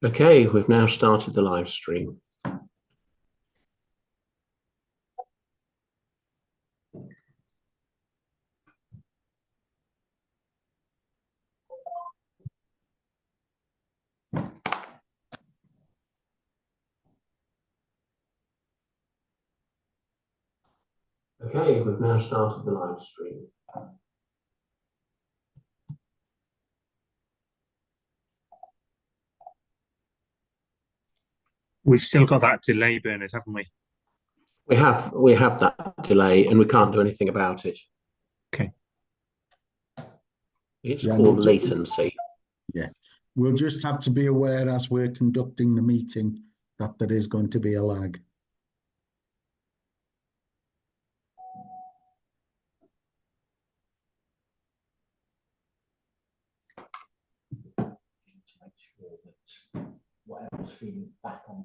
Okay, we've now started the live stream. Okay, we've now started the live stream. We've still got that delay, Bernard, haven't we? We have that delay and we can't do anything about it. Okay. It's called latency. Yeah, we'll just have to be aware as we're conducting the meeting that there is going to be a lag. Whatever's feeding back on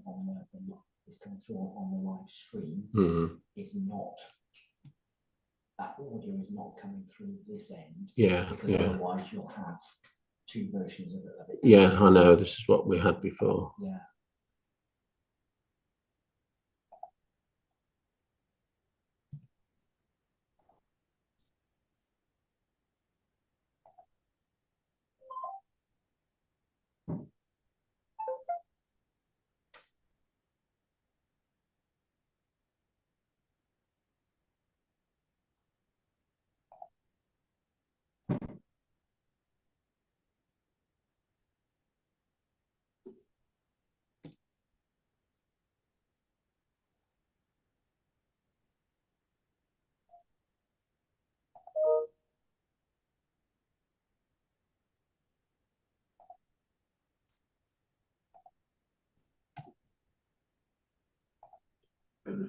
is coming through on the live stream is not, that audio is not coming through this end. Yeah, because yeah. Otherwise you'll have two versions of it. Yeah, I know. This is what we had before. Yeah.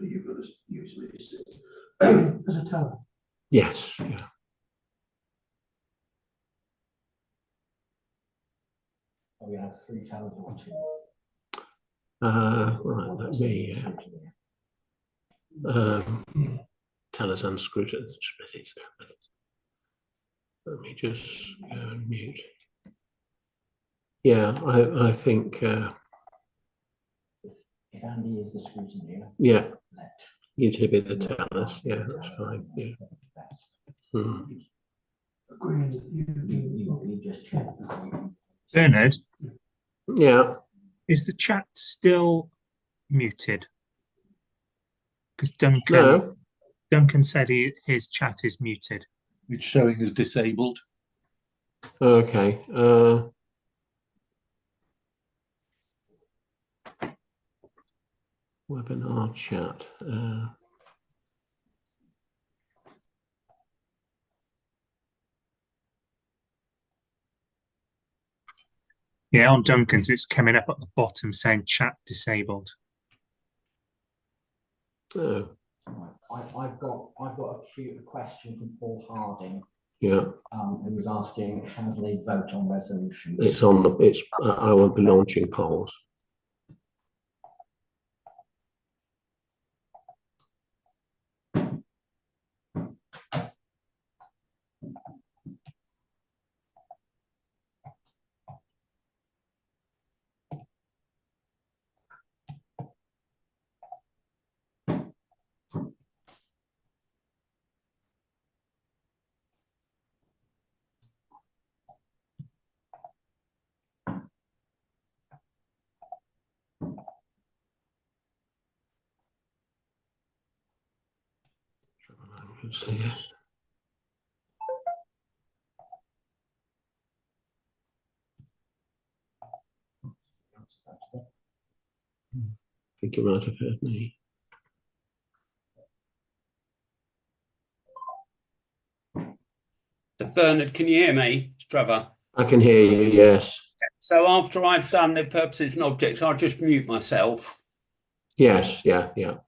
You've got to use this as a tower. Yes, yeah. We have three towers or two. Right, let me tell us unscrew it. Let me just go and mute. Yeah, I think. If Andy is the scrutineer, yeah, you to be the tellers. Yeah, that's fine. Yeah. You just check. Bernard? Yeah. Is the chat still muted? Because Duncan said his chat is muted. It's showing as disabled. Okay. Webinar chat. Yeah, on Duncan's, it's coming up at the bottom saying chat disabled. Oh. I've got a question from Paul Harding. Yeah. Who was asking how do they vote on resolutions? It's on the. It's. I will be launching polls. See it. I think you might have heard me. Bernard, can you hear me? It's Trevor. I can hear you, yes. So after I've done the purposes and objects, I'll just mute myself. Yes, yeah, yeah.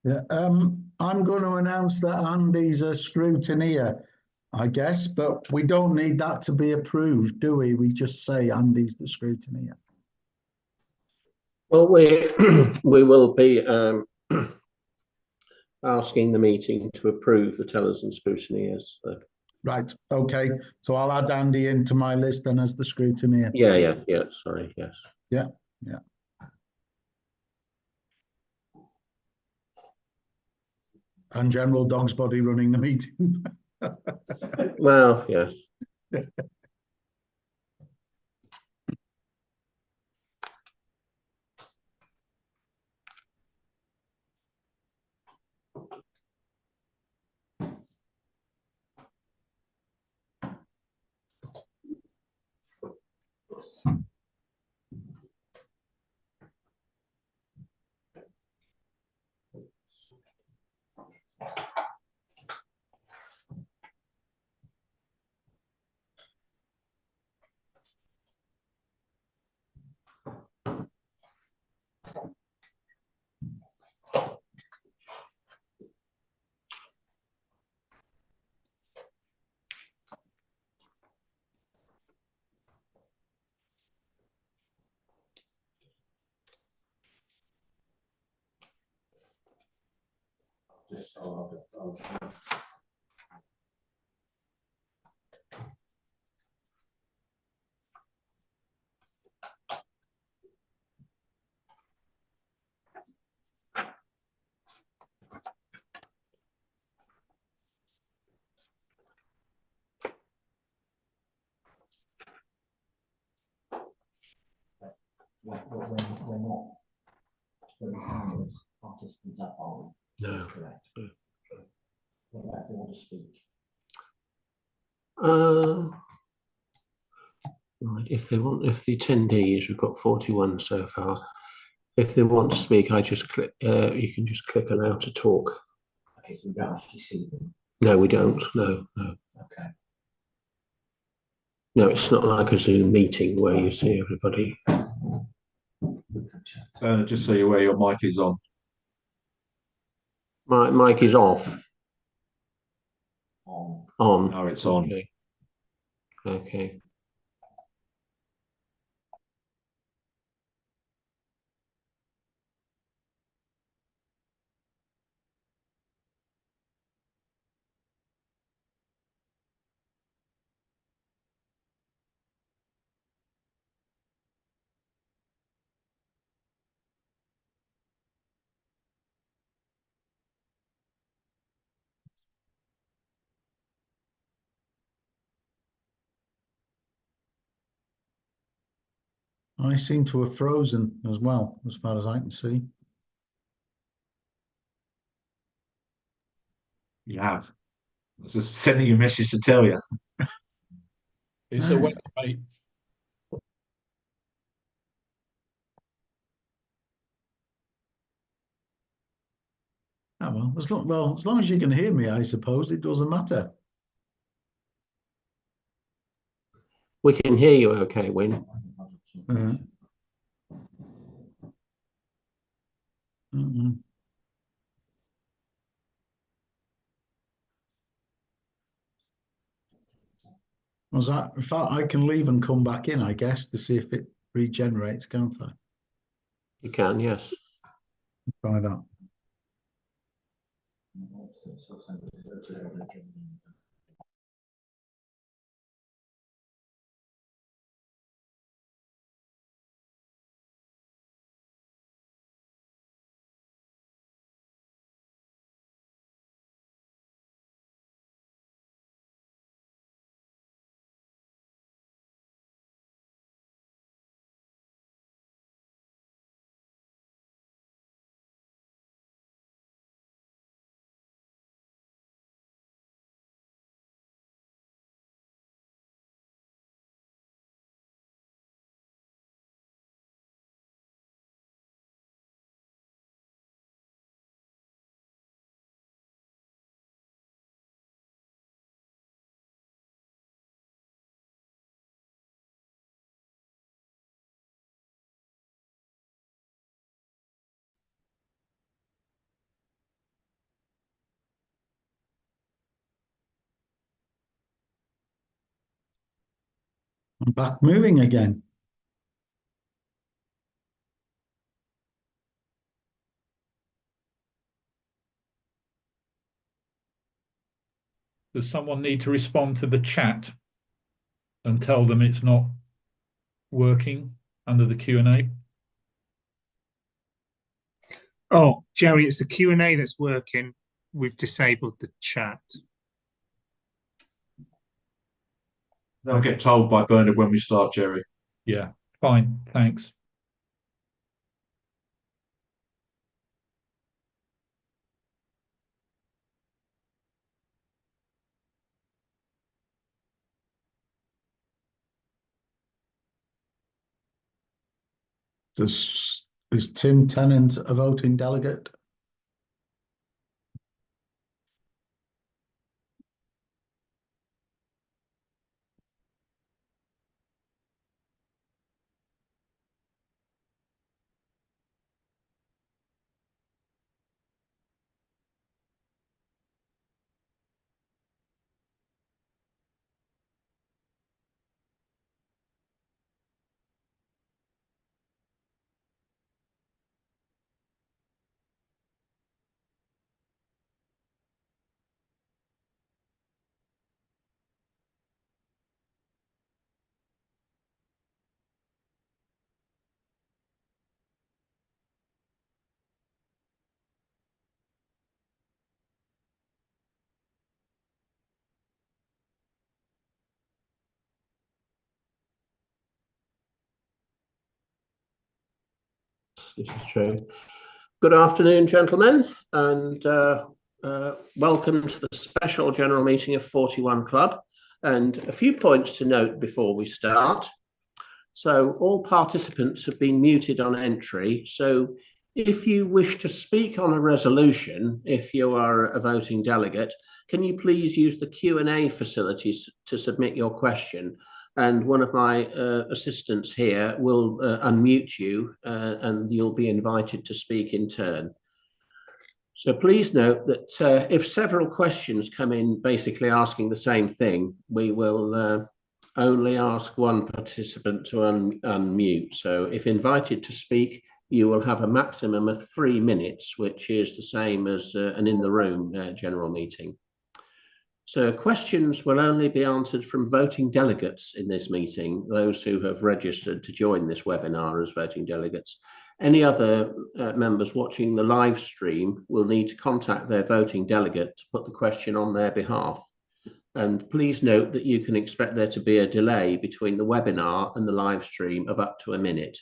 Yeah, I'm going to announce that Andy's a scrutineer, I guess, but we don't need that to be approved, do we? We just say Andy's the scrutineer. Well, we will be asking the meeting to approve the tellers and scrutineers. Right, okay. So I'll add Andy into my list then as the scrutineer. Yeah. Sorry, yes. Yeah. And General Dog's Body running the meeting. Well, yes. We're not putting cameras, participants up, are we? No. That's correct. What about if they want to speak? Right, if the attendees, we've got 41 so far. If they want to speak, I just click. You can just click allow to talk. Okay, so we don't actually see them. No, we don't. No. Okay. No, it's not like a Zoom meeting where you see everybody. Just so you're aware, your mic is on. My mic is off. On. Now it's on. Okay. I seem to have frozen as well, as far as I can see. You have. I was just sending you a message to tell you. It's a wet mate. Oh, well, as long as you can hear me, I suppose it doesn't matter. We can hear you okay, Win. Was that? In fact, I can leave and come back in, I guess, to see if it regenerates, can't I? You can, yes. Try that. I'm back moving again. Does someone need to respond to the chat and tell them it's not working under the Q&A? Oh, Jerry, it's the Q&A that's working. We've disabled the chat. They'll get told by Bernard when we start, Jerry. Yeah, fine, thanks. Is Tim Tennant a voting delegate? This is true. Good afternoon, gentlemen, and welcome to the special general meeting of 41 Club. And a few points to note before we start. So all participants have been muted on entry. So if you wish to speak on a resolution, if you are a voting delegate, can you please use the Q&A facilities to submit your question? And one of my assistants here will unmute you and you'll be invited to speak in turn. So please note that if several questions come in basically asking the same thing, we will only ask one participant to unmute. So if invited to speak, you will have a maximum of 3 minutes, which is the same as an in the room general meeting. So questions will only be answered from voting delegates in this meeting, those who have registered to join this webinar as voting delegates. Any other members watching the live stream will need to contact their voting delegate to put the question on their behalf. And please note that you can expect there to be a delay between the webinar and the live stream of up to a minute.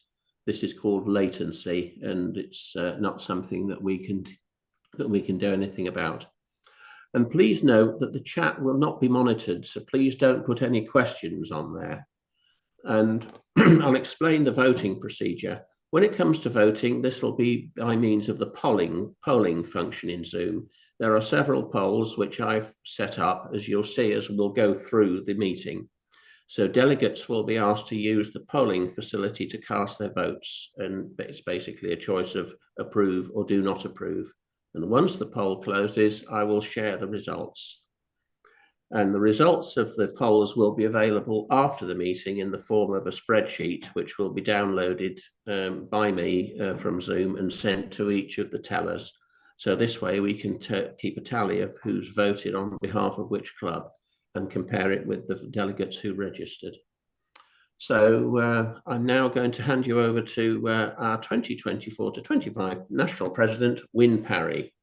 This is called latency, and it's not something that we can do anything about. And please note that the chat will not be monitored, so please don't put any questions on there. And I'll explain the voting procedure. When it comes to voting, this will be by means of the polling function in Zoom. There are several polls which I've set up, as you'll see as we'll go through the meeting. So delegates will be asked to use the polling facility to cast their votes, and it's basically a choice of approve or do not approve. And once the poll closes, I will share the results. And the results of the polls will be available after the meeting in the form of a spreadsheet, which will be downloaded by me from Zoom and sent to each of the tellers. So this way we can keep a tally of who's voted on behalf of which club and compare it with the delegates who registered. So I'm now going to hand you over to our 2024-25 National President, Wyn Parry.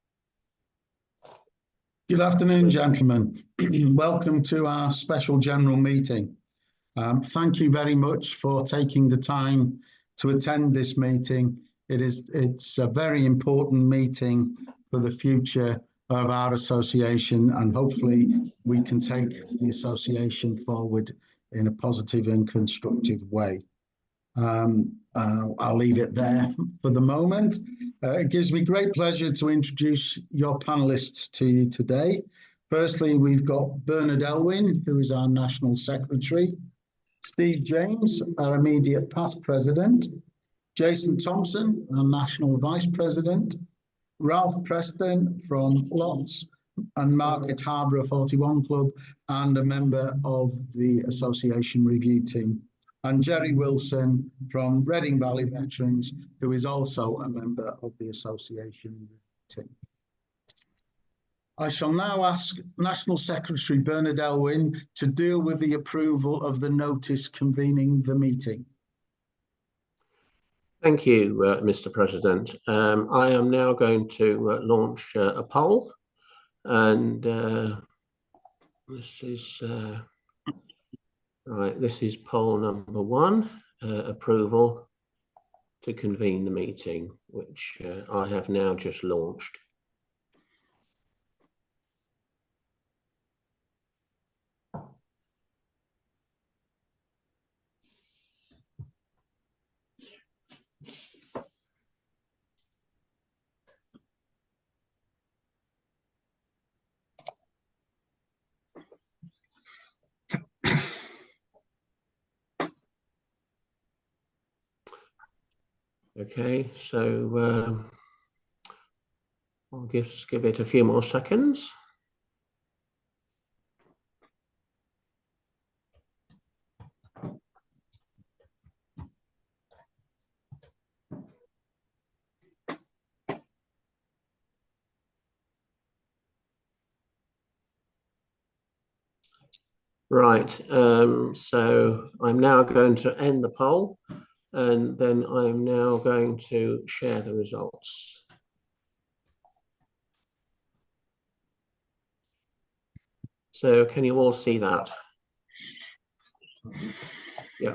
Good afternoon, gentlemen. Welcome to our special general meeting. Thank you very much for taking the time to attend this meeting. It's a very important meeting for the future of our association, and hopefully we can take the association forward in a positive and constructive way. I'll leave it there for the moment. It gives me great pleasure to introduce your panelists to you today. Firstly, we've got Bernard Elwin, who is our National Secretary, Steve James, our immediate past President, Jason Thompson, our National Vice President, Ralph Preston from Lots and Market Harborough 41 Club, and a member of the Association Review Team. and Jerry Wilson from Reading Valley Veterans, who is also a member of the association team. I shall now ask National Secretary Bernard Elwin to deal with the approval of the notice convening the meeting. Thank you, Mr. President. I am now going to launch a poll, and this is right. This is poll number 1, approval to convene the meeting, which I have now just launched. Okay, so I'll just give it a few more seconds. Right, so I'm now going to end the poll, and then I'm now going to share the results. So can you all see that? Yeah,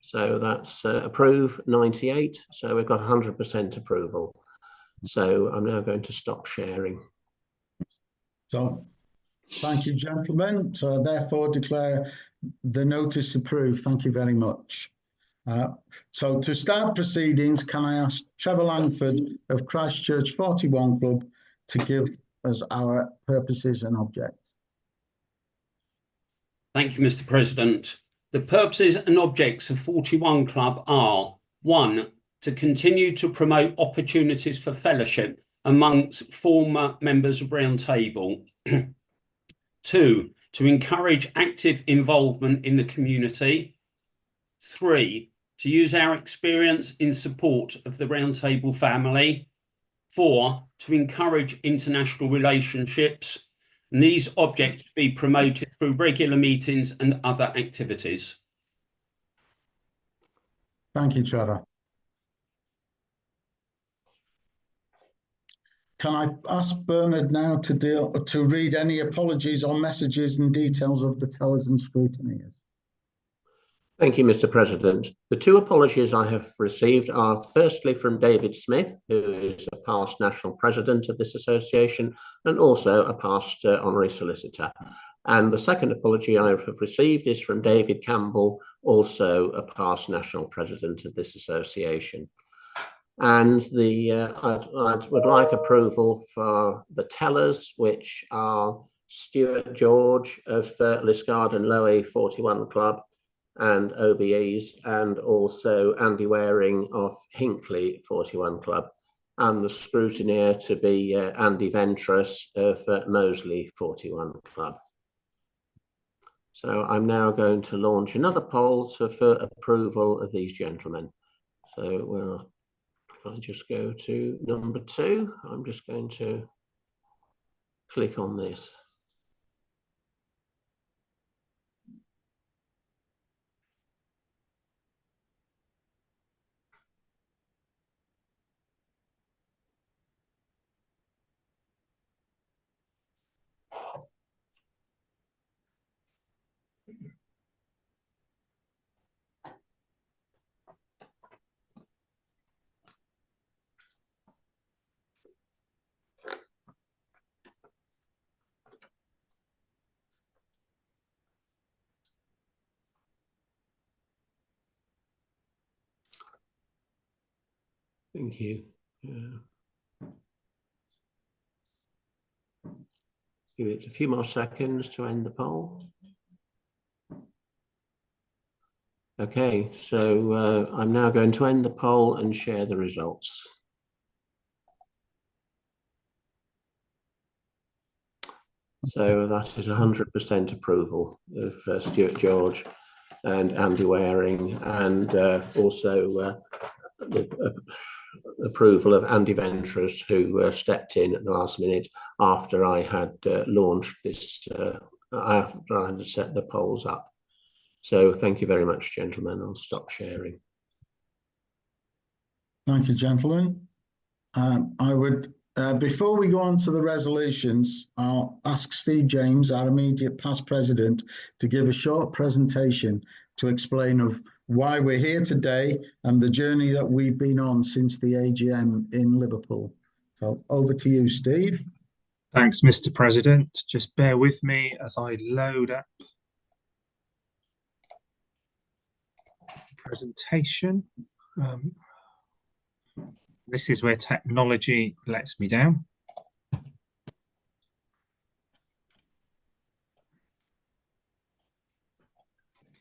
so that's approve 98, so we've got 100% approval. So I'm now going to stop sharing. So, thank you, gentlemen. So I therefore declare the notice approved. Thank you very much. So to start proceedings, can I ask Trevor Langford of Christchurch 41 Club to give us our purposes and objects? Thank you, Mr. President. The purposes and objects of 41 Club are: 1, to continue to promote opportunities for fellowship amongst former members of Round Table. 2, to encourage active involvement in the community. 3, to use our experience in support of the Round Table family. 4, to encourage international relationships. And these objects be promoted through regular meetings and other activities. Thank you, Trevor. Can I ask Bernard now to read any apologies or messages and details of the tellers and scrutineers? Thank you, Mr. President. The 2 apologies I have received are firstly from David Smith, who is a past national president of this association and also a past honorary solicitor. And the second apology I have received is from David Campbell, also a past national president of this association. And I would like approval for the tellers, which are Stuart George of Lisgarden Lowy 41 Club and OBEs, and also Andy Waring of Hinckley 41 Club, and the scrutineer to be Andy Ventris of Moseley 41 Club. So I'm now going to launch another poll for approval of these gentlemen. So if I just go to number 2, I'm just going to click on this. Thank you. Give it a few more seconds to end the poll. Okay, so I'm now going to end the poll and share the results. So that is 100% approval of Stuart George and Andy Waring, and also the approval of Andy Ventures, who stepped in at the last minute after I had launched this, after I had set the polls up. So thank you very much, gentlemen. I'll stop sharing. Thank you, gentlemen. I would, before we go on to the resolutions, I'll ask Steve James, our immediate past president, to give a short presentation to explain of why we're here today and the journey that we've been on since the AGM in Liverpool. So over to you, Steve. Thanks, Mr. President. Just bear with me as I load up presentation. This is where technology lets me down.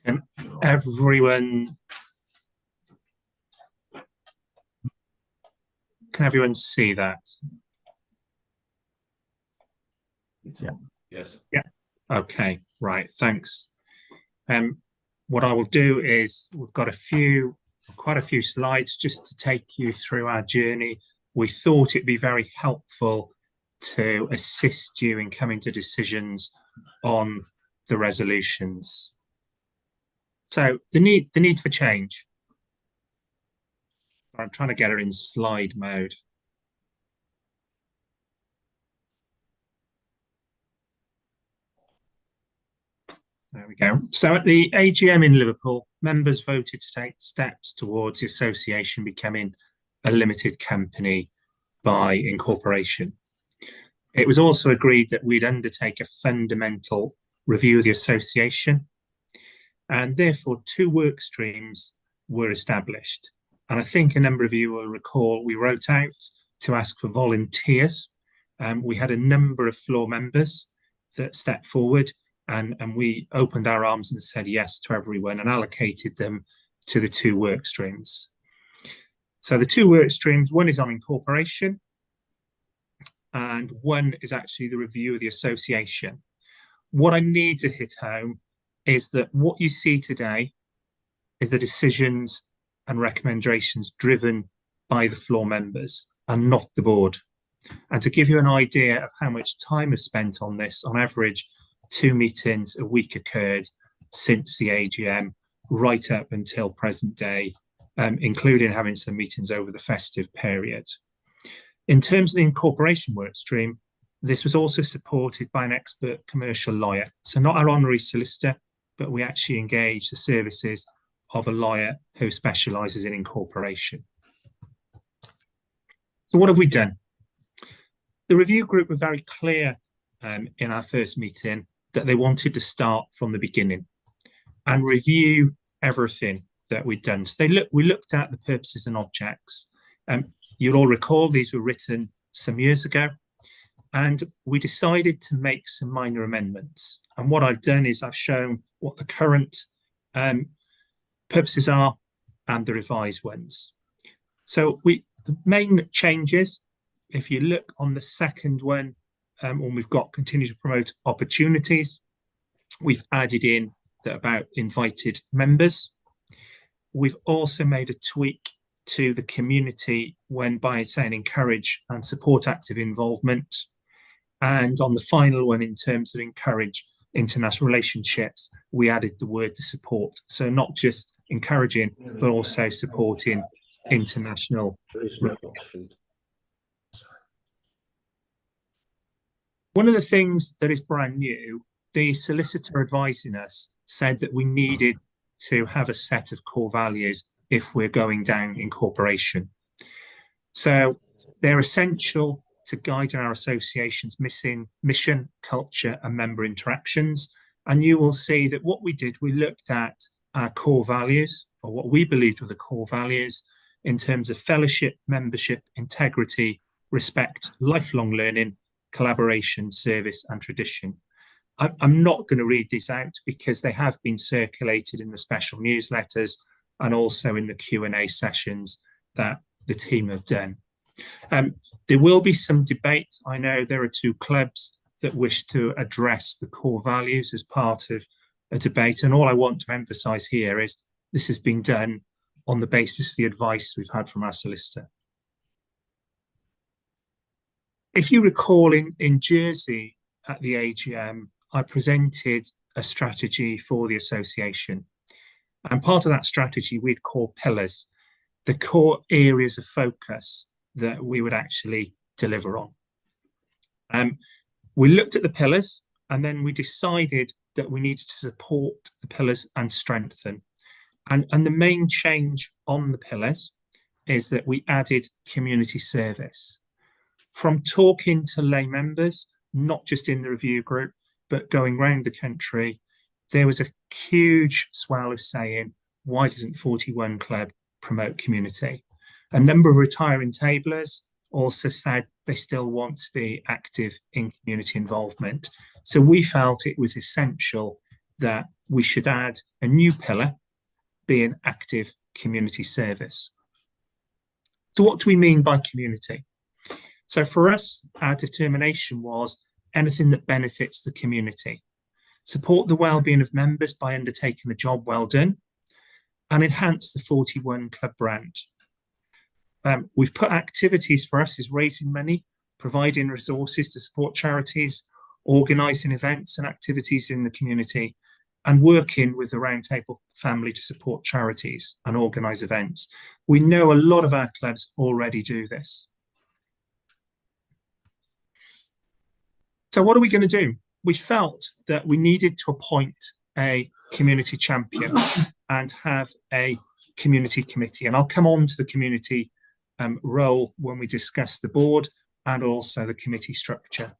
Can everyone see that? Yeah. Yes. Yeah. Okay. Right. Thanks. What I will do is we've got quite a few slides just to take you through our journey. We thought it'd be very helpful to assist you in coming to decisions on the resolutions. So the need for change. I'm trying to get her in slide mode. There we go. So at the AGM in Liverpool, members voted to take steps towards the association becoming a limited company by incorporation. It was also agreed that we'd undertake a fundamental review of the association, and therefore 2 work streams were established. And I think a number of you will recall we wrote out to ask for volunteers. We had a number of floor members that stepped forward, and we opened our arms and said yes to everyone and allocated them to the 2 work streams. So the 2 work streams, one is on incorporation, and one is actually the review of the association. What I need to hit home is that what you see today is the decisions and recommendations driven by the floor members and not the board. And to give you an idea of how much time is spent on this, on average, 2 meetings a week occurred since the AGM right up until present day, including having some meetings over the festive period. In terms of the incorporation work stream, this was also supported by an expert commercial lawyer. So not our honorary solicitor, but we actually engaged the services of a lawyer who specialises in incorporation. So what have we done? The review group were very clear in our first meeting that they wanted to start from the beginning and review everything that we'd done. So we looked at the purposes and objects. You'll all recall these were written some years ago, and we decided to make some minor amendments. And what I've done is I've shown what the current purposes are and the revised ones. So the main changes, if you look on the second one, when we've got continue to promote opportunities, we've added in that about invited members. We've also made a tweak to the community by saying encourage and support active involvement. And on the final one, in terms of encourage international relationships, we added the word to support. So not just encouraging, but also supporting international relations. One of the things that is brand new, the solicitor advising us said that we needed to have a set of core values if we're going down incorporation. So they're essential to guide our association's mission, culture, and member interactions. And you will see that what we did, we looked at our core values, or what we believed were the core values, in terms of fellowship, membership, integrity, respect, lifelong learning, collaboration, service, and tradition. I'm not going to read these out because they have been circulated in the special newsletters and also in the Q&A sessions that the team have done. There will be some debate. I know there are 2 clubs that wish to address the core values as part of a debate. And all I want to emphasise here is this has been done on the basis of the advice we've had from our solicitor. If you recall, in Jersey at the AGM, I presented a strategy for the association. And part of that strategy we'd call pillars, the core areas of focus that we would actually deliver on. We looked at the pillars, and then we decided that we needed to support the pillars and strengthen. And the main change on the pillars is that we added community service. From talking to lay members, not just in the review group, but going around the country, there was a huge swell of saying, why doesn't 41 Club promote community? A number of retiring tablers also said they still want to be active in community involvement. So we felt it was essential that we should add a new pillar, being active community service. So what do we mean by community? So for us, our determination was anything that benefits the community, support the well-being of members by undertaking a job well done, and enhance the 41 Club brand. We've put activities for us is raising money, providing resources to support charities, organising events and activities in the community, and working with the Roundtable family to support charities and organise events. We know a lot of our clubs already do this. So what are we going to do? We felt that we needed to appoint a community champion and have a community committee. And I'll come on to the community role when we discuss the board and also the committee structure.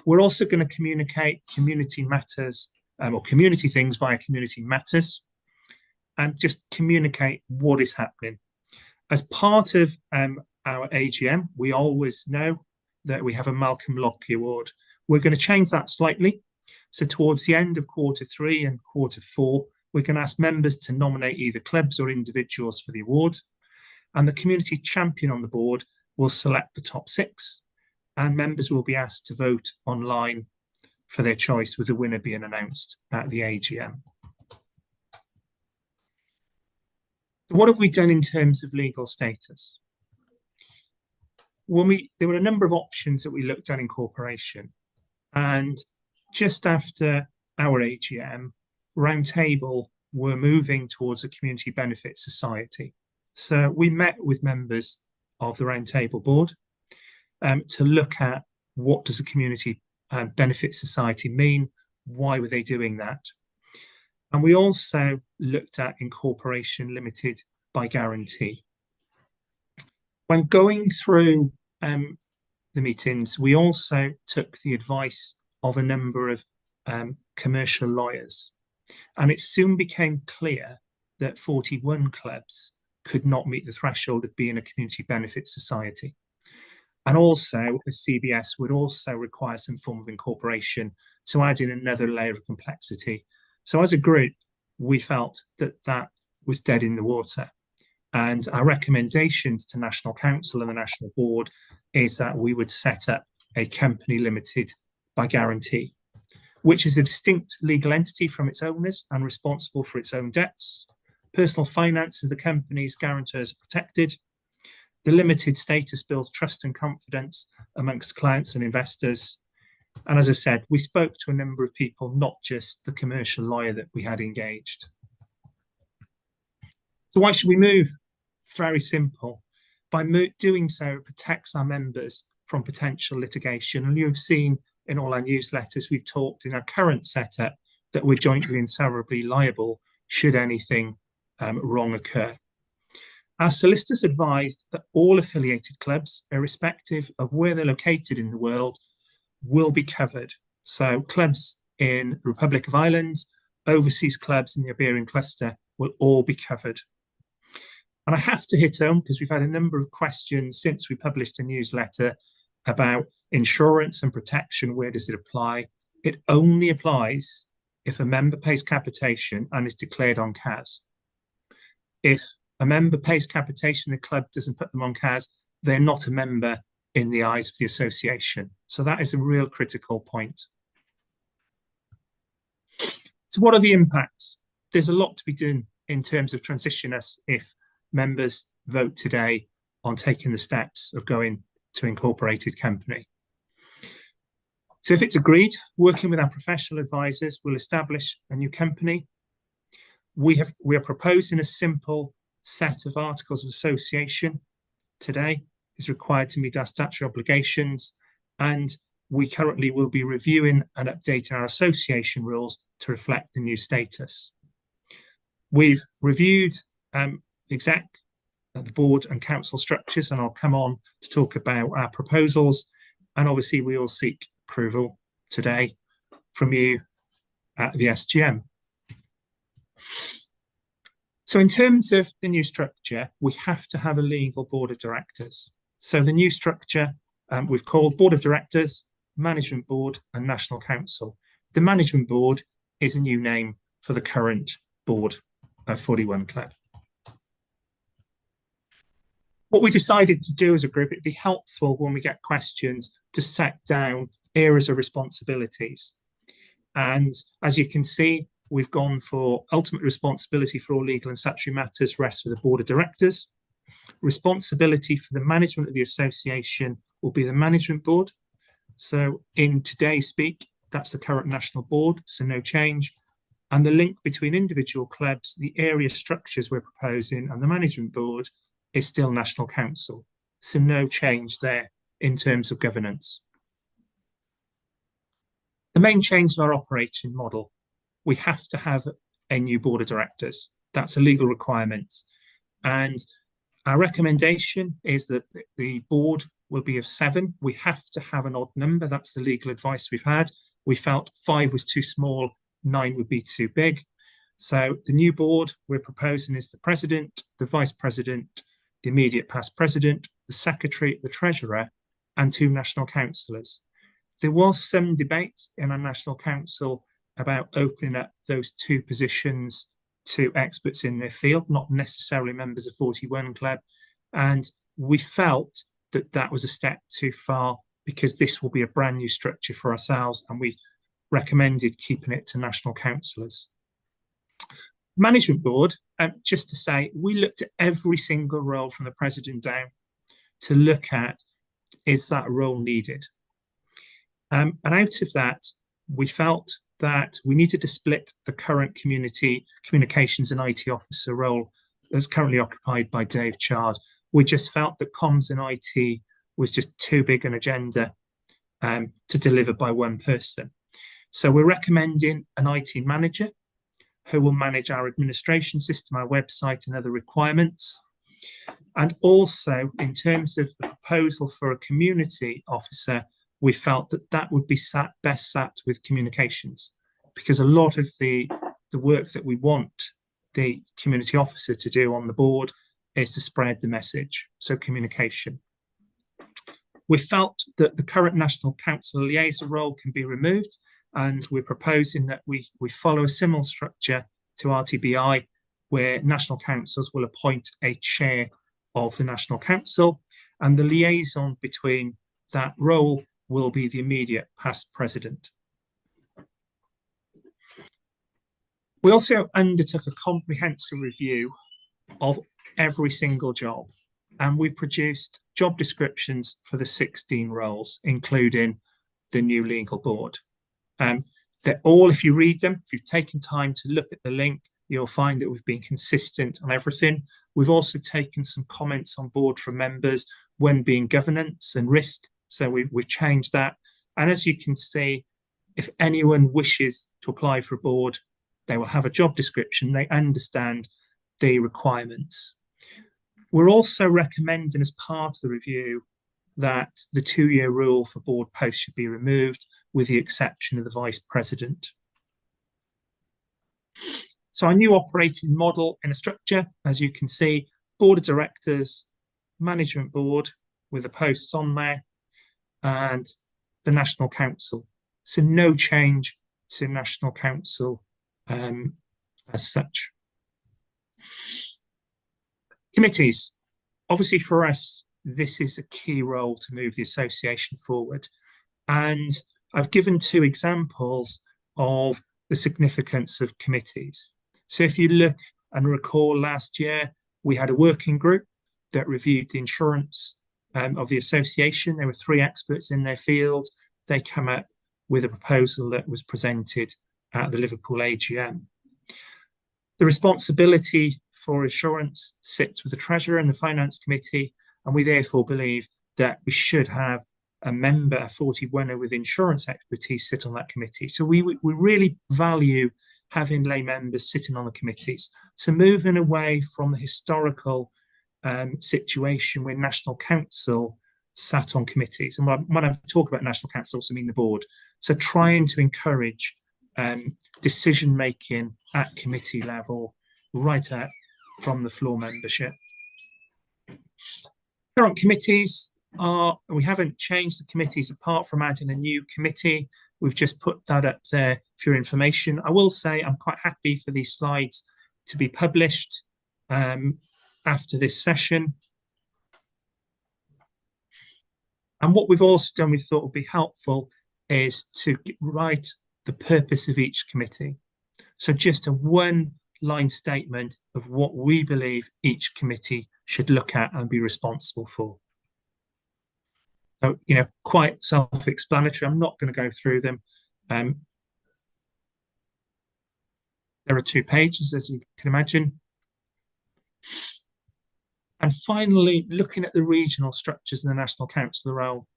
We're also going to communicate community matters or community things via community matters and just communicate what is happening. As part of our AGM, we always know that we have a Malcolm Lockie Award. We're going to change that slightly. So towards the end of Q3 and Q4, we can ask members to nominate either clubs or individuals for the award. And the community champion on the board will select the top 6. And members will be asked to vote online for their choice, with the winner being announced at the AGM. What have we done in terms of legal status? There were a number of options that we looked at in incorporation. And just after our AGM, Roundtable were moving towards a community benefit society. So we met with members of the Roundtable board to look at what does a community benefit society mean, why were they doing that? And we also looked at incorporation limited by guarantee. When going through the meetings, we also took the advice of a number of commercial lawyers, and it soon became clear that 41 clubs could not meet the threshold of being a community benefit society. And also, a CBS would also require some form of incorporation, so adding another layer of complexity. So as a group, we felt that that was dead in the water. And our recommendations to National Council and the National Board is that we would set up a company limited by guarantee, which is a distinct legal entity from its owners and responsible for its own debts. Personal finances of the company's guarantors are protected. The limited status builds trust and confidence amongst clients and investors. And as I said, we spoke to a number of people, not just the commercial lawyer that we had engaged. So why should we move? Very simple. By doing so, it protects our members from potential litigation. And you've seen in all our newsletters, we've talked in our current setup that we're jointly and severally liable should anything wrong occur. Our solicitors advised that all affiliated clubs, irrespective of where they're located in the world, will be covered. So clubs in the Republic of Ireland, overseas clubs in the Iberian cluster will all be covered. And I have to hit home because we've had a number of questions since we published a newsletter about insurance and protection. Where does it apply? It only applies if a member pays capitation and is declared on CAS. If a member pays capitation, the club doesn't put them on CAS, they're not a member in the eyes of the association. So that is a real critical point. So what are the impacts? There's a lot to be done in terms of transition us if members vote today on taking the steps of going to incorporated company. So if it's agreed, working with our professional advisors, we'll establish a new company. We are proposing a simple set of articles of association today. Is required to meet our statutory obligations, and we currently will be reviewing and updating our association rules to reflect the new status. We've reviewed the board and council structures, and I'll come on to talk about our proposals. And obviously we will seek approval today from you at the SGM. So in terms of the new structure, we have to have a legal board of directors. So the new structure we've called Board of Directors, Management Board and National Council. The Management Board is a new name for the current board of 41 Club. What we decided to do as a group, it'd be helpful when we get questions to set down areas of responsibilities. And as you can see, we've gone for ultimate responsibility for all legal and statutory matters rests with the Board of Directors. Responsibility for the management of the association will be the Management Board. So in today's speak, that's the current national board, so no change. And the link between individual clubs, the area structures we're proposing, and the Management Board is still National Council. So no change there in terms of governance. The main change in our operating model, we have to have a new Board of Directors. That's a legal requirement. And our recommendation is that the board will be of 7. We have to have an odd number. That's the legal advice we've had. We felt 5 was too small, 9 would be too big. So the new board we're proposing is the president, the vice president, the immediate past president, the secretary, the treasurer, and 2 national councillors. There was some debate in our national council about opening up those 2 positions to experts in their field, not necessarily members of 41 Club. And we felt that that was a step too far because this will be a brand new structure for ourselves, and we recommended keeping it to national councillors. Management Board, just to say, we looked at every single role from the president down to look at, is that role needed? And out of that, we felt that we needed to split the current community communications and IT officer role that's currently occupied by Dave Chard. We just felt that comms and IT was just too big an agenda to deliver by one person. So we're recommending an IT manager who will manage our administration system, our website and other requirements. And also in terms of the proposal for a community officer, we felt that that would be best sat with communications, because a lot of the work that we want the community officer to do on the board is to spread the message, so communication. We felt that the current National Council liaison role can be removed, and we're proposing that we follow a similar structure to RTBI, where national councils will appoint a chair of the National Council, and the liaison between that role will be the immediate past president. We also undertook a comprehensive review of every single job, and we produced job descriptions for the 16 roles, including the new legal board. They're all, if you read them, if you've taken time to look at the link, you'll find that we've been consistent on everything. We've also taken some comments on board from members when being governance and risk. So we've changed that. And as you can see, if anyone wishes to apply for a board, they will have a job description. They understand the requirements. We're also recommending as part of the review that the 2-year rule for board posts should be removed, with the exception of the vice president. So our new operating model in a structure, as you can see, board of directors, management board with the posts on there, and the National Council. So no change to National Council as such. Committees. Obviously for us, this is a key role to move the association forward. And I've given 2 examples of the significance of committees. So if you look and recall last year, we had a working group that reviewed the insurance of the association. There were 3 experts in their field. They came up with a proposal that was presented at the Liverpool AGM. The responsibility for insurance sits with the Treasurer and the Finance Committee, and we therefore believe that we should have a member, a 41er with insurance expertise, sit on that committee. So we really value having lay members sitting on the committees. So moving away from the historical situation where National Council sat on committees, and when I talk about National Council, I also mean the board. So trying to encourage decision making at committee level, right out from the floor membership. Current committees are, we haven't changed the committees apart from adding a new committee. We've just put that up there for your information. I will say I'm quite happy for these slides to be published after this session. And what we've also done, we thought would be helpful, is to write the purpose of each committee. So just a 1-line statement of what we believe each committee should look at and be responsible for. So, you know, quite self-explanatory. I'm not going to go through them. There are 2 pages, as you can imagine. And finally, looking at the regional structures in the National Council role.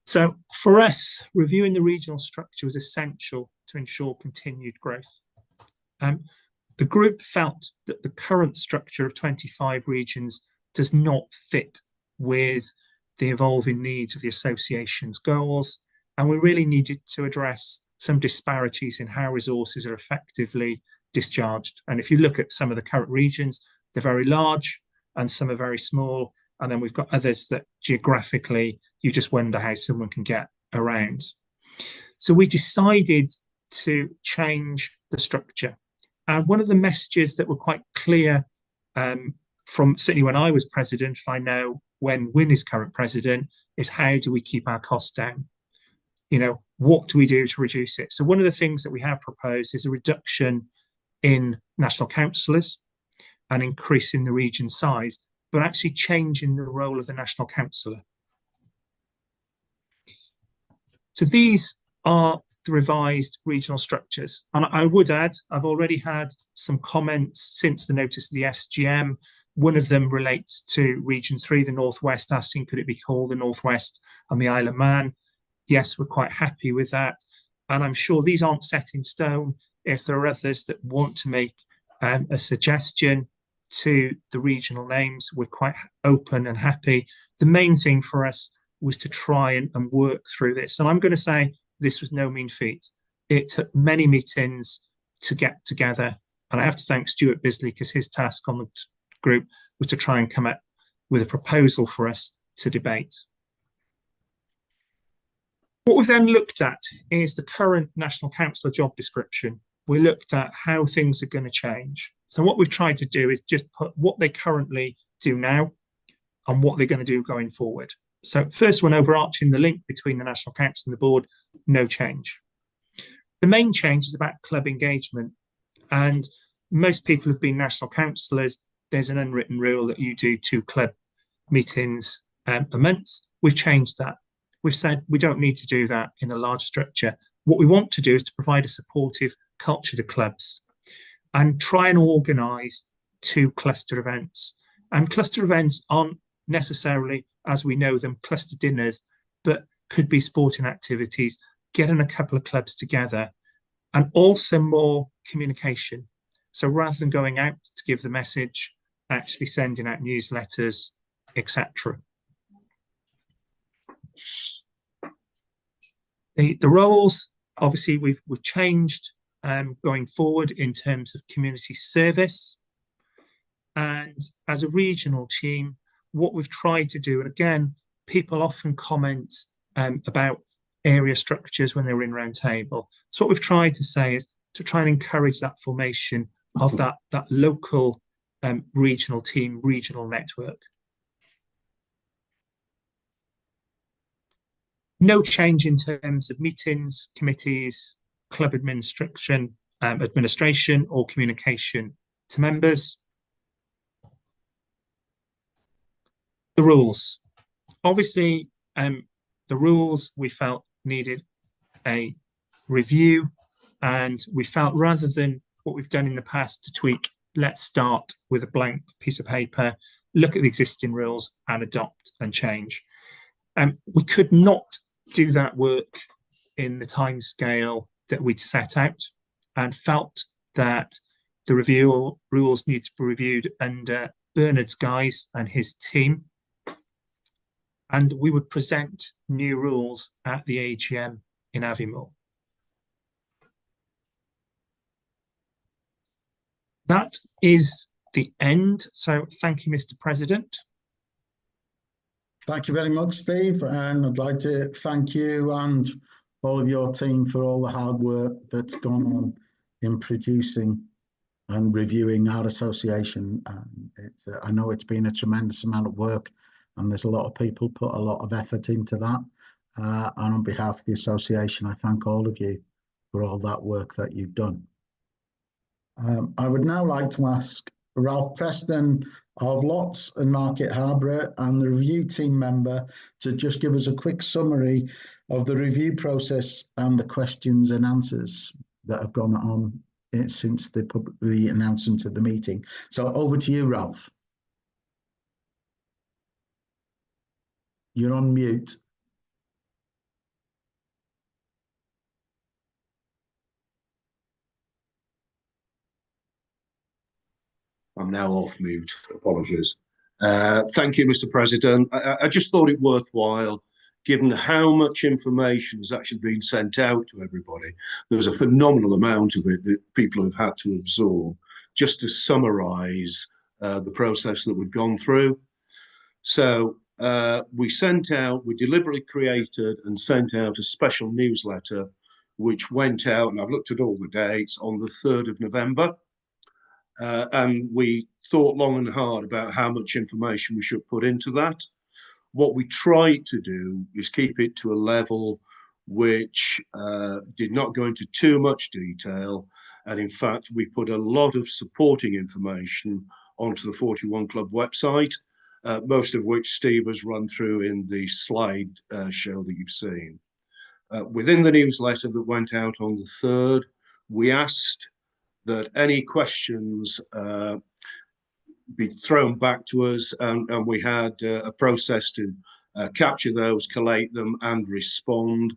So for us, reviewing the regional structure was essential to ensure continued growth. The group felt that the current structure of 25 regions does not fit with the evolving needs of the association's goals, and we really needed to address some disparities in how resources are effectively discharged. And if you look at some of the current regions, they're very large and some are very small, and then we've got others that geographically you just wonder how someone can get around. So we decided to change the structure. And one of the messages that were quite clear from certainly when I was president, I know when Wyn is current president, is how do we keep our costs down? You know, what do we do to reduce it? So one of the things that we have proposed is a reduction in national councillors and increasing the region size, but actually changing the role of the national councillor. So these are the revised regional structures. And I would add, I've already had some comments since the notice of the SGM. One of them relates to Region 3, the Northwest, asking could it be called the Northwest and the Isle of Man? Yes, we're quite happy with that. And I'm sure these aren't set in stone. If there are others that want to make a suggestion to the regional names, we're quite open and happy. The main thing for us was to try and work through this. And I'm going to say this was no mean feat. It took many meetings to get together. And I have to thank Stuart Bisley, because his task on the group was to try and come up with a proposal for us to debate. What we've then looked at is the current National Councillor job description. We looked at how things are going to change. So what we've tried to do is just put what they currently do now and what they're going to do going forward. So first one, overarching the link between the National Council and the board, no change. The main change is about club engagement. And most people have been national councillors. There's an unwritten rule that you do 2 club meetings a month. We've changed that. We've said we don't need to do that in a large structure. What we want to do is to provide a supportive culture to clubs and try and organise 2 cluster events. And cluster events aren't necessarily, as we know them, cluster dinners, but could be sporting activities, getting a couple of clubs together, and also more communication. So rather than going out to give the message, actually sending out newsletters, etc. The roles, obviously, we've changed going forward in terms of community service. And as a regional team, what we've tried to do, and again, people often comment about area structures when they're in roundtable. So what we've tried to say is to try and encourage that formation of that local regional team, regional network. No change in terms of meetings, committees, club administration or communication to members. The rules. Obviously, the rules we felt needed a review, and we felt rather than what we've done in the past to tweak, let's start with a blank piece of paper, look at the existing rules and adopt and change. We could not do that work in the time scale that we'd set out, and felt that the review rules need to be reviewed under Bernard's guise and his team. And we would present new rules at the AGM in Aviemore. That is the end. So thank you, Mr. President. Thank you very much, Steve. And I'd like to thank you and all of your team for all the hard work that's gone on in producing and reviewing our association. I know it's been a tremendous amount of work, and there's a lot of people put a lot of effort into that. And on behalf of the association, I thank all of you for all that work that you've done. I would now like to ask Ralph Preston of Lots and Market Harborough and the review team member to just give us a quick summary of the review process and the questions and answers that have gone on since the announcement of the meeting. So over to you, Ralph. You're on mute. I'm now off mute. Apologies. Thank you, Mr. President. I just thought it worthwhile, given how much information has actually been sent out to everybody. There's a phenomenal amount of it that people have had to absorb, just to summarise the process that we've gone through. So we deliberately created and sent out a special newsletter, which went out, and I've looked at all the dates, on the 3rd of November. And we thought long and hard about how much information we should put into that. What we tried to do is keep it to a level which did not go into too much detail. And in fact, we put a lot of supporting information onto the 41 Club website, most of which Steve has run through in the slide show that you've seen. Within the newsletter that went out on the 3rd, we asked that any questions be thrown back to us, and we had a process to capture those, collate them and respond.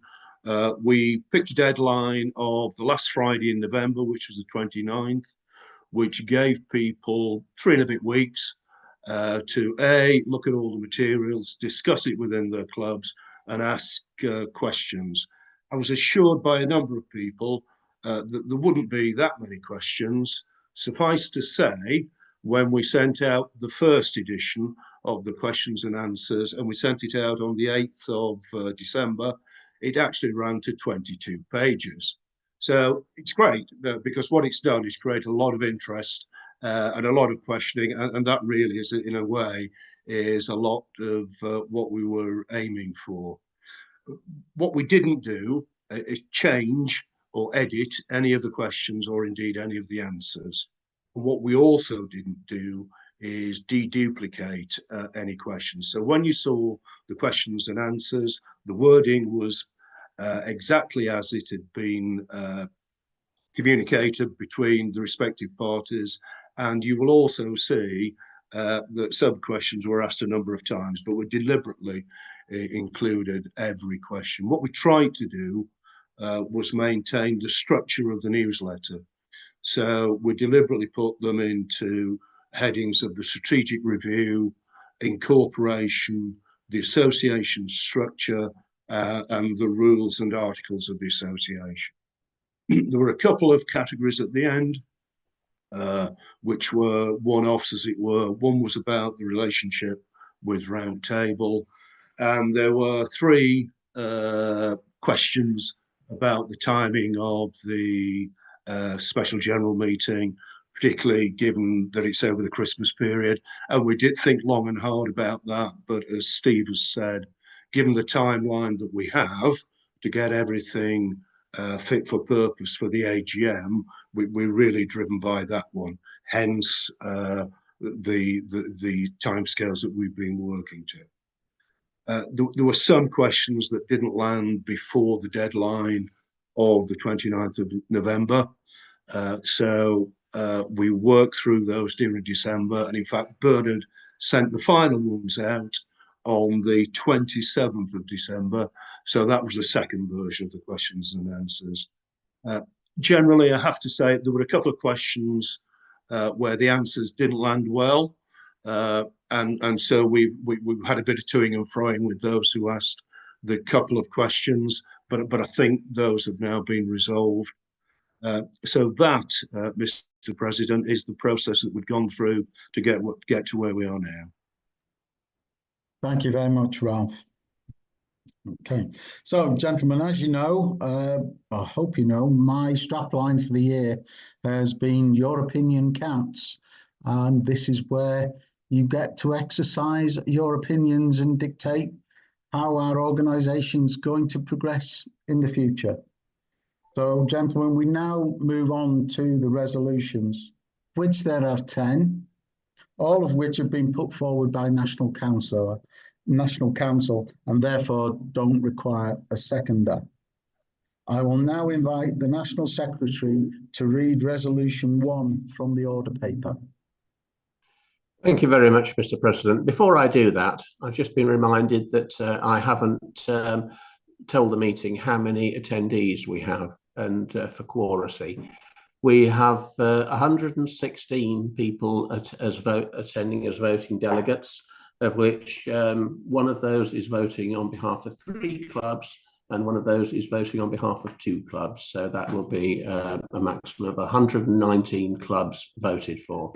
We picked a deadline of the last Friday in November, which was the 29th, which gave people 3 and a bit weeks to look at all the materials, discuss it within their clubs and ask questions. I was assured by a number of people that there wouldn't be that many questions. Suffice to say, when we sent out the first edition of the questions and answers, and we sent it out on the 8th of December, it actually ran to 22 pages. So it's great because what it's done is create a lot of interest and a lot of questioning, and that really is, in a way, is a lot of what we were aiming for. What we didn't do is change or edit any of the questions or indeed any of the answers. And what we also didn't do is deduplicate any questions. So when you saw the questions and answers, the wording was exactly as it had been communicated between the respective parties. And you will also see that some questions were asked a number of times, but we deliberately included every question. What we tried to do was maintain the structure of the newsletter. So we deliberately put them into headings of the strategic review, incorporation, the association structure, and the rules and articles of the association. There were a couple of categories at the end, which were one-offs, as it were. One was about the relationship with Roundtable, and there were 3 questions about the timing of the special general meeting, particularly given that it's over the Christmas period. And we did think long and hard about that, but as Steve has said, given the timeline that we have to get everything fit for purpose for the AGM, we're really driven by that one. Hence the timescales that we've been working to. There were some questions that didn't land before the deadline of the 29th of November. So we worked through those during December. And in fact, Bernard sent the final ones out on the 27th of December. So that was the second version of the questions and answers. Generally, I have to say there were a couple of questions where the answers didn't land well. And so we've had a bit of toing and froing with those who asked the couple of questions, but I think those have now been resolved. So that, Mr. President, is the process that we've gone through to get to where we are now. Thank you very much, Ralph. Okay, so gentlemen, as you know, I hope you know, my strapline for the year has been "Your opinion counts," and this is where you get to exercise your opinions and dictate how our organisation's going to progress in the future. So, gentlemen, we now move on to the resolutions, which there are 10, all of which have been put forward by National Council, and therefore don't require a seconder. I will now invite the National Secretary to read Resolution 1 from the order paper. Thank you very much, Mr. President. Before I do that, I've just been reminded that I haven't told the meeting how many attendees we have, and for quoracy. We have 116 people attending as voting delegates, of which one of those is voting on behalf of 3 clubs, and one of those is voting on behalf of 2 clubs. So that will be a maximum of 119 clubs voted for.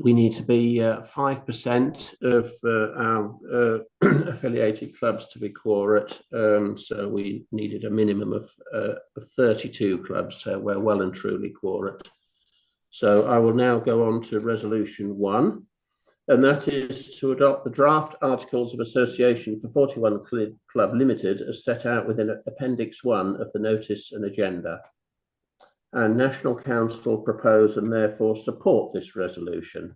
We need to be 5% of our affiliated clubs to be quorate. So we needed a minimum of 32 clubs. So we're well and truly quorate. So I will now go on to Resolution 1, and that is to adopt the draft Articles of Association for 41 Club Limited as set out within Appendix 1 of the notice and agenda. And National Council propose and therefore support this resolution.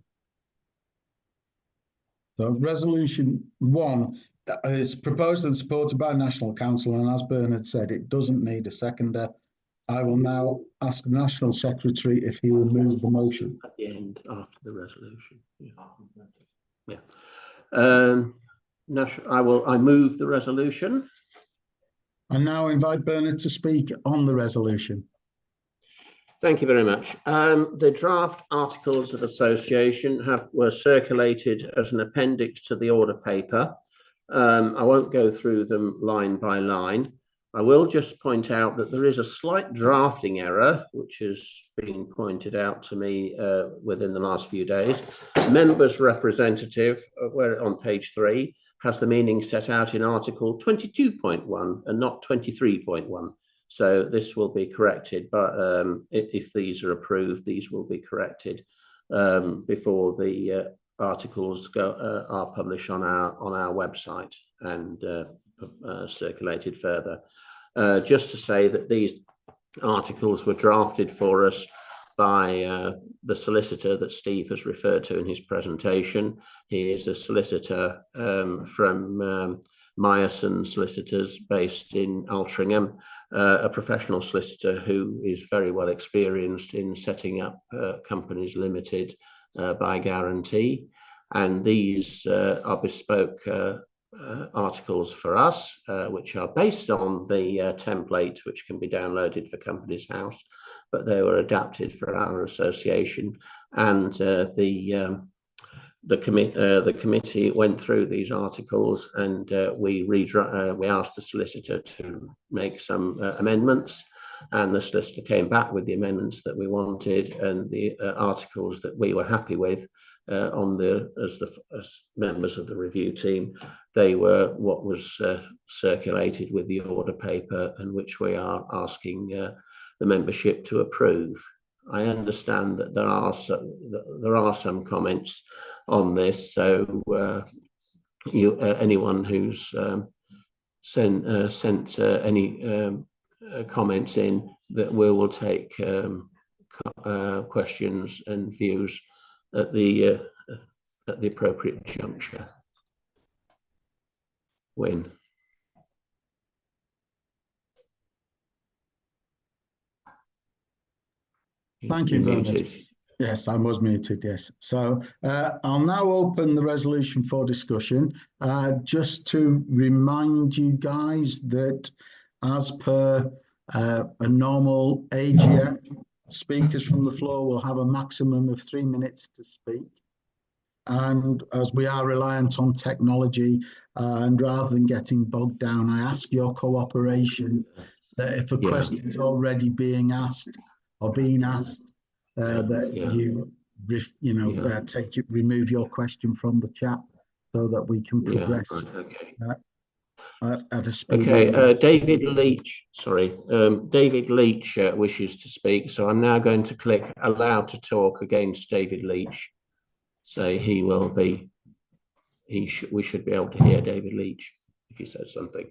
So Resolution 1 is proposed and supported by National Council, and as Bernard said, it doesn't need a seconder. I will now ask the National Secretary if he will move the motion. At the end, after the resolution. Yeah. I move the resolution. I now invite Bernard to speak on the resolution. Thank you very much. The draft Articles of Association were circulated as an appendix to the order paper. I won't go through them line by line. I will just point out that there is a slight drafting error, which has been pointed out to me within the last few days. Members representative, where on page 3, has the meaning set out in Article 22.1 and not 23.1. So this will be corrected, but if these are approved, these will be corrected before the articles are published on our website and circulated further. Just to say that these articles were drafted for us by the solicitor that Steve has referred to in his presentation. He is a solicitor from Meyerson Solicitors based in Altrincham, a professional solicitor who is very well experienced in setting up companies limited by guarantee. And these are bespoke articles for us, which are based on the template which can be downloaded for Companies House, but they were adapted for our association. And the committee went through these articles, and we asked the solicitor to make some amendments, and the solicitor came back with the amendments that we wanted, and the articles that we were happy with as members of the review team. They were what was circulated with the order paper, and which we are asking the membership to approve. I understand that there are some comments on this, so anyone who's sent any comments in, that we will take questions and views at the appropriate juncture. When Thank you, you're Bernard. muted. Yes, I was muted, yes. So I'll now open the resolution for discussion. Just to remind you guys that as per a normal AGM, speakers from the floor will have a maximum of 3 minutes to speak. And as we are reliant on technology, and rather than getting bogged down, I ask your cooperation that if a question is already being asked or being asked, remove your question from the chat so that we can progress. At a speed. Okay, David Leach. Sorry, David Leach wishes to speak, so I'm now going to click allow to talk against David Leach. So he will be. We should be able to hear David Leach if he says something.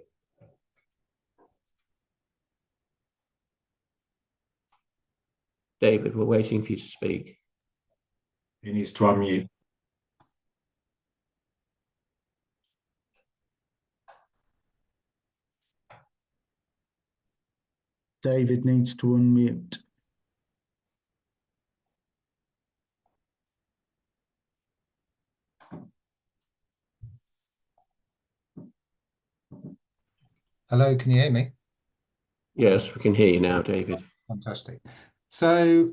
David, we're waiting for you to speak. He needs to unmute. David needs to unmute. Hello, can you hear me? Yes, we can hear you now, David. Fantastic. So,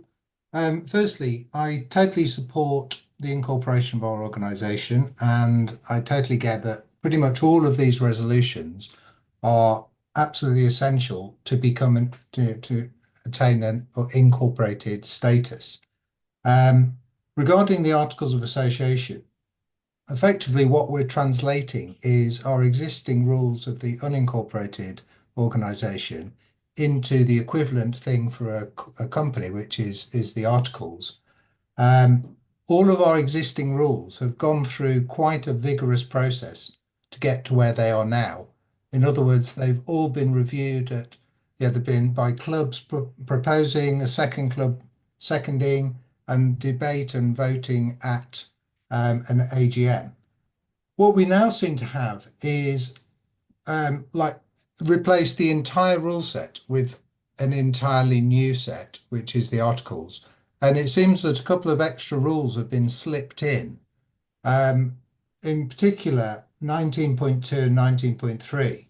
firstly, I totally support the incorporation of our organisation, and I totally get that pretty much all of these resolutions are absolutely essential to become to attain an incorporated status. Regarding the Articles of Association, effectively what we're translating is our existing rules of the unincorporated organisation into the equivalent thing for a company, which is the Articles. All of our existing rules have gone through quite a vigorous process to get to where they are now. In other words, they've all been reviewed they've been by clubs proposing, a second club seconding, and debate and voting at an AGM. What we now seem to have is replace the entire rule set with an entirely new set, which is the Articles. And it seems that a couple of extra rules have been slipped in particular 19.2 and 19.3,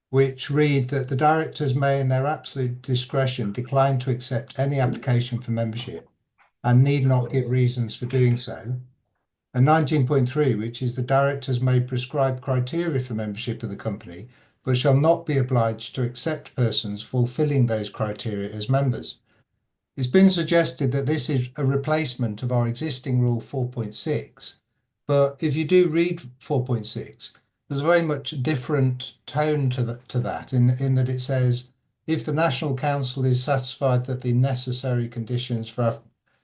which read that the directors may in their absolute discretion decline to accept any application for membership and need not give reasons for doing so. And 19.3, which is the directors may prescribe criteria for membership of the company, but shall not be obliged to accept persons fulfilling those criteria as members. It's been suggested that this is a replacement of our existing rule 4.6, but if you do read 4.6, there's a very much different tone to that in that it says, if the National Council is satisfied that the necessary conditions for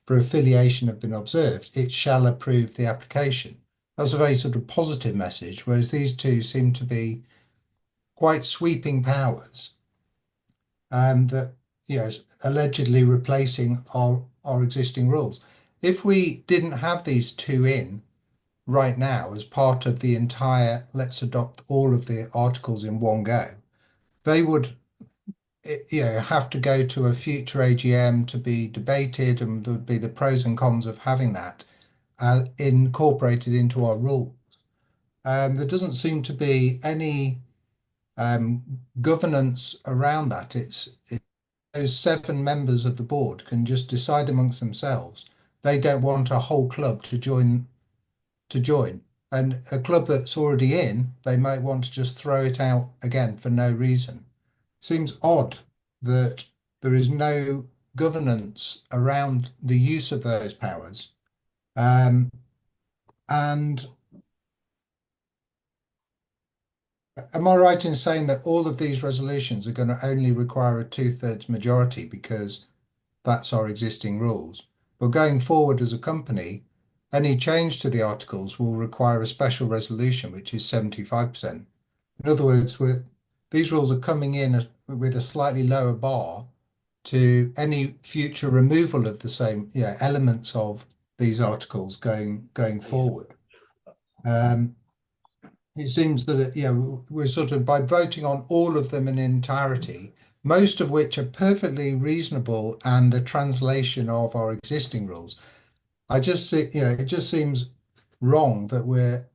affiliation have been observed, it shall approve the application. That's a very sort of positive message, whereas these two seem to be quite sweeping powers that, allegedly replacing our existing rules. If we didn't have these two in right now as part of the entire, let's adopt all of the Articles in one go, they would have to go to a future AGM to be debated, and there would be the pros and cons of having that incorporated into our rules. There doesn't seem to be any governance around that. It's those 7 members of the board can just decide amongst themselves. They don't want a whole club to join, and a club that's already in, they might want to just throw it out again for no reason. Seems odd that there is no governance around the use of those powers. And am I right in saying that all of these resolutions are going to only require a 2/3 majority because that's our existing rules? But going forward as a company, any change to the articles will require a special resolution, which is 75%. In other words, these rules are coming in with a slightly lower bar to any future removal of the same elements of these articles going forward. It seems that we're sort of, by voting on all of them in entirety, most of which are perfectly reasonable and a translation of our existing rules. I just see, it just seems wrong that we're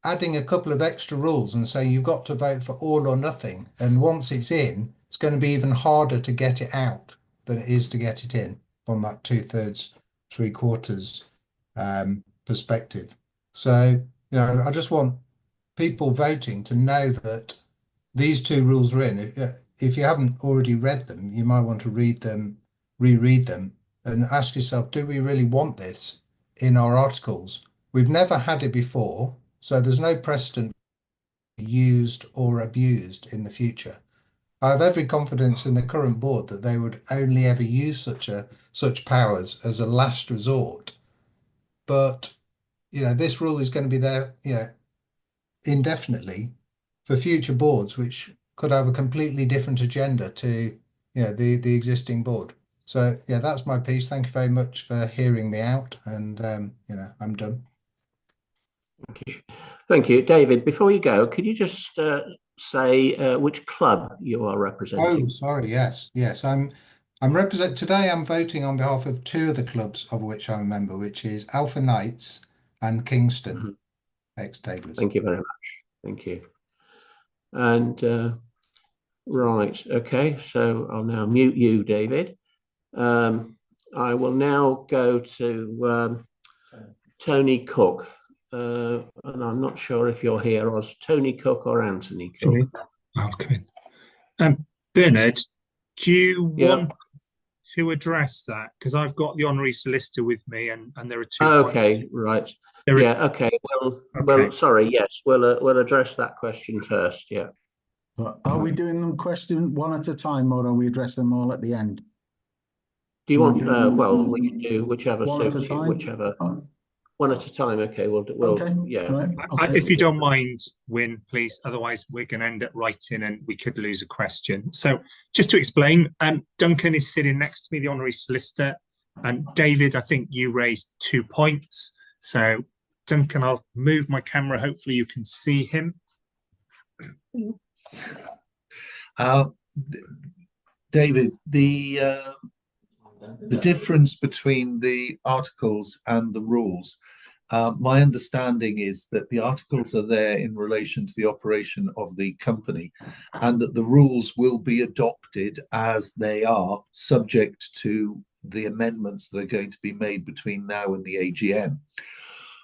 adding a couple of extra rules and saying you've got to vote for all or nothing. And once it's in, it's going to be even harder to get it out than it is to get it in from that 2/3, 3/4 perspective. So, I just want people voting to know that these two rules are in. If you haven't already read them, you might want to reread them and ask yourself, do we really want this in our articles? We've never had it before, so there's no precedent used or abused in the future. I have every confidence in the current board that they would only ever use such powers as a last resort. But this rule is going to be there indefinitely for future boards, which could have a completely different agenda to the existing board. So that's my piece. Thank you very much for hearing me out, and I'm done. Thank you, David. Before you go, could you just say which club you are representing? Oh, sorry. Yes. I'm today. I'm voting on behalf of two of the clubs of which I'm a member, which is Alpha Knights and Kingston ex-tablers. Thank you very much. Thank you. And right, okay. So I'll now mute you, David. I will now go to Tony Cook. And I'm not sure if you're here as Tony Cook or Anthony Cook. I'll come in. Bernard, do you want to address that? Because I've got the honorary solicitor with me, and there are two. Okay, right. Okay. Well, sorry. Yes, we'll address that question first. Yeah. Are we doing them question one at a time, or are we address them all at the end? Do you want? Well, we can do whichever one suits at a time? you. Whichever. One at a time. Okay. We'll okay. Yeah. Right. Okay. If you don't mind, Wyn, please. Otherwise, we're going to end up writing, and we could lose a question. So, just to explain, Duncan is sitting next to me, the honorary solicitor, and David, I think you raised 2 points. So, Duncan, I'll move my camera. Hopefully, you can see him. David, the difference between the articles and the rules, my understanding is that the articles are there in relation to the operation of the company, and that the rules will be adopted as they are, subject to the amendments that are going to be made between now and the AGM.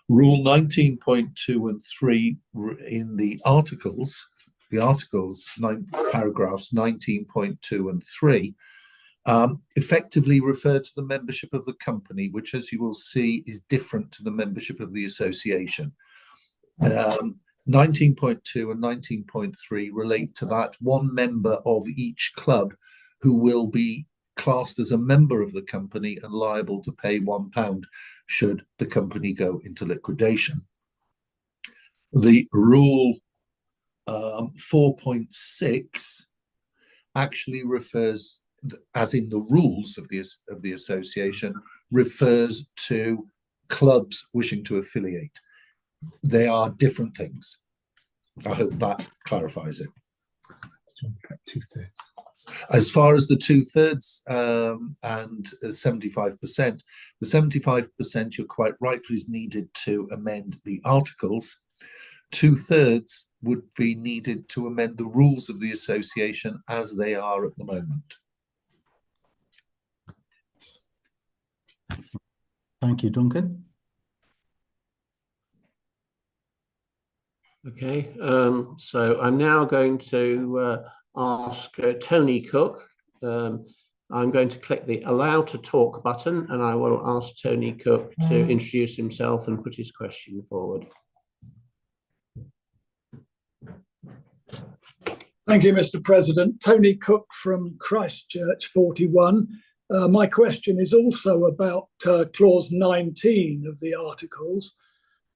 Rule 19.2 and 3 in the articles, paragraphs 19.2 and 3, effectively refer to the membership of the company, which, as you will see, is different to the membership of the association. 19.2 and 19.3 relate to that one member of each club who will be classed as a member of the company and liable to pay £1 should the company go into liquidation. The rule 4.6 actually refers, as in the rules of the association, refers to clubs wishing to affiliate. They are different things. I hope that clarifies it. 2/3. As far as the 2/3 and 75%, the 75%, you're quite right, is needed to amend the articles. 2/3 would be needed to amend the rules of the association as they are at the moment. Thank you, Duncan. Okay. So I'm now going to ask Tony Cook. I'm going to click the Allow to Talk button, and I will ask Tony Cook to introduce himself and put his question forward. Thank you, Mr. President. Tony Cook from Christchurch 41. My question is also about clause 19 of the articles.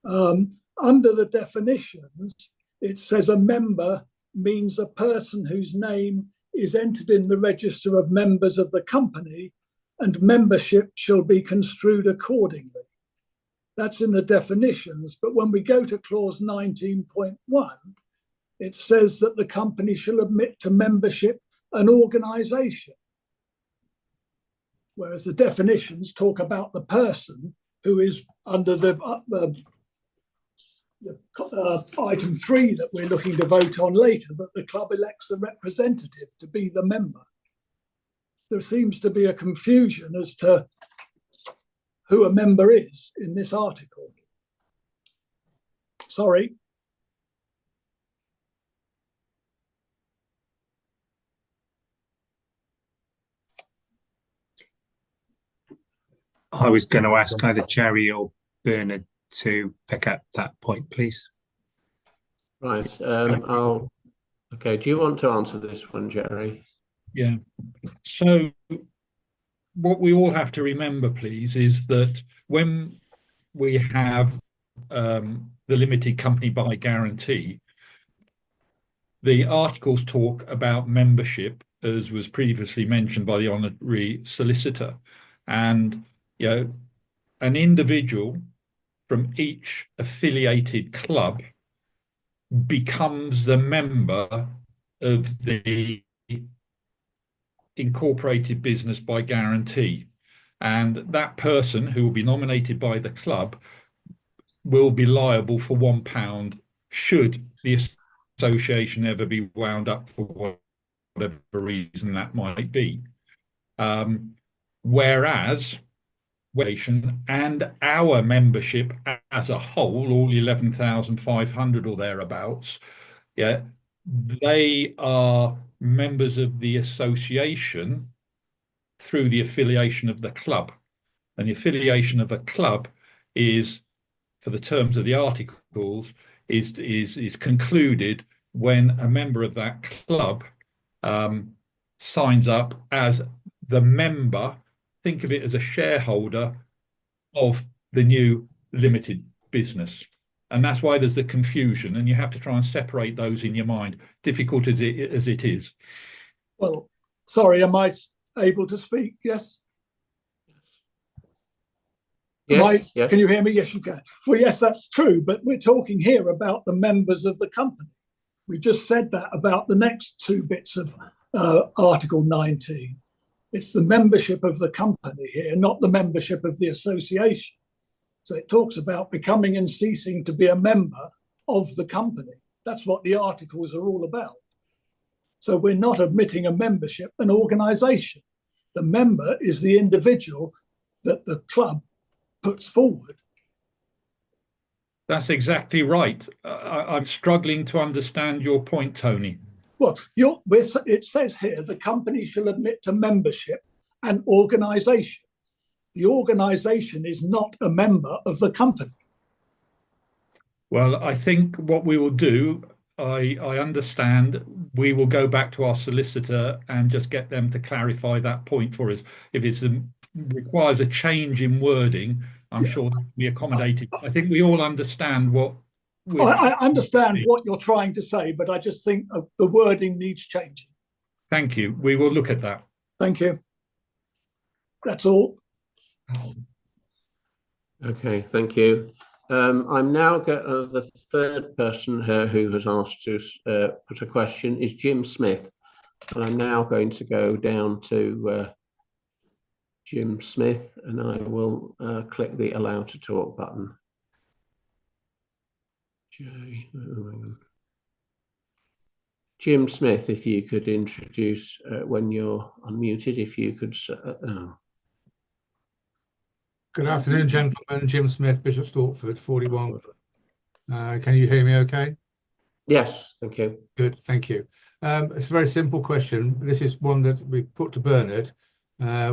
Under the definitions, it says a member means a person whose name is entered in the register of members of the company, and membership shall be construed accordingly. That's in the definitions, but when we go to clause 19.1, it says that the company shall admit to membership an organisation, whereas the definitions talk about the person who is under the item 3 that we're looking to vote on later, that the club elects a representative to be the member. There seems to be a confusion as to who a member is in this article. Sorry. I was going to ask either Jerry or Bernard to pick up that point, please. Right. Okay. Do you want to answer this one, Jerry? Yeah. So what we all have to remember, please, is that when we have the limited company by guarantee, the articles talk about membership, as was previously mentioned by the honorary solicitor, and an individual from each affiliated club becomes the member of the incorporated business by guarantee, and that person who will be nominated by the club will be liable for £1 should the association ever be wound up for whatever reason that might be. Whereas and our membership as a whole, all 11,500 or thereabouts, they are members of the association through the affiliation of the club. And the affiliation of a club is, for the terms of the articles, is concluded when a member of that club signs up as the member. Think of it as a shareholder of the new limited business. And that's why there's the confusion, and you have to try and separate those in your mind, difficult as it is. Well, sorry, am I able to speak? Yes? Yes, yes. Can you hear me? Yes, you can. Well, yes, that's true, but we're talking here about the members of the company. We've just said that about the next two bits of Article 19. It's the membership of the company here, not the membership of the association. So it talks about becoming and ceasing to be a member of the company. That's what the articles are all about. So we're not admitting a membership, an organisation. The member is the individual that the club puts forward. That's exactly right. I'm struggling to understand your point, Tony. Well, it says here the company shall admit to membership an organisation. The organisation is not a member of the company. Well, I think what we will do, I understand, we will go back to our solicitor and just get them to clarify that point for us. If it requires a change in wording, I'm sure that can be accommodated. I think we all understand what... I understand what you're trying to say, but I just think the wording needs changing. Thank you. We will look at that. Thank you. That's all. Okay, thank you. I'm now the third person here who has asked to put a question is Jim Smith. And I'm now going to go down to Jim Smith, and I will click the allow to talk button. Jim Smith, if you could introduce when you're unmuted, if you could. Good afternoon, gentlemen. Jim Smith, Bishop Stortford, 41. Can you hear me okay? Yes, thank you. Good, thank you. It's a very simple question. This is one that we put to Bernard,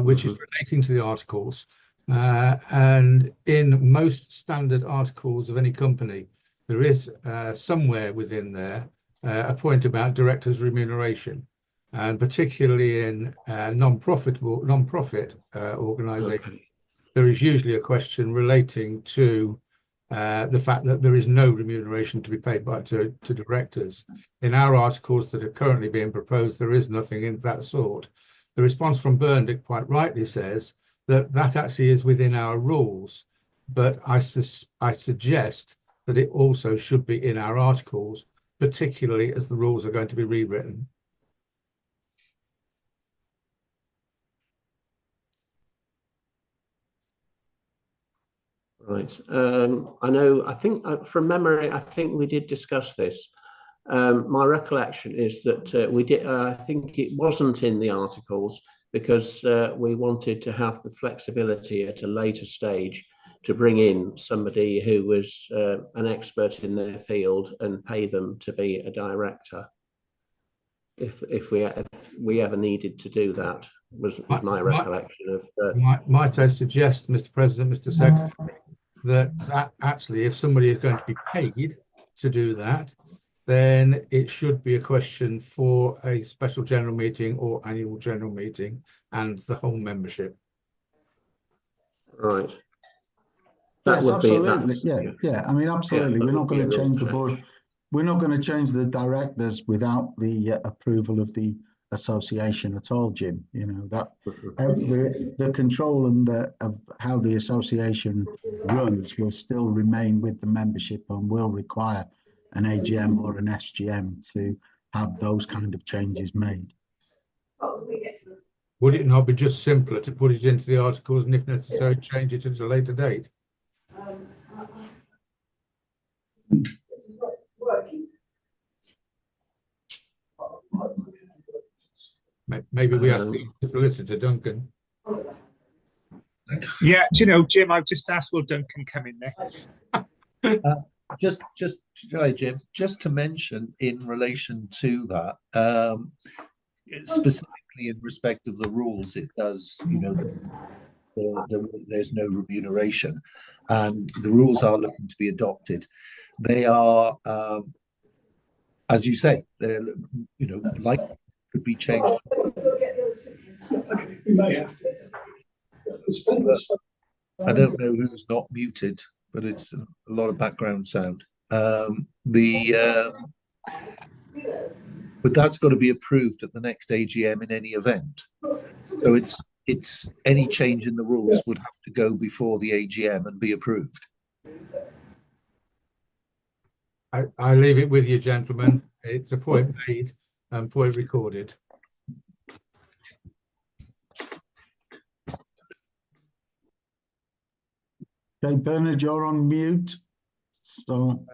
which is relating to the articles. And in most standard articles of any company, there is somewhere within there a point about directors' remuneration. and particularly in non-profit organisations, there is usually a question relating to the fact that there is no remuneration to be paid to directors. In our articles that are currently being proposed, there is nothing in that sort. The response from Bernard quite rightly says that that actually is within our rules, but I suggest that it also should be in our articles, particularly as the rules are going to be rewritten. Right. I think from memory, I think we did discuss this. My recollection is that we did, I think it wasn't in the articles because we wanted to have the flexibility at a later stage to bring in somebody who was an expert in their field and pay them to be a director. If we ever needed to do that, was my recollection of. Might I suggest, Mr. President, Mr. Secretary, that actually, if somebody is going to be paid to do that, then it should be a question for a special general meeting or annual general meeting and the whole membership. Right. That yes, would absolutely. Yeah. I mean, absolutely. We're not going to change the board. We're not going to change the directors without the approval of the association at all, Jim. You know that the control and of how the association runs will still remain with the membership and will require an AGM or an SGM to have those kind of changes made. Would it not be just simpler to put it into the articles and if necessary change it at a later date? This is not working. Maybe we ask the solicitor, Duncan. Yeah, do you know, Jim, I've just asked, will Duncan come in there? Just Jim, just to mention in relation to that, specifically in respect of the rules, it does, you know, there's no remuneration, and the rules are looking to be adopted. They are, as you say, they're, you know, like could be changed. We may have to. I don't know who's not muted, but it's a lot of background sound. But that's got to be approved at the next AGM in any event. So it's any change in the rules would have to go before the AGM and be approved. I leave it with you, gentlemen. It's a point made and point recorded. Okay, Bernard, you're on mute. So,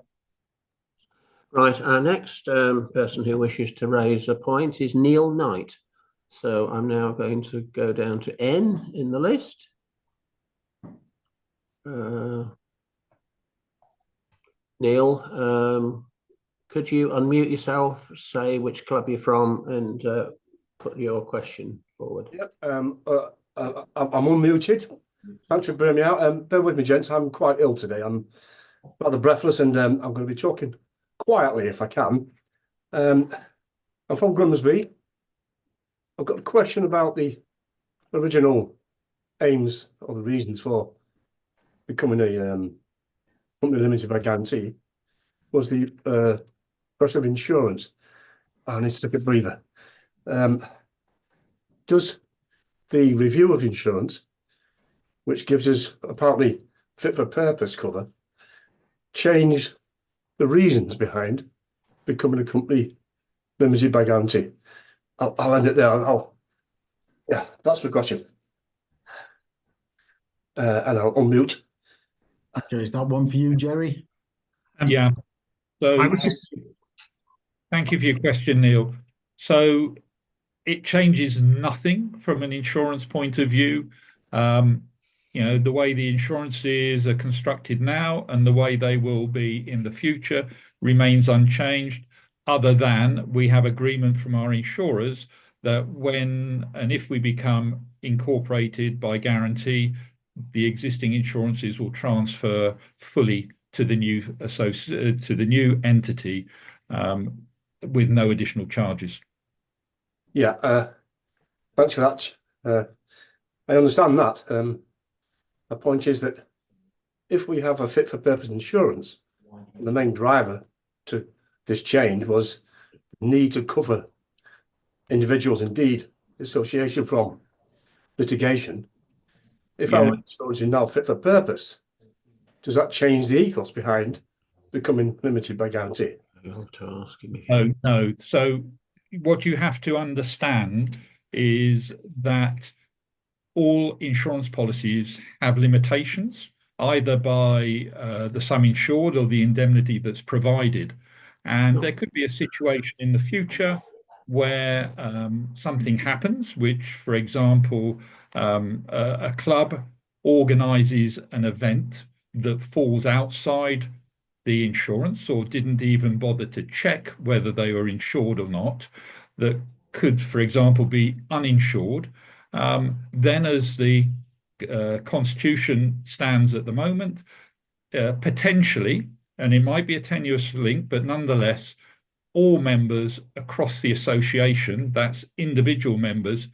right, our next person who wishes to raise a point is Neil Knight. So I'm now going to go down to N in the list. Neil, could you unmute yourself, say which club you're from, and put your question forward? Yep, I'm unmuted. Thanks for bringing me out. Bear with me, gents. I'm quite ill today. I'm rather breathless, and I'm going to be talking quietly if I can. I'm from Grimsby. I've got a question about the original aims or the reasons for becoming a company limited by guarantee. Was the cost of insurance. I need to take a breather. Does the review of insurance, which gives us apparently fit for purpose cover, change the reasons behind becoming a company limited by guarantee? I'll end it there. Yeah, that's my question. And I'll unmute. Okay, is that one for you, Jerry? Yeah. So I would just thank you for your question, Neil. So it changes nothing from an insurance point of view. You know, the way the insurances are constructed now and the way they will be in the future remains unchanged, other than we have agreement from our insurers that when and if we become incorporated by guarantee, the existing insurances will transfer fully to the new entity with no additional charges. Yeah, thanks for that. I understand that. The point is that if we have a fit for purpose insurance, the main driver to this change was need to cover individuals, indeed, association from litigation. If our insurance is now fit for purpose, does that change the ethos behind becoming limited by guarantee? I'll have to ask him. No, no. So what you have to understand is that all insurance policies have limitations, either by the sum insured or the indemnity that's provided. And there could be a situation in the future where something happens, which, for example, a club organizes an event that falls outside the insurance or didn't even bother to check whether they were insured or not, that could, for example, be uninsured. Then, as the Constitution stands at the moment, potentially, and it might be a tenuous link, but nonetheless, all members across the association, that's individual members,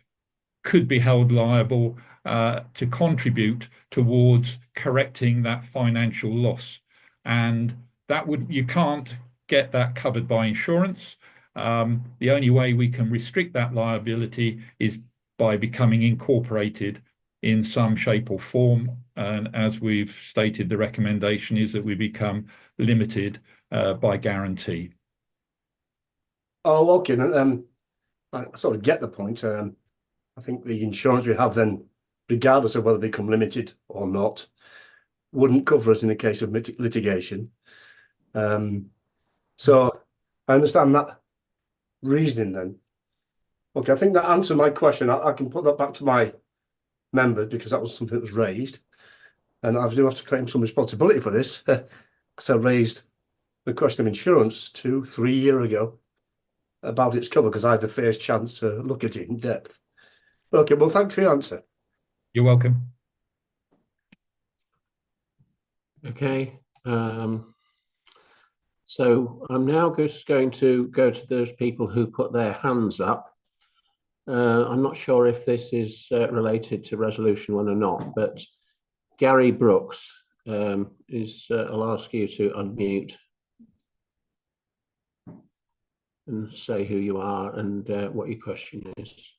could be held liable to contribute towards correcting that financial loss. And that you can't get that covered by insurance. The only way we can restrict that liability is by becoming incorporated in some shape or form. And as we've stated, the recommendation is that we become limited by guarantee. Oh, okay. I sort of get the point. I think the insurance we have then, regardless of whether they become limited or not, wouldn't cover us in the case of litigation. So I understand that reasoning then. Okay, I think that answered my question. I can put that back to my members because that was something that was raised. And I do have to claim some responsibility for this because I raised the question of insurance 2-3 years ago about its cover because I had the first chance to look at it in depth. Okay, well, thanks for your answer. You're welcome. Okay. So I'm now just going to go to those people who put their hands up. I'm not sure if this is related to resolution 1 or not, but Gary Brooks I'll ask you to unmute and say who you are and what your question is.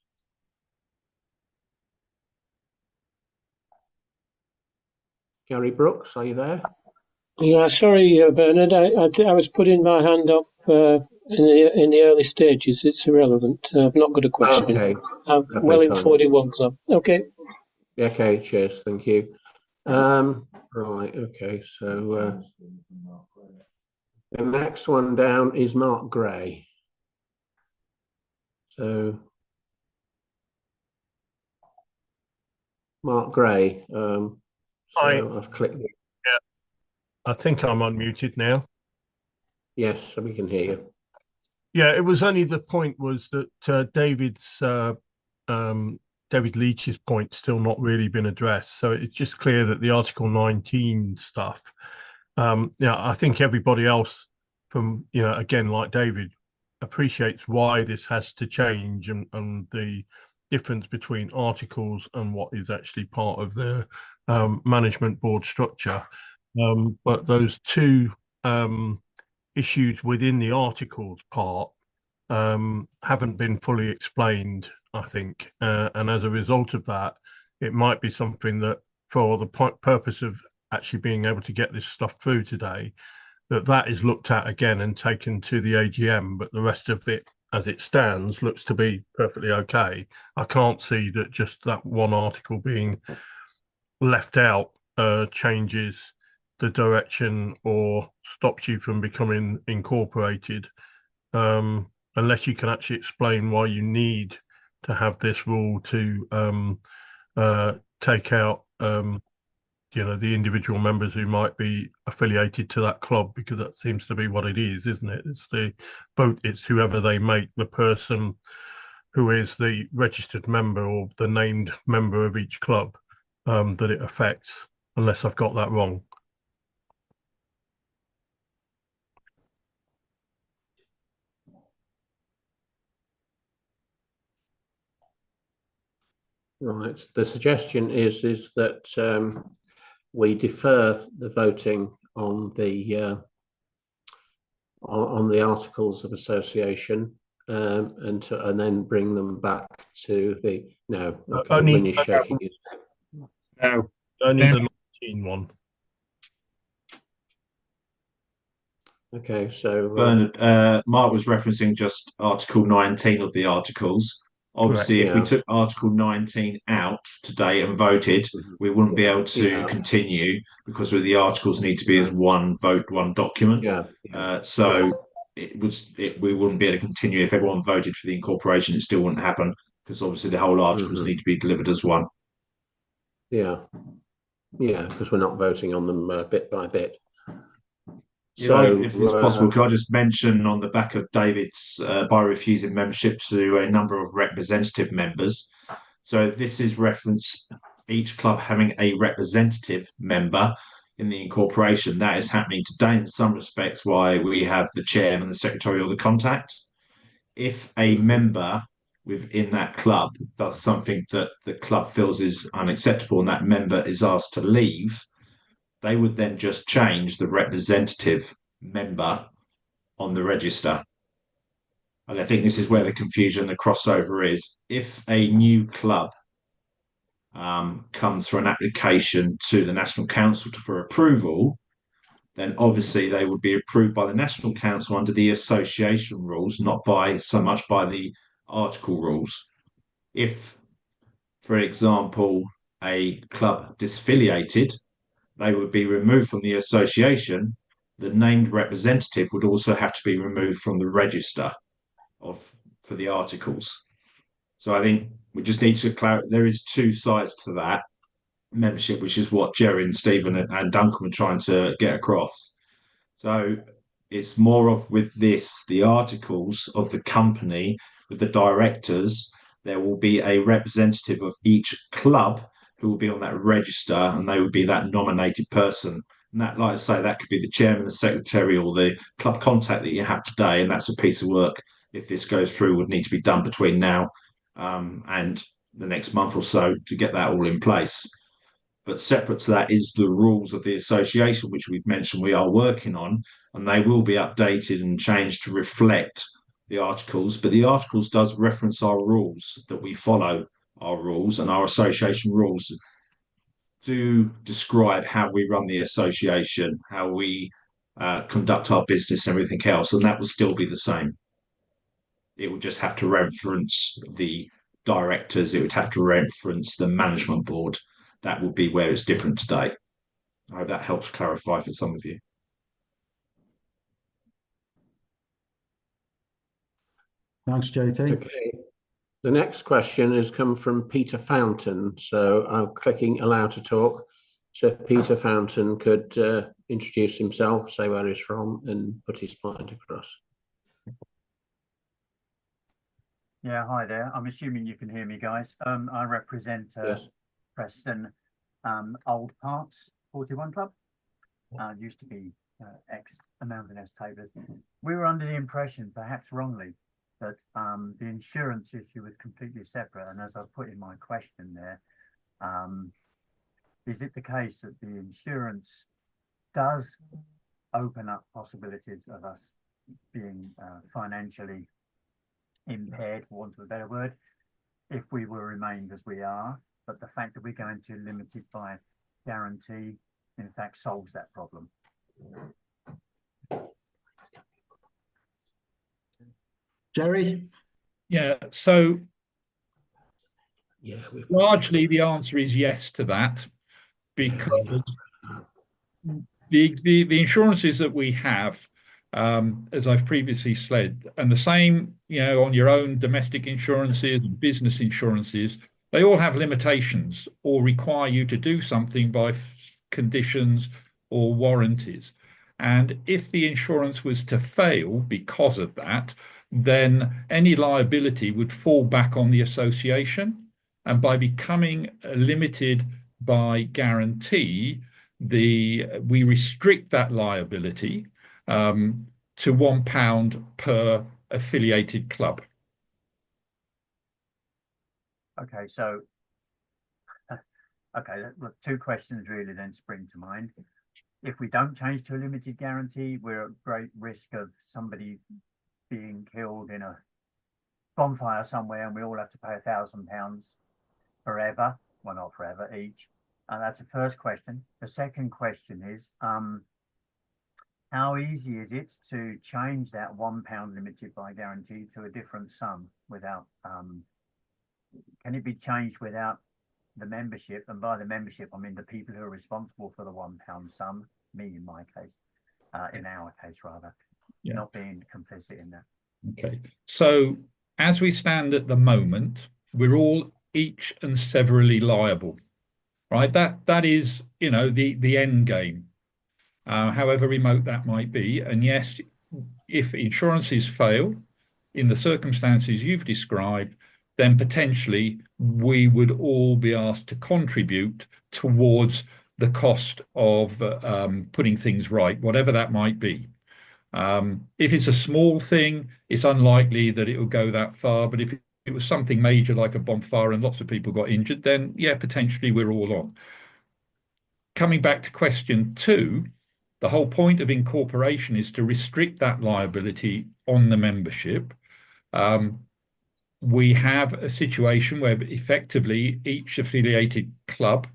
Gary Brooks, are you there? Yeah, sorry, Bernard. I was putting my hand up in the early stages. It's irrelevant. I've not got a question. Okay. Well in 41 club. Okay. Okay, cheers. Thank you. Right. Okay. So the next one down is Mark Gray. So Mark Gray. I've clicked. Yeah, I think I'm unmuted now. Yes, so we can hear you. Yeah, it was only the point was that David Leach's point still not really been addressed. So it's just clear that the Article 19 stuff, I think everybody else from, again, like David, appreciates why this has to change and the difference between articles and what is actually part of the management board structure. But those two issues within the articles part haven't been fully explained, I think. And as a result of that, it might be something that for the purpose of actually being able to get this stuff through today, that is looked at again and taken to the AGM, but the rest of it as it stands looks to be perfectly okay. I can't see that just that one article being left out changes the direction or stops you from becoming incorporated, unless you can actually explain why you need to have this rule to take out the individual members who might be affiliated to that club, because that seems to be what it is, isn't it? It's the vote, it's whoever they make the person who is the registered member or the named member of each club that it affects, unless I've got that wrong. Right. The suggestion is that we defer the voting on the articles of association and then bring them back to the no. Okay, Only- Winnie's shaking his. No, Only Ben- the 19 one. Okay, so Bernard, Mark was referencing just Article 19 of the articles. Obviously, Correct, if we yeah. took Article 19 out today and voted, we wouldn't be able to Yeah. continue because the articles need to be as one vote, one document. Yeah. So we wouldn't be able to continue if everyone voted for the incorporation. It still wouldn't happen because obviously the whole articles need to be delivered as one. Yeah, because we're not voting on them bit by bit. So, if it's possible, could I just mention on the back of David's by refusing membership to a number of representative members? So, this is reference each club having a representative member in the incorporation. That is happening today in some respects, why we have the chairman, the secretary, or the contact. If a member within that club does something that the club feels is unacceptable and that member is asked to leave, they would then just change the representative member on the register. And I think this is where the confusion, the crossover is. If a new club comes for an application to the National Council for approval, then obviously they would be approved by the National Council under the association rules, not by so much by the article rules. If, for example, a club disaffiliated, they would be removed from the association. The named representative would also have to be removed from the register for the articles. So I think we just need to clarify. There is two sides to that membership, which is what Jerry and Stephen and Duncan were trying to get across. So it's more of with this, the articles of the company with the directors, there will be a representative of each club who will be on that register, and they would be that nominated person. And that, like I say, that could be the chairman, the secretary, or the club contact that you have today. And that's a piece of work, if this goes through, would need to be done between now and the next month or so to get that all in place. But separate to that is the rules of the association, which we've mentioned we are working on, and they will be updated and changed to reflect the articles. But the articles does reference our rules, that we follow our rules, and our association rules do describe how we run the association, how we conduct our business and everything else, and that will still be the same. It will just have to reference the directors, it would have to reference the management board. That would be where it's different today. I hope that helps clarify for some of you. Thanks, JT. Okay. The next question has come from Peter Fountain. So I'm clicking allow to talk. So if Peter Fountain could introduce himself, say where he's from, and put his point across. Yeah, hi there. I'm assuming you can hear me, guys. I represent Yes. Preston Old Parts 41 Club. Used to be ex-Amounderness Tablers. We were under the impression, perhaps wrongly, that the insurance issue was completely separate. And as I put in my question there, is it the case that the insurance does open up possibilities of us being financially impaired, for want of a better word, if we were remained as we are, but the fact that we're going to limited by guarantee, in fact, solves that problem? Jerry? Yeah, so yeah, largely the answer is yes to that, because the insurances that we have, as I've previously said, and the same, on your own domestic insurances and business insurances, they all have limitations or require you to do something by conditions or warranties. And if the insurance was to fail because of that, then any liability would fall back on the association. And by becoming limited by guarantee, we restrict that liability to £1 per affiliated club. Okay, so Okay, look, two questions really then spring to mind. If we don't change to a limited guarantee, we're at great risk of somebody being killed in a bonfire somewhere, and we all have to pay £1,000 forever. Well, not forever each. And that's the first question. The second question is, how easy is it to change that £1 limited by guarantee to a different sum without, can it be changed without the membership? And by the membership, I mean the people who are responsible for the £1 sum, me in my case, in our case rather, not being complicit in that. Okay, so as we stand at the moment, we're all each and severally liable, right? That is, you know, the end game, however remote that might be. And yes, if insurances fail in the circumstances you've described, then potentially we would all be asked to contribute towards the cost of putting things right, whatever that might be. If it's a small thing, it's unlikely that it will go that far. But if it was something major like a bonfire and lots of people got injured, then yeah, potentially we're all on. Coming back to question 2, the whole point of incorporation is to restrict that liability on the membership. We have a situation where effectively each affiliated club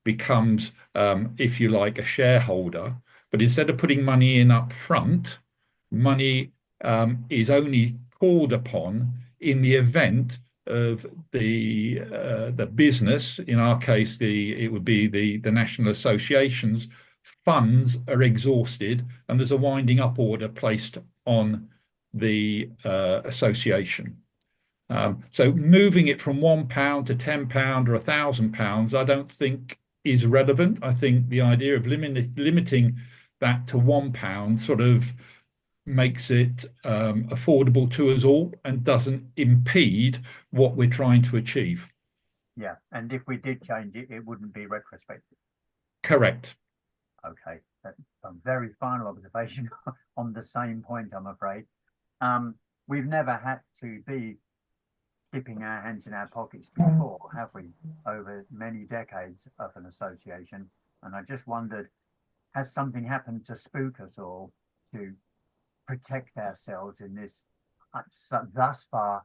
becomes, if you like, a shareholder. But instead of putting money in up front, money is only called upon in the event of the business, in our case, it would be the National Association's funds are exhausted and there's a winding up order placed on the association. So moving it from £1 to £10 or £1,000, I don't think is relevant. I think the idea of limiting that to £1 sort of makes it affordable to us all and doesn't impede what we're trying to achieve. Yeah, and if we did change it, it wouldn't be retrospective. Correct. Okay, that's a very final observation on the same point, I'm afraid. We've never had to be dipping our hands in our pockets before, have we, over many decades of an association? And I just wondered, has something happened to spook us all to protect ourselves in this thus far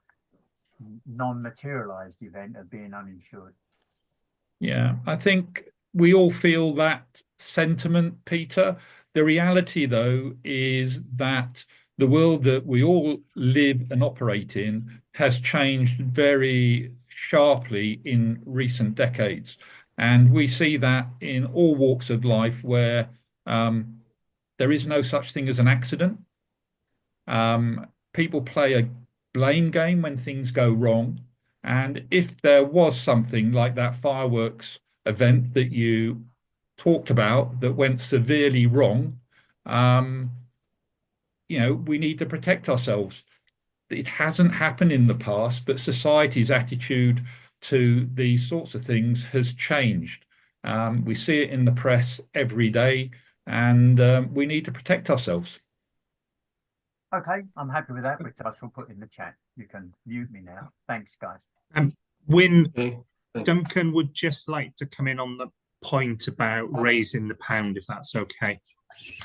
non-materialized event of being uninsured? Yeah, I think we all feel that sentiment, Peter. The reality, though, is that the world that we all live and operate in has changed very sharply in recent decades. And we see that in all walks of life where there is no such thing as an accident. People play a blame game when things go wrong. And if there was something like that fireworks event that you talked about that went severely wrong, you know, we need to protect ourselves. It hasn't happened in the past, but society's attitude to these sorts of things has changed. We see it in the press every day, and we need to protect ourselves. Okay, I'm happy with that, which I shall put in the chat. You can mute me now. Thanks, guys. Wynne, Duncan would just like to come in on the point about raising the pound, if that's okay.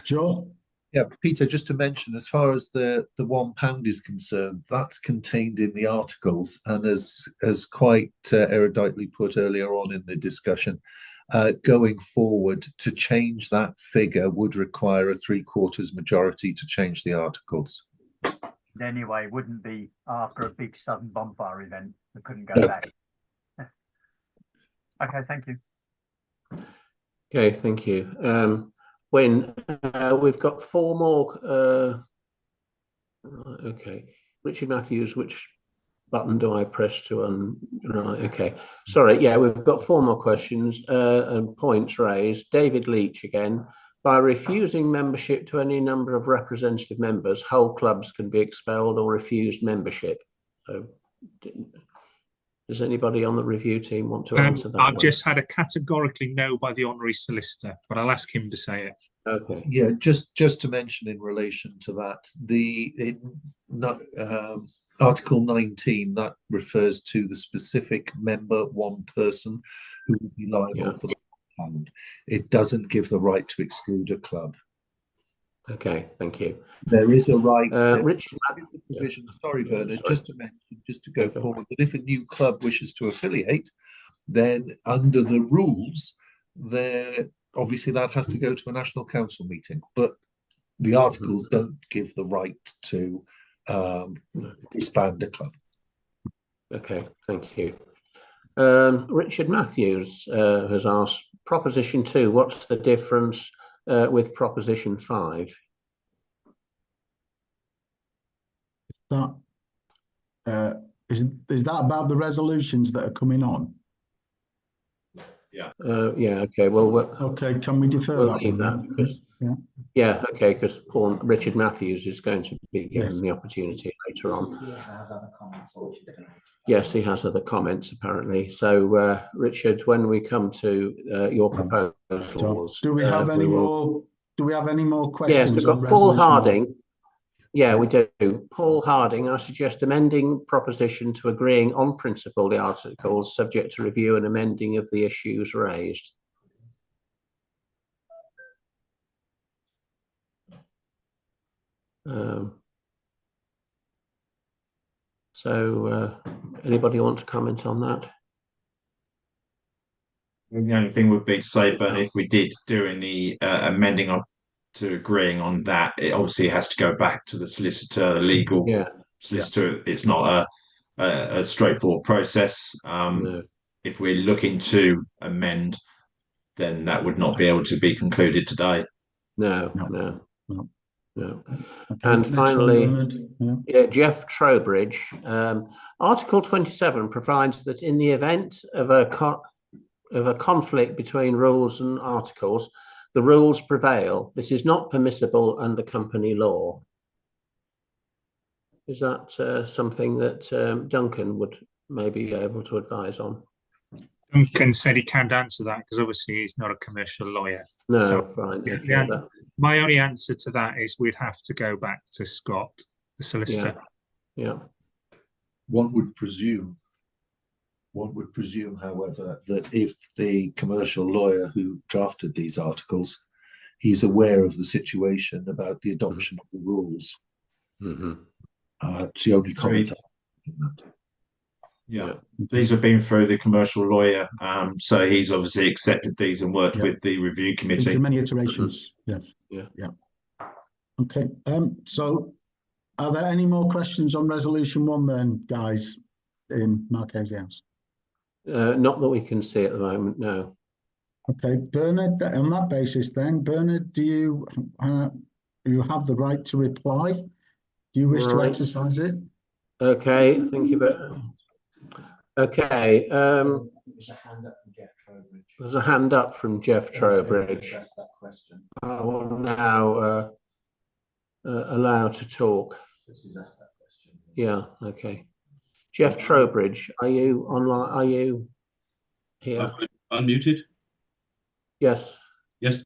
Sure. Yeah, Peter, just to mention, as far as the £1 is concerned, that's contained in the articles, and as quite eruditely put earlier on in the discussion, going forward, to change that figure would require a 3/4 majority to change the articles. Anyway, wouldn't be after a big sudden bonfire event that couldn't go back. Okay, thank you. Okay, thank you. When we've got 4 more. Okay, Richard Matthews, which button do I press to right, okay, sorry, yeah, we've got 4 more questions and points raised. David Leach again. By refusing membership to any number of representative members, whole clubs can be expelled or refused membership. So does anybody on the review team want to answer that? I've just had a categorically no by the honorary solicitor, but I'll ask him to say it. Okay. Yeah, just to mention in relation to that, Article 19, that refers to the specific member, one person who would be liable for the compound. It doesn't give the right to exclude a club. Okay, thank you. There is a right. Richard, sorry, Bernard, just to mention, just to go forward, that if a new club wishes to affiliate, then under the rules, there obviously that has to go to a national council meeting, but the articles don't give the right to disband a club. Okay, thank you. Richard Matthews has asked, Proposition 2, what's the difference with Proposition 5? Is that about the resolutions that are coming on? Yeah. Yeah. Okay. Well. Okay. Can we defer we'll that? Leave that because, yeah. Okay. Because Richard Matthews is going to be given the opportunity later on. Yes, he has other comments apparently. So, Richard, when we come to your proposals, do we have any more? Do we have any more questions? Yes, we've got Paul Harding. Yeah, we do. Paul Harding, I suggest amending proposition to agreeing on principle the articles subject to review and amending of the issues raised. Anybody want to comment on that? The only thing would be to say, but if we did do any amending up to agreeing on that, it obviously has to go back to the solicitor, the legal solicitor. It's not a straightforward process. No. If we're looking to amend, then that would not be able to be concluded today. No. And finally, Jeff Trowbridge, Article 27 provides that in the event of a conflict between rules and articles, the rules prevail. This is not permissible under company law. Is that something that Duncan would maybe be able to advise on? Duncan said he can't answer that because obviously he's not a commercial lawyer. No, so, right. My only answer to that is we'd have to go back to Scott, the solicitor. Yeah. One would presume, however, that if the commercial lawyer who drafted these articles, he's aware of the situation about the adoption of the rules. It's the only comment. Yeah, these have been through the commercial lawyer, so he's obviously accepted these and worked with the review committee. Many iterations. Yes. Yeah. Okay. So, are there any more questions on Resolution 1 then, guys, in Marquez House? Not that we can see at the moment. No. Okay, Bernard. On that basis, then, Bernard, do you have the right to reply? Do you wish to exercise it? Okay. Thank you. Okay. There's a hand up from Jeff Trowbridge. I will now allow to talk. Yeah. Okay. Jeff Trowbridge, are you online? Are you here? Unmuted? Yes. Yes.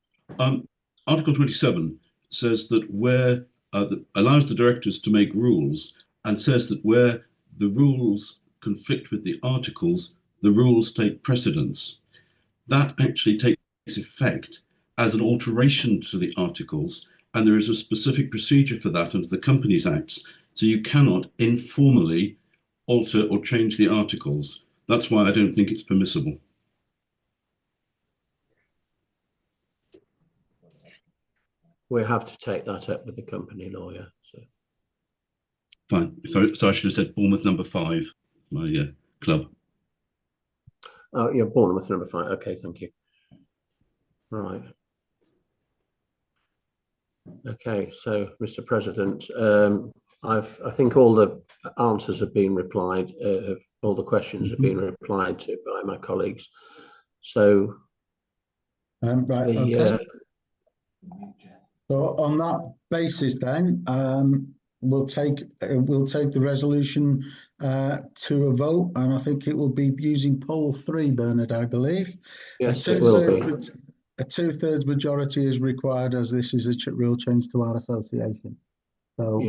Article 27 says that where that allows the directors to make rules and says that where the rules conflict with the articles, the rules take precedence. That actually takes effect as an alteration to the articles, and there is a specific procedure for that under the Companies Acts. So you cannot informally alter or change the articles. That's why I don't think it's permissible. We have to take that up with the company lawyer. So. Fine. So I should have said Bournemouth number 5, my club. Oh, yeah, Bournemouth number 5. Okay, thank you. Right. Okay, so Mr. President, I think all the answers have been replied. All the questions have been replied to by my colleagues. So, okay. So on that basis, then we'll take the resolution to a vote, and I think it will be using poll 3, Bernard, I believe. Yes, it will be. A 2/3 majority is required, as this is a real change to our association. So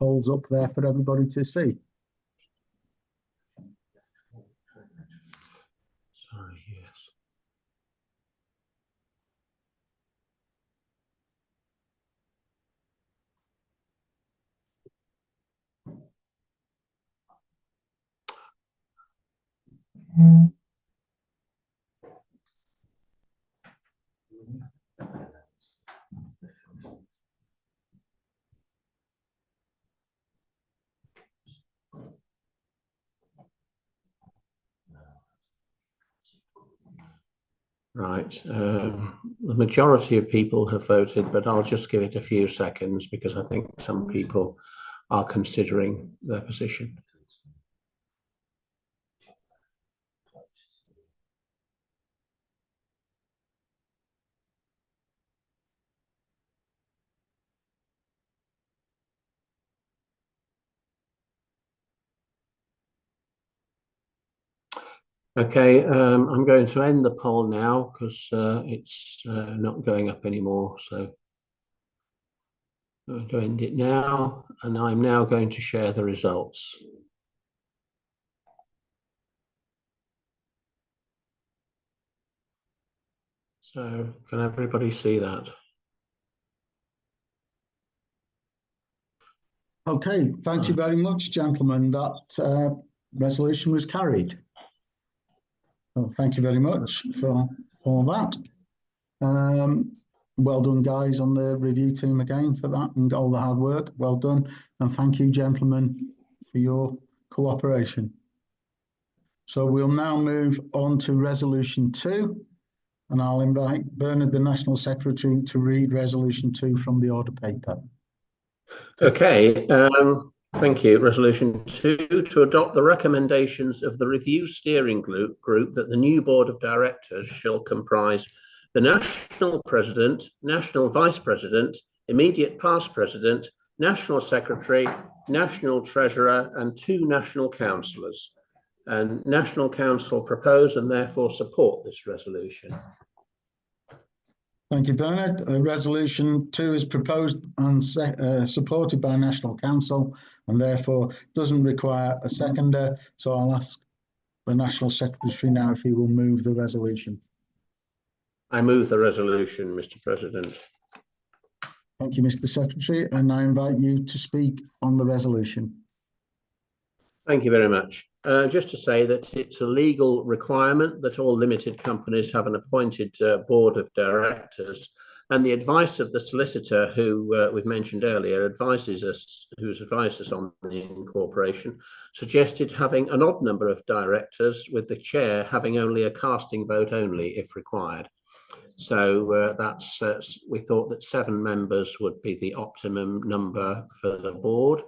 polls up there for everybody to see. Sorry, yes. Right. The majority of people have voted, but I'll just give it a few seconds because I think some people are considering their position. Okay, I'm going to end the poll now because it's not going up anymore. So I'm going to end it now, and I'm now going to share the results. So can everybody see that? Okay, thank you very much, gentlemen. That resolution was carried. So thank you very much for that. Well done, guys, on the review team again for that and all the hard work. Well done. And thank you, gentlemen, for your cooperation. So we'll now move on to resolution 2. And I'll invite Bernard, the National Secretary, to read resolution 2 from the order paper. Okay, thank you. Resolution 2, to adopt the recommendations of the review steering group that the new board of directors shall comprise the national president, national vice president, immediate past president, national secretary, national treasurer, and 2 national councillors. And National Council propose and therefore support this resolution. Thank you, Bernard. Resolution 2 is proposed and supported by National Council and therefore doesn't require a seconder. So I'll ask the National Secretary now if he will move the resolution. I move the resolution, Mr. President. Thank you, Mr. Secretary, and I invite you to speak on the resolution. Thank you very much. Just to say that it's a legal requirement that all limited companies have an appointed board of directors, and the advice of the solicitor who we've mentioned earlier who's advised us on the incorporation, suggested having an odd number of directors with the chair having only a casting vote only if required. So we thought that 7 members would be the optimum number for the board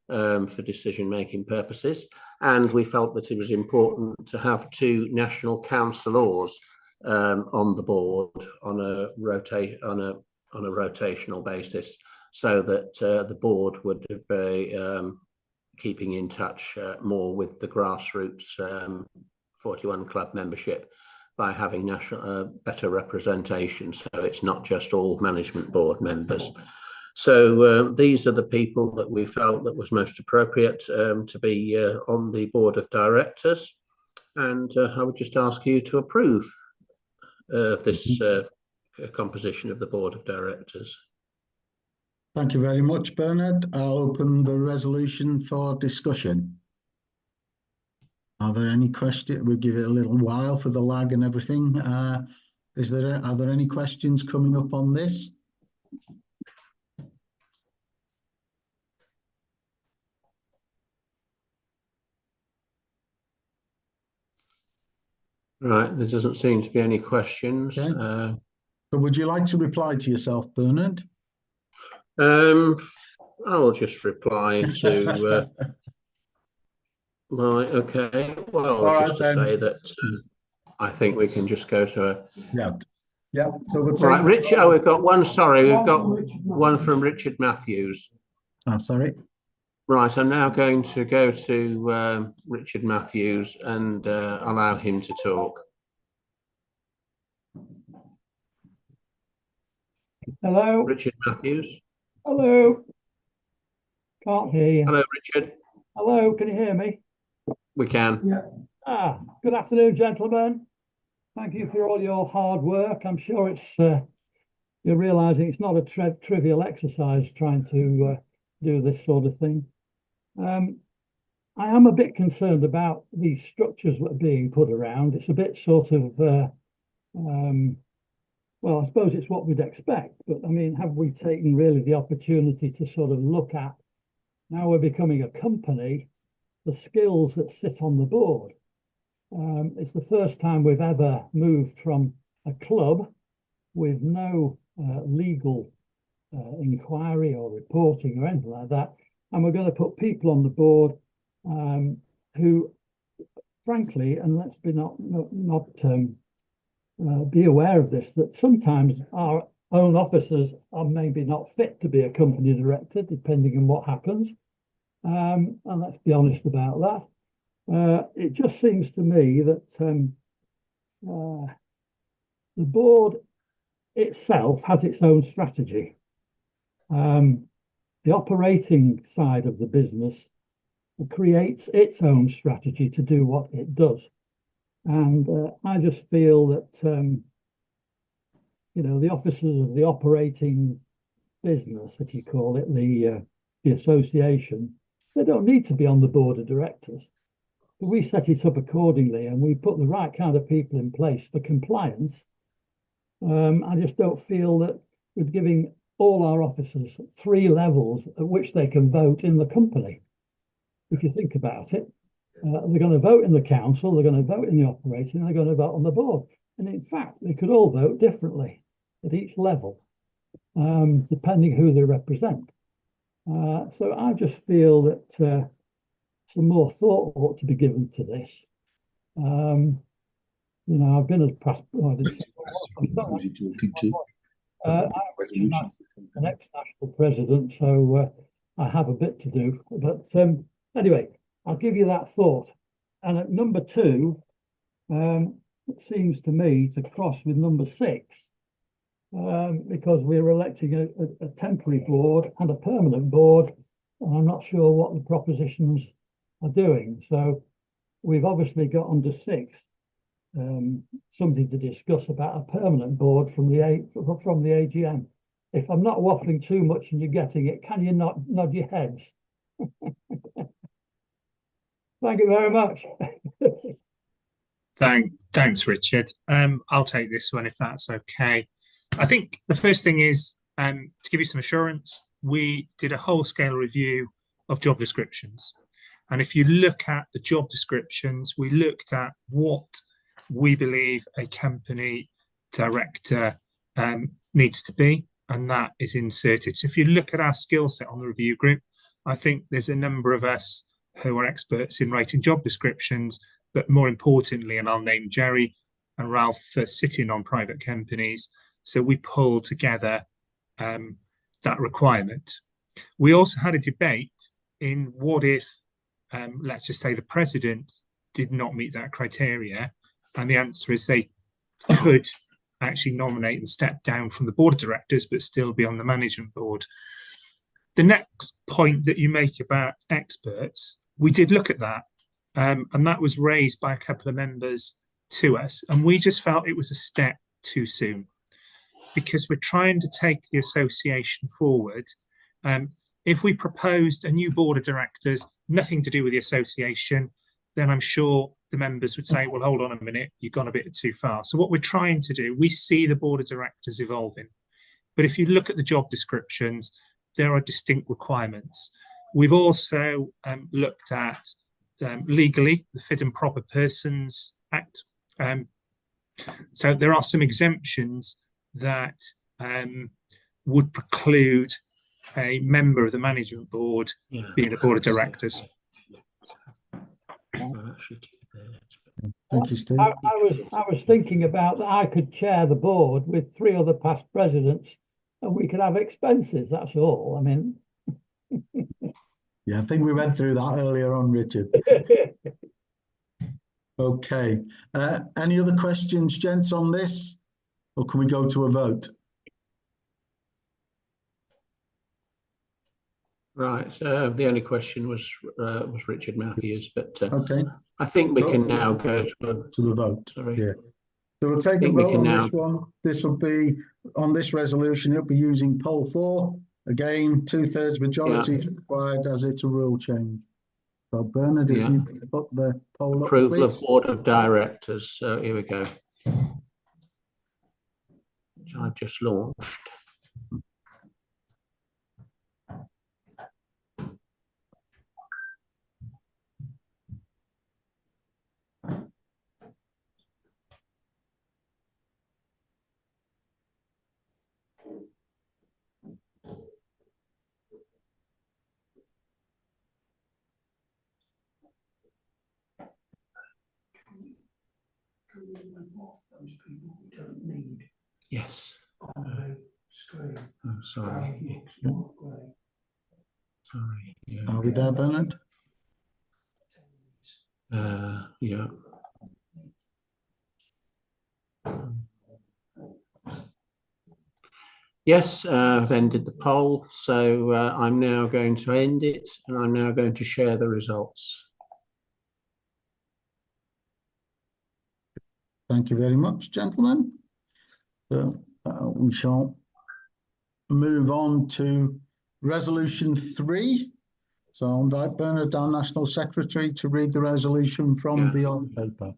for decision-making purposes, and we felt that it was important to have 2 national councillors on the board on a rotational basis, so that the board would be keeping in touch more with the grassroots 41 club membership by having better representation, so it's not just all management board members. So these are the people that we felt that was most appropriate to be on the board of directors, and I would just ask you to approve this composition of the board of directors. Thank you very much, Bernard. I'll open the resolution for discussion. Are there any questions? We'll give it a little while for the lag and everything. Are there any questions coming up on this? Right, there doesn't seem to be any questions. Okay. So would you like to reply to yourself, Bernard? I'll just reply to right, okay. Well, all just right, to say that I think we can just go to a... Yeah. So we'll right, Richard, oh, we've got one, sorry, we've got one from Richard Matthews. I'm sorry. Right, I'm now going to go to Richard Matthews and allow him to talk. Hello. Richard Matthews. Hello. Can't hear you. Hello, Richard. Hello, can you hear me? We can. Yeah. Good afternoon, gentlemen. Thank you for all your hard work. I'm sure it's you're realizing it's not a trivial exercise trying to do this sort of thing. I am a bit concerned about these structures that are being put around. It's a bit sort of, well, I suppose it's what we'd expect, but I mean, have we taken really the opportunity to sort of look at, now we're becoming a company, the skills that sit on the board? It's the first time we've ever moved from a club with no legal inquiry or reporting or anything like that, and we're going to put people on the board who, frankly, and let's be be aware of this, that sometimes our own officers are maybe not fit to be a company director, depending on what happens. And let's be honest about that. It just seems to me that the board itself has its own strategy. The operating side of the business creates its own strategy to do what it does. And I just feel that, you know, the officers of the operating business, if you call it, the association, they don't need to be on the board of directors. But we set it up accordingly and we put the right kind of people in place for compliance. I just don't feel that we're giving all our officers 3 levels at which they can vote in the company. If you think about it, they're going to vote in the council, they're going to vote in the operating, and they're going to vote on the board. And in fact, they could all vote differently at each level, depending who they represent. So I just feel that some more thought ought to be given to this. You know, I've been a past. I'm an ex-national president, so I have a bit to do. But anyway, I'll give you that thought. And at number 2, it seems to me to cross with number 6, because we're electing a temporary board and a permanent board, and I'm not sure what the propositions are doing. So we've obviously got under 6 something to discuss about a permanent board from the AGM. If I'm not waffling too much and you're getting it, can you not nod your heads? Thank you very much. Thanks, Richard. I'll take this one if that's okay. I think the first thing is to give you some assurance, we did a whole scale review of job descriptions. And if you look at the job descriptions, we looked at what we believe a company director needs to be, and that is inserted. So if you look at our skill set on the review group, I think there's a number of us who are experts in writing job descriptions, but more importantly, and I'll name Jerry and Ralph for sitting on private companies. So we pulled together that requirement. We also had a debate in what if, let's just say the president did not meet that criteria, and the answer is they could actually nominate and step down from the board of directors, but still be on the management board. The next point that you make about experts, we did look at that, and that was raised by a couple of members to us, and we just felt it was a step too soon because we're trying to take the association forward. If we proposed a new board of directors, nothing to do with the association, then I'm sure the members would say, well, hold on a minute, you've gone a bit too far. So what we're trying to do, we see the board of directors evolving. But if you look at the job descriptions, there are distinct requirements. We've also looked at legally the Fit and Proper Persons Act. So there are some exemptions that would preclude a member of the management board being a board of directors. Thank you, Steve. I was thinking about that I could chair the board with 3 other past presidents and we could have expenses, that's all. I mean. Yeah, I think we went through that earlier on, Richard. Okay. Any other questions, gents, on this? Or can we go to a vote? Right. The only question was Richard Matthews, but Okay. I think we So- can now go to the vote. Sorry. Yeah. So we'll take a think we vote can on now- this one. This will be, on this resolution, it'll be using poll 4. Again, 2/3 majority is required as it's a rule change. So Bernard, if Yeah. you can put the poll up, Approval of please. Board of Directors. So here we go. Which I've just launched. Those people who don't need Yes. on the screen. Oh, sorry. Sorry. Yeah. Are we there, Bernard? Yeah. Yes, I've ended the poll, so I'm now going to end it, and I'm now going to share the results. Thank you very much, gentlemen. So we shall move on to resolution 3. So I'll invite Bernard, our National Secretary, to read the resolution from the on paper.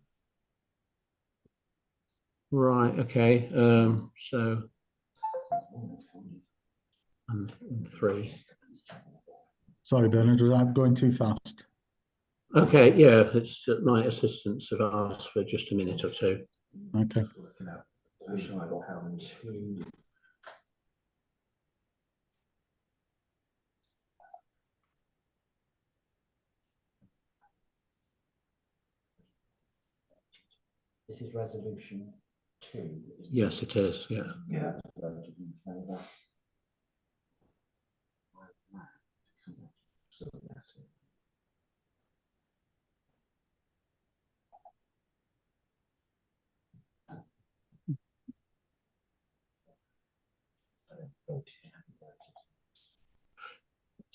Right, okay, so and 3. Sorry, Bernard, was I going too fast? Okay, yeah, it's my assistants have asked for just a minute or two. Okay. This is resolution 2. isn't it? Yes, it is, yeah. Yeah. Voted in favour. So that's it.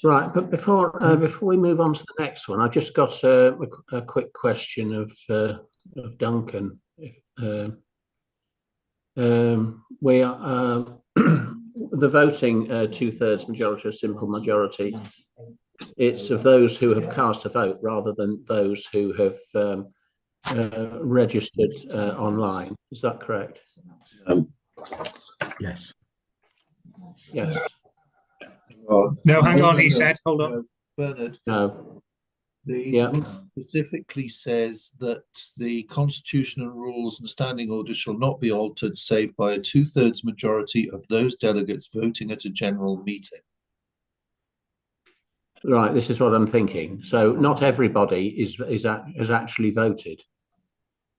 Right, but before we move on to the next one, I just got a quick question of Duncan. We are the voting 2/3 majority or simple majority. It's of those who have cast a vote rather than those who have registered online. Is that correct? Yes. Yes. No, hang on, he said, hold on. Bernard. No. The rule specifically says that the constitution and rules and standing orders shall not be altered save by a 2/3 majority of those delegates voting at a general meeting. Right, this is what I'm thinking. So not everybody has actually voted.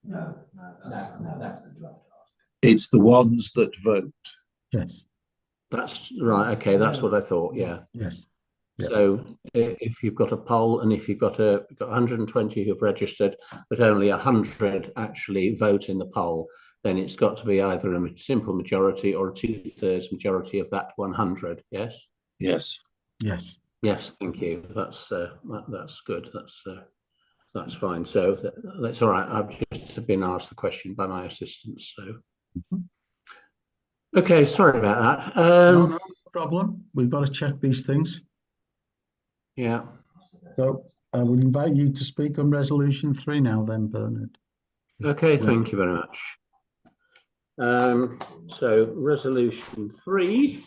No, that's the draft. It's the ones that vote. Yes. That's right. Okay, that's what I thought. Yeah. Yes. So if you've got a poll and if you've got 120 who've registered, but only 100 actually vote in the poll, then it's got to be either a simple majority or a 2/3 majority of that 100. Yes. Yes. Yes. Yes. Thank you. That's good. That's fine. So that's all right. I've just been asked the question by my assistants. So. Okay. Sorry about that. No problem. We've got to check these things. Yeah. So I will invite you to speak on resolution 3 now then, Bernard. Okay, thank you very much. So resolution 3,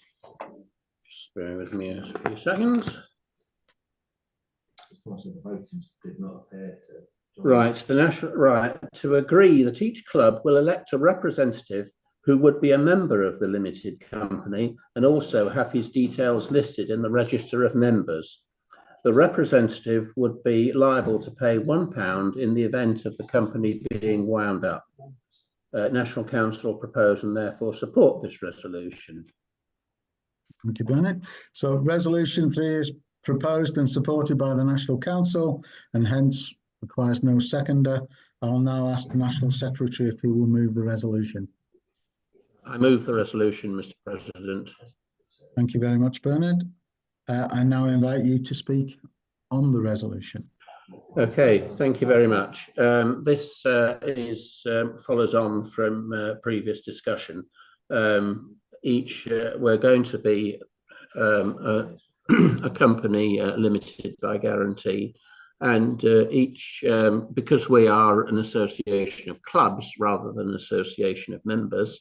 just bear with me a few seconds. Right, to agree that each club will elect a representative who would be a member of the limited company and also have his details listed in the register of members. The representative would be liable to pay £1 in the event of the company being wound up. National Council propose and therefore support this resolution. Thank you, Bernard. So resolution 3 is proposed and supported by the National Council and hence requires no seconder. I'll now ask the National Secretary if he will move the resolution. I move the resolution, Mr. President. Thank you very much, Bernard. I now invite you to speak on the resolution. Okay, thank you very much. This follows on from previous discussion. We're going to be a company limited by guarantee, and because we are an association of clubs rather than an association of members,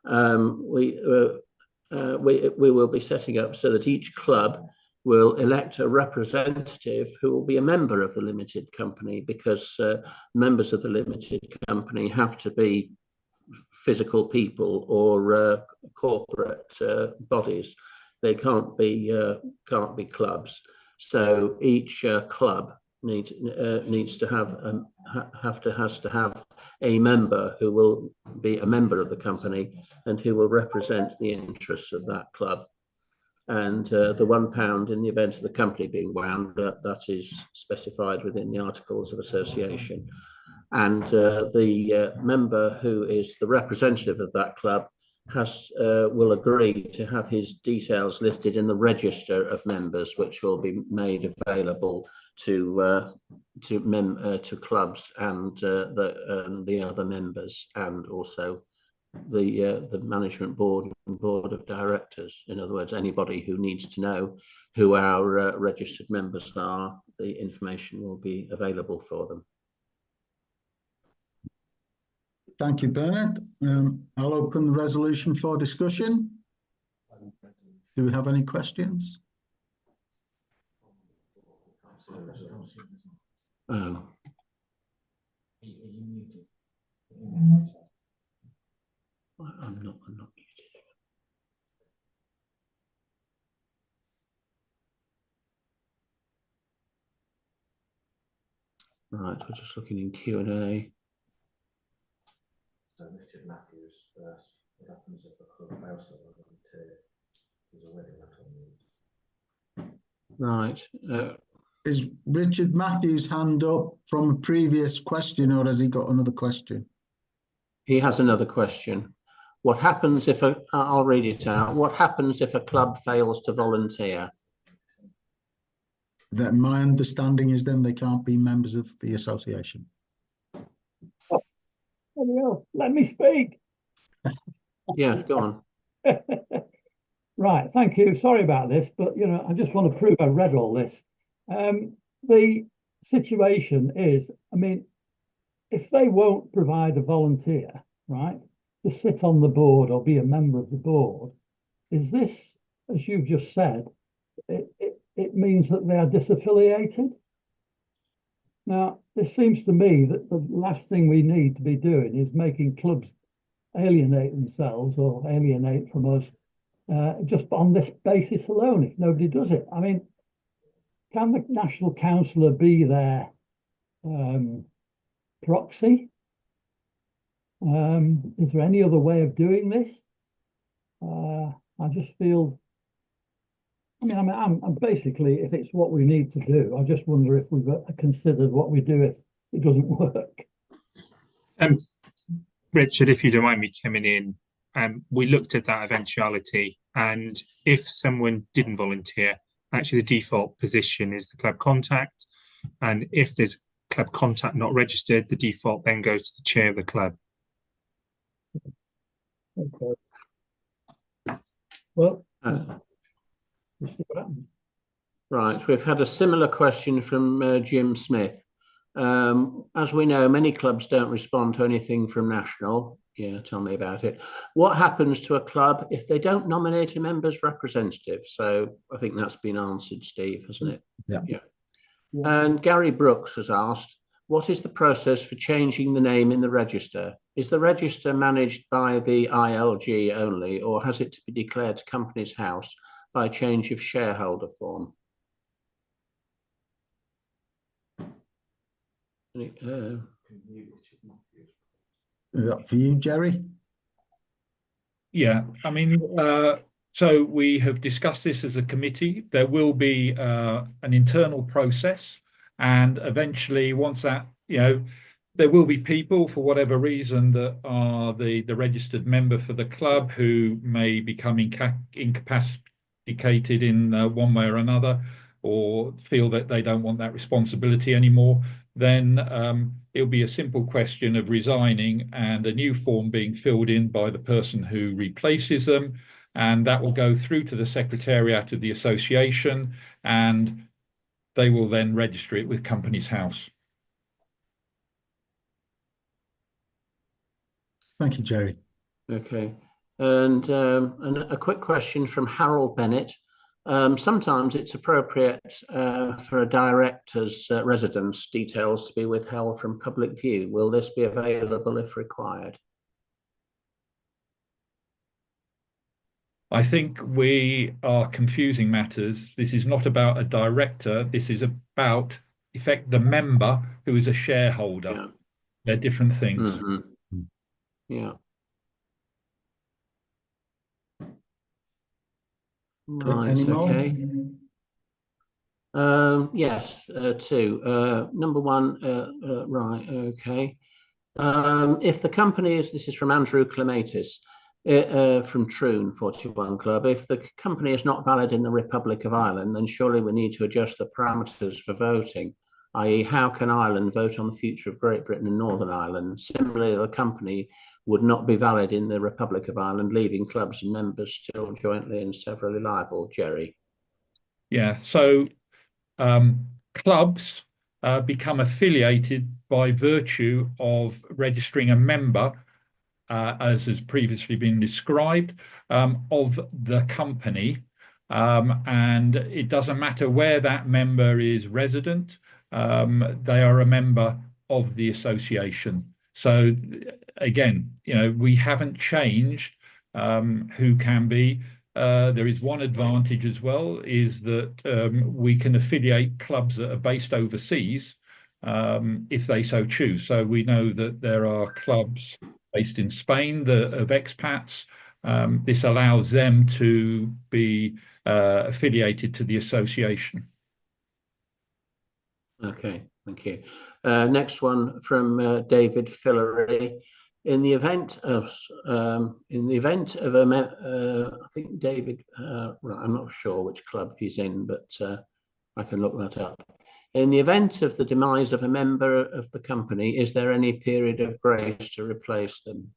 we will be setting up so that each club will elect a representative who will be a member of the limited company, because members of the limited company have to be physical people or corporate bodies. They can't be clubs. So each club needs to have a member who will be a member of the company and who will represent the interests of that club. And the £1 in the event of the company being wound up, that is specified within the Articles of Association. And the member who is the representative of that club will agree to have his details listed in the register of members, which will be made available to clubs and the other members, and also the management board and board of directors. In other words, anybody who needs to know who our registered members are, the information will be available for them. Thank you, Bernard. I'll open the resolution for discussion. Do we have any questions? Oh. I'm not muted. Right, we're just looking in Q&A. So Richard Matthews first. What happens if a club fails to volunteer? There's already that on. Right. Is Richard Matthews' hand up from a previous question, or has he got another question? He has another question. What happens if I'll read it out. What happens if a club fails to volunteer? That my understanding is then they can't be members of the association. Well, let me speak. Yeah, go on. Right, thank you. Sorry about this, but I just want to prove I read all this. The situation is, if they won't provide a volunteer, right, to sit on the board or be a member of the board, is this, as you've just said, it means that they are disaffiliated? Now, it seems to me that the last thing we need to be doing is making clubs alienate themselves or alienate from us just on this basis alone, if nobody does it. Can the National Councillor be their proxy? Is there any other way of doing this? I just feel, I'm basically, if it's what we need to do, I just wonder if we've considered what we do if it doesn't work. Richard, if you don't mind me coming in, we looked at that eventuality, and if someone didn't volunteer, actually the default position is the club contact, and if there's club contact not registered, the default then goes to the chair of the club. Okay. Well, we'll see what happens. Right, we've had a similar question from Jim Smith. As we know, many clubs don't respond to anything from National. Yeah, tell me about it. What happens to a club if they don't nominate a member's representative? So I think that's been answered, Steve, hasn't it? Yeah. And Gary Brooks has asked, what is the process for changing the name in the register? Is the register managed by the ILG only, or has it to be declared to Companies House by change of shareholder form? Is that for you, Jerry? Yeah, so we have discussed this as a committee. There will be an internal process, and eventually once that, there will be people for whatever reason that are the registered member for the club who may become abdicated in one way or another, or feel that they don't want that responsibility anymore, then it'll be a simple question of resigning and a new form being filled in by the person who replaces them, and that will go through to the Secretariat of the association, and they will then register it with Companies House. Thank you, Jerry. Okay. And a quick question from Harold Bennett. Sometimes it's appropriate for a director's residence details to be withheld from public view. Will this be available if required? I think we are confusing matters. This is not about a director. This is about, in fact, the member who is a shareholder. Yeah. They're different things. Mm-hmm. Yeah. Right. Any more? Okay. Yes, two. Number one, right, okay. If the company is, this is from Andrew Clematis, from Troon 41 Club, if the company is not valid in the Republic of Ireland, then surely we need to adjust the parameters for voting, i.e. how can Ireland vote on the future of Great Britain and Northern Ireland? Similarly, the company would not be valid in the Republic of Ireland, leaving clubs and members still jointly and severally liable. Jerry? Yeah, so clubs become affiliated by virtue of registering a member, as has previously been described, of the company. And it doesn't matter where that member is resident, they are a member of the association. So again, we haven't changed who can be. There is one advantage as well, is that we can affiliate clubs that are based overseas if they so choose. So we know that there are clubs based in Spain that of expats. This allows them to be affiliated to the association. Okay, thank you. Next one from David Fillery. In the event of I think David, right, I'm not sure which club he's in, but I can look that up. In the event of the demise of a member of the company, is there any period of grace to replace them?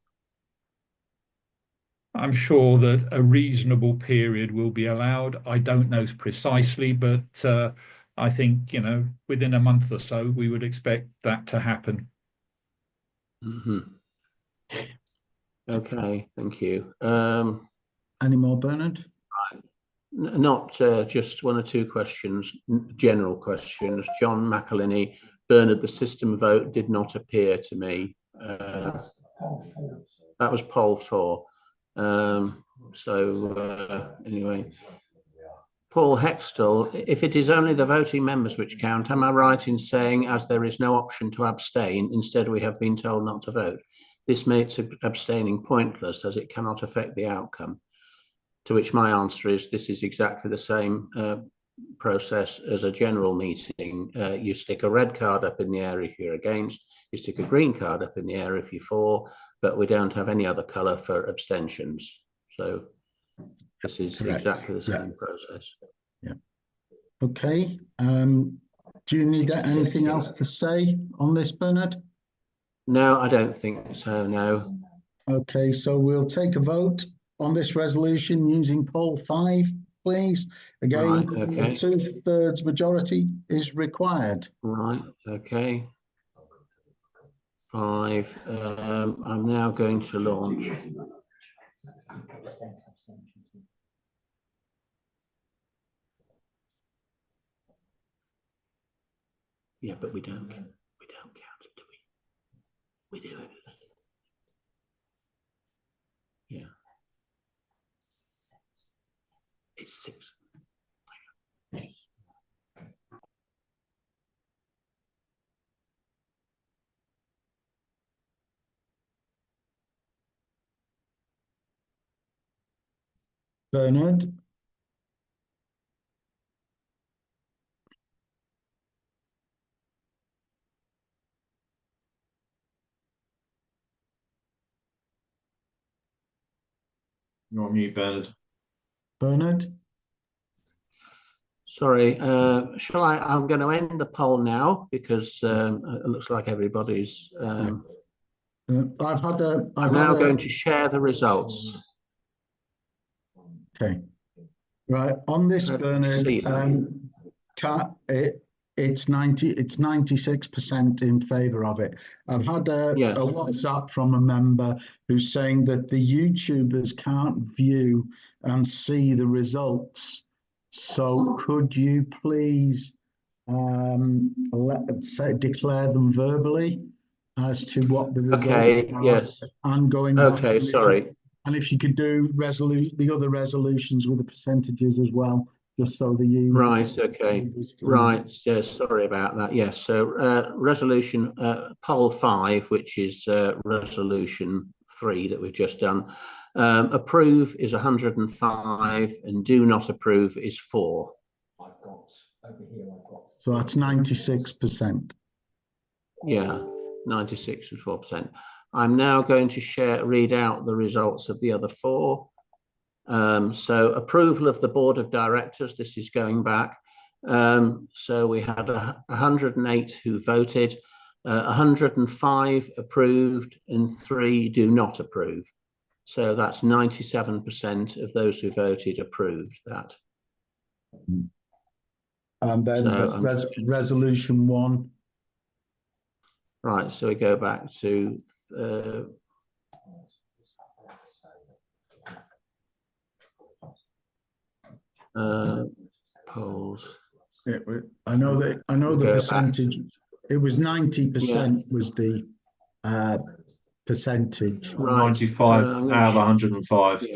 I'm sure that a reasonable period will be allowed. I don't know precisely, but I think, within a month or so, we would expect that to happen. Mm-hmm. Okay, thank you. Any more, Bernard? Not just one or two questions, general questions. John McElhinney, Bernard, the system vote did not appear to me. That was poll 4. Anyway, Paul Hextall, if it is only the voting members which count, am I right in saying, as there is no option to abstain, instead we have been told not to vote? This makes abstaining pointless as it cannot affect the outcome. To which my answer is, this is exactly the same process as a general meeting. You stick a red card up in the air if you're against, you stick a green card up in the air if you're for, but we don't have any other colour for abstentions. So this is correct. Exactly the same process. Yeah. Okay. Do you need anything else to say on this, Bernard? No, I don't think so, no. Okay, so we'll take a vote on this resolution using poll 5, please. Again, right, okay. A 2/3 majority is required. Right, okay. 5. I'm now going to launch. Yeah, but we don't count it, do we? We do it. Yeah. It's 6. Bernard? You're on mute, Bernard. Bernard? Sorry, shall I? I'm going to end the poll now because it looks like everybody's. I've had a. I'm now going to share the results. Okay. Right on this, Bernard. It's 96% in favour of it. I've had a WhatsApp from a member who's saying that the YouTubers can't view and see the results. So could you please declare them verbally as to what the results are? Yes. And going okay, sorry. And if you could do the other resolutions with the percentages as well, just so the you right, okay, right. Yes, sorry about that. Yes, so resolution poll 5, which is resolution 3 that we've just done. Approve is 105, and do not approve is 4. So that's 96%. Yeah, 96 and 4%. I'm now going to read out the results of the other 4. So approval of the board of directors, this is going back. So we had 108 who voted, 105 approved, and 3 do not approve. So that's 97% of those who voted approved that. And then resolution 1. Right, so we go back to polls. I know the percentage. It was 90% was the percentage. Right. 95 out of 105.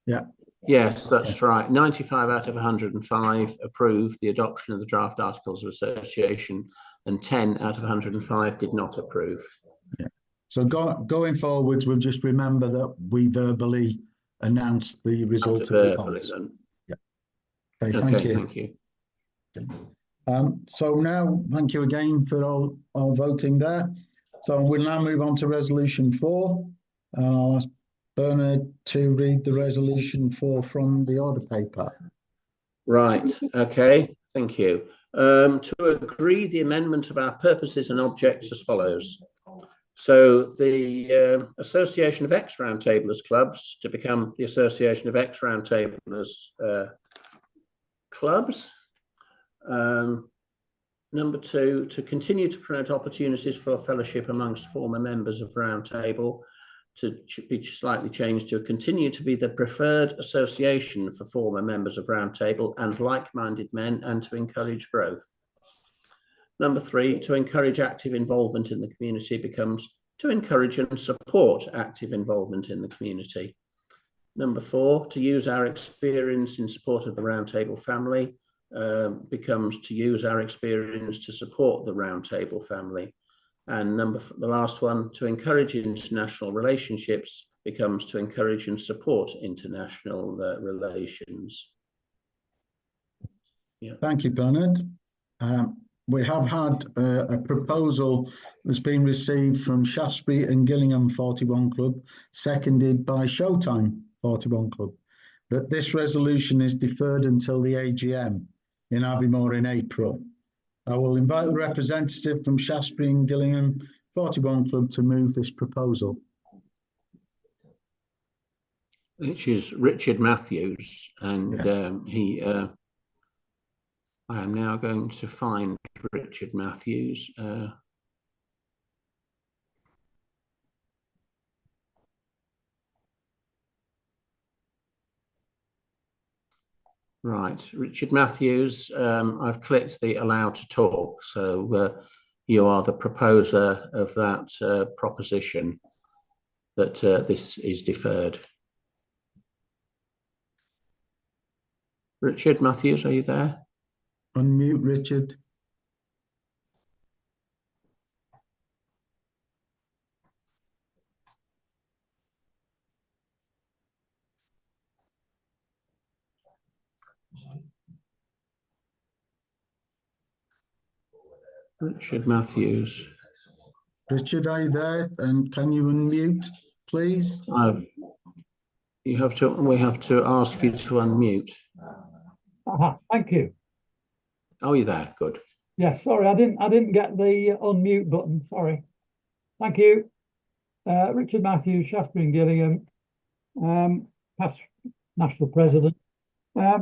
Yeah. Yes, that's right. 95 out of 105 approved the adoption of the draft Articles of Association, and 10 out of 105 did not approve. Yeah. So going forwards, we'll just remember that we verbally announced the result of the polls. Yeah. Okay, thank you. Thank you. Okay. So now, thank you again for all voting there. So we'll now move on to resolution 4. I'll ask Bernard to read the resolution 4 from the order paper. Right. Okay. Thank you. To agree the amendment of our purposes and objects as follows. So the Association of Ex-Roundtablers clubs to become the Association of Ex-Roundtablers clubs. Number 2, to continue to promote opportunities for fellowship amongst former members of Roundtable, to be slightly changed to continue to be the preferred association for former members of Roundtable and like-minded men, and to encourage growth. Number 3, to encourage active involvement in the community becomes to encourage and support active involvement in the community. Number 4, to use our experience in support of the Roundtable family becomes to use our experience to support the Roundtable family. And the last one, to encourage international relationships becomes to encourage and support international relations. Yeah. Thank you, Bernard. We have had a proposal that's been received from Shaftesbury and Gillingham 41 Club, seconded by Showtime 41 Club, that this resolution is deferred until the AGM in Aviemore in April. I will invite the representative from Shaftesbury and Gillingham 41 Club to move this proposal. Which is Richard Matthews, and yes. I am now going to find Richard Matthews. Right, Richard Matthews, I've clicked the allow to talk, so you are the proposer of that proposition that this is deferred. Richard Matthews, are you there? Unmute, Richard. Richard Matthews. Richard, are you there? And can you unmute, please? We have to ask you to unmute. Thank you. Oh, you're there. Good. Yeah, sorry, I didn't get the unmute button. Sorry. Thank you. Richard Matthews, Shaftesbury and Gillingham, past national president. I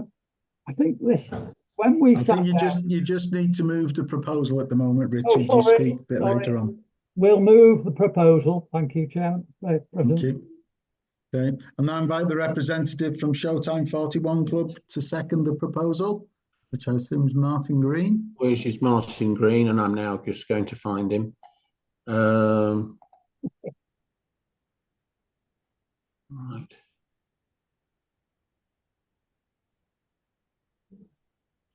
think this when we I sat think down, you just need to move the proposal at the moment, Richard. Oh, You sorry, speak a bit sorry. later on. We'll move the proposal. Thank you, Chairman. Thank you. Okay, and I invite the representative from Showtime 41 Club to second the proposal, which I assume is Martin Green. Which is Martin Green, and I'm now just going to find him. Right.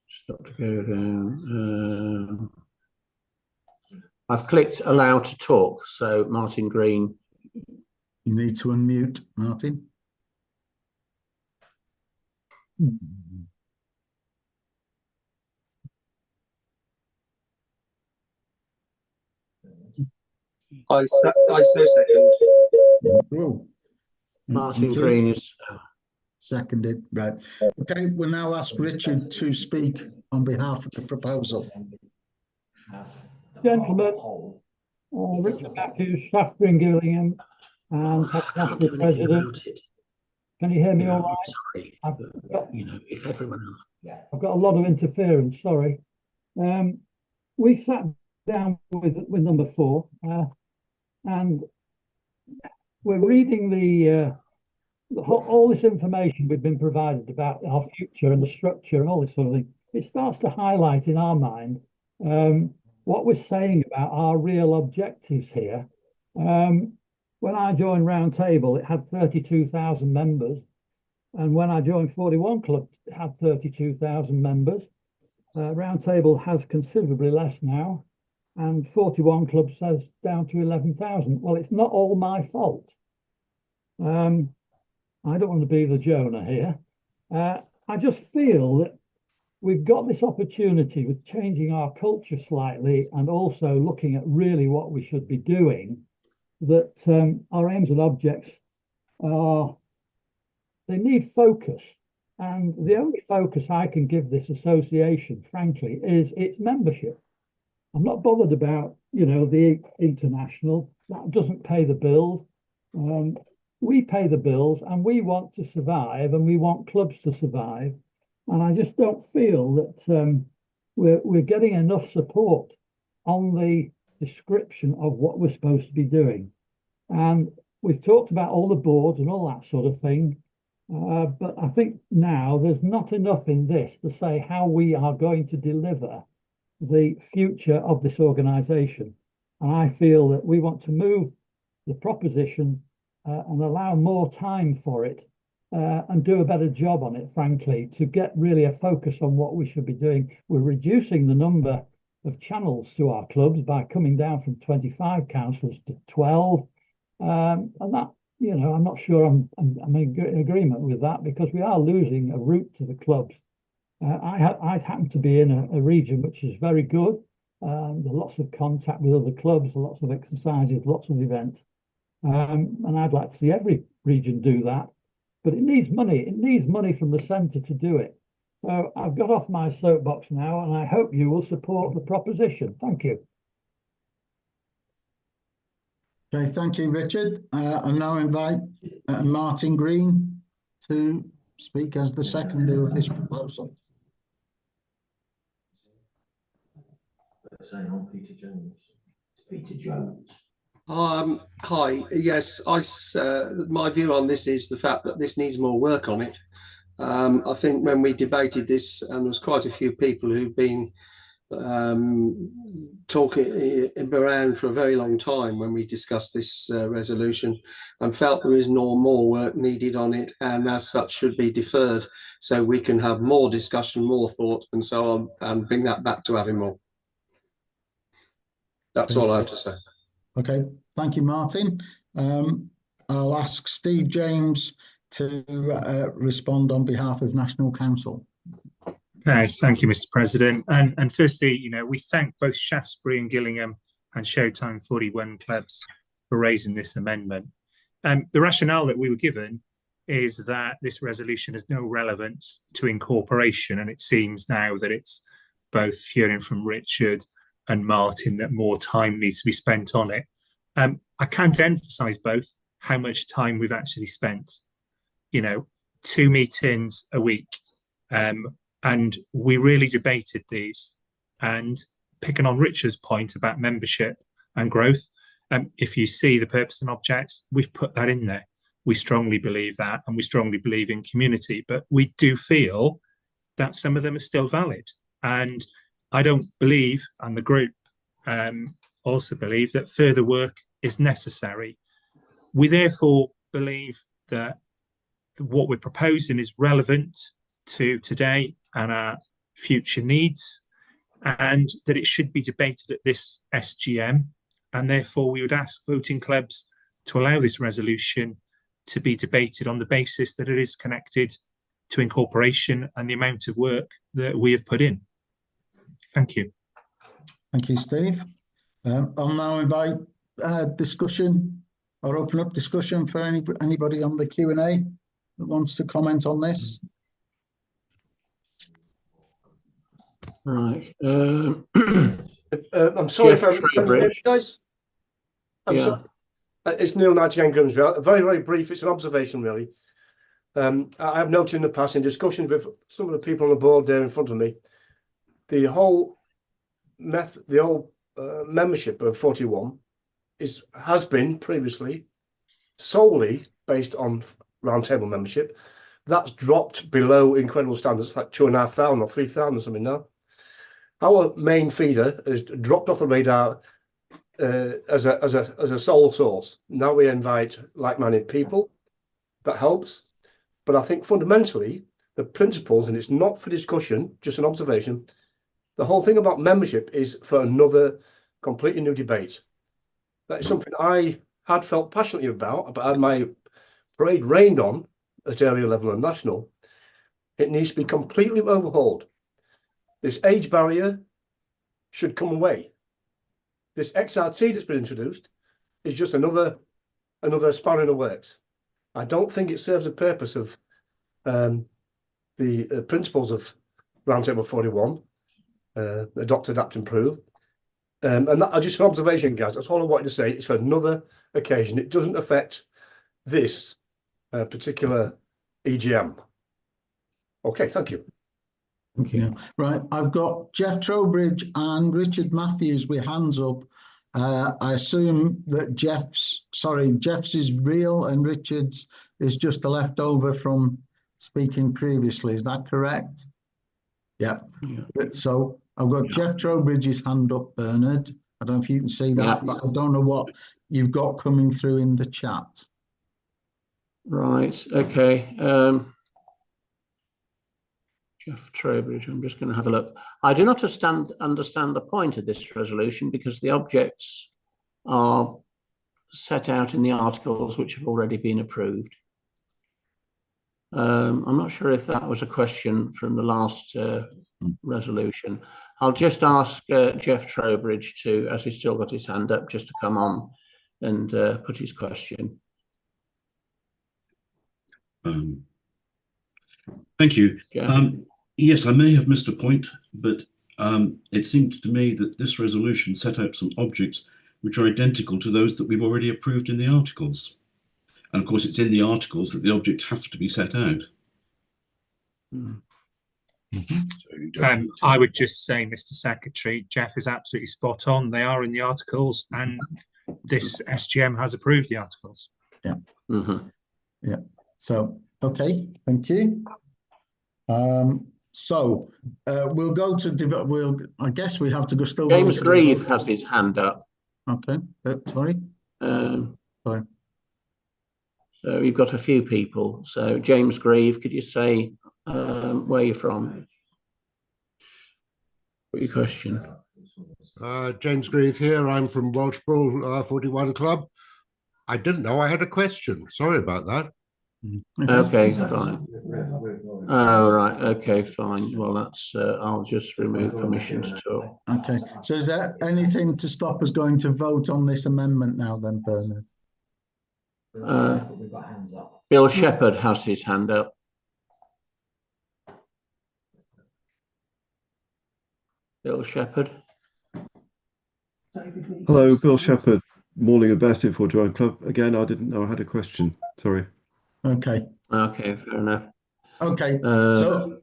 Stop to go down. I've clicked allow to talk, so Martin Green. You need to unmute, Martin. I so second. Oh. Martin Green is seconded. Right. Okay, we'll now ask Richard to speak on behalf of the proposal. Gentlemen, Richard Matthews, Shaftesbury and Gillingham, and national president. Can you hear me all right? Sorry, you know, if everyone else. I've got a lot of interference. Sorry. We sat down with number 4, and we're reading all this information we've been provided about our future and the structure and all this sort of thing. It starts to highlight in our mind what we're saying about our real objectives here. When I joined Roundtable, it had 32,000 members. And when I joined 41 Club, it had 32,000 members. Roundtable has considerably less now. And 41 Club says down to 11,000. Well, it's not all my fault. I don't want to be the Jonah here. I just feel that we've got this opportunity with changing our culture slightly and also looking at really what we should be doing, that our aims and objects they need focus. And the only focus I can give this association, frankly, is its membership. I'm not bothered about, you know, the international. That doesn't pay the bills. We pay the bills and we want to survive and we want clubs to survive. And I just don't feel that we're getting enough support on the description of what we're supposed to be doing. And we've talked about all the boards and all that sort of thing. But I think now there's not enough in this to say how we are going to deliver the future of this organisation. And I feel that we want to move the proposition and allow more time for it and do a better job on it, frankly, to get really a focus on what we should be doing. We're reducing the number of channels to our clubs by coming down from 25 councillors to 12. And that, you know, I'm not sure I'm in agreement with that, because we are losing a route to the clubs. I happen to be in a region which is very good. There's lots of contact with other clubs, lots of exercises, lots of events. And I'd like to see every region do that. But it needs money. It needs money from the centre to do it. So I've got off my soapbox now, and I hope you will support the proposition. Thank you. Okay, thank you, Richard. I now invite Martin Green to speak as the seconder of this proposal. Peter Jones. Peter Jones. Hi. Yes, my view on this is the fact that this needs more work on it. I think when we debated this, and there was quite a few people who've been talking around for a very long time when we discussed this resolution, and felt there is no more work needed on it, and as such should be deferred so we can have more discussion, more thought, and so on, and bring that back to having more. That's all I have to say. Okay, thank you, Martin. I'll ask Steve James to respond on behalf of National Council. Okay, thank you, Mr. President. And firstly, you know, we thank both Shaftesbury and Gillingham and Showtime 41 clubs for raising this amendment. The rationale that we were given is that this resolution has no relevance to incorporation, and it seems now that it's both hearing from Richard and Martin that more time needs to be spent on it. I can't emphasize both how much time we've actually spent. 2 meetings a week, and we really debated these. And picking on Richard's point about membership and growth, if you see the purpose and objects, we've put that in there. We strongly believe that, and we strongly believe in community, but we do feel that some of them are still valid. And I don't believe, and the group also believe, that further work is necessary. We therefore believe that what we're proposing is relevant to today and our future needs, and that it should be debated at this SGM. And therefore we would ask voting clubs to allow this resolution to be debated on the basis that it is connected to incorporation and the amount of work that we have put in. Thank you. Thank you, Steve. I'll now invite discussion or open up discussion for anybody on the Q&A that wants to comment on this. Right. I'm sorry if I'm guys. I'm sorry. It's Neil Nightingale Grimsby. Very, very brief. It's an observation, really. I have noted in the past, in discussions with some of the people on the board there in front of me, the whole membership of 41 has been previously solely based on roundtable membership. That's dropped below incredible standards, like 2,500 or 3,000 or something now. Our main feeder has dropped off the radar as a sole source. Now we invite like-minded people. That helps. But I think fundamentally, the principles, and it's not for discussion, just an observation, the whole thing about membership is for another completely new debate. That is something I had felt passionately about, but had my parade rained on at area level and national. It needs to be completely overhauled. This age barrier should come away. This XRT that's been introduced is just another spanner in the works. I don't think it serves the purpose of the principles of Roundtable 41, adopt, adapt, improve. And that just an observation, guys. That's all I wanted to say. It's for another occasion. It doesn't affect this particular EGM. Okay, thank you. Thank you. Right, I've got Jeff Trowbridge and Richard Matthews with hands up. I assume that Jeff's is real and Richard's is just a leftover from speaking previously. Is that correct? Yeah. So I've got Jeff Trowbridge's hand up, Bernard. I don't know if you can see that, but I don't know what you've got coming through in the chat. Right, okay. Jeff Trowbridge, I'm just going to have a look. I do not understand the point of this resolution because the objects are set out in the articles which have already been approved. I'm not sure if that was a question from the last resolution. I'll just ask Jeff Trowbridge to, as he's still got his hand up, just to come on and put his question. Thank you. Yeah. Yes, I may have missed a point, but it seemed to me that this resolution set out some objects which are identical to those that we've already approved in the articles. And of course, it's in the articles that the objects have to be set out. I would just say, Mr. Secretary, Jeff is absolutely spot on. They are in the articles, and this SGM has approved the articles. Yeah. Yeah. So, okay, thank you. So we'll go to I guess we have to go still. James Grieve has his hand up. Okay, sorry. Sorry. So we've got a few people. So James Grieve, could you say where you're from? What your question? James Grieve here. I'm from Welshpool 41 Club. I didn't know I had a question. Sorry about that. Okay, fine. Oh, right. Okay, fine. Well, that's, I'll just remove permission to talk. Okay. So is there anything to stop us going to vote on this amendment now then, Bernard? Bill Shepherd has his hand up. Bill Shepherd. Hello, Bill Shepherd, Morning and Best in 41 Club. Again, I didn't know I had a question. Sorry. Okay. Okay, fair enough. Okay.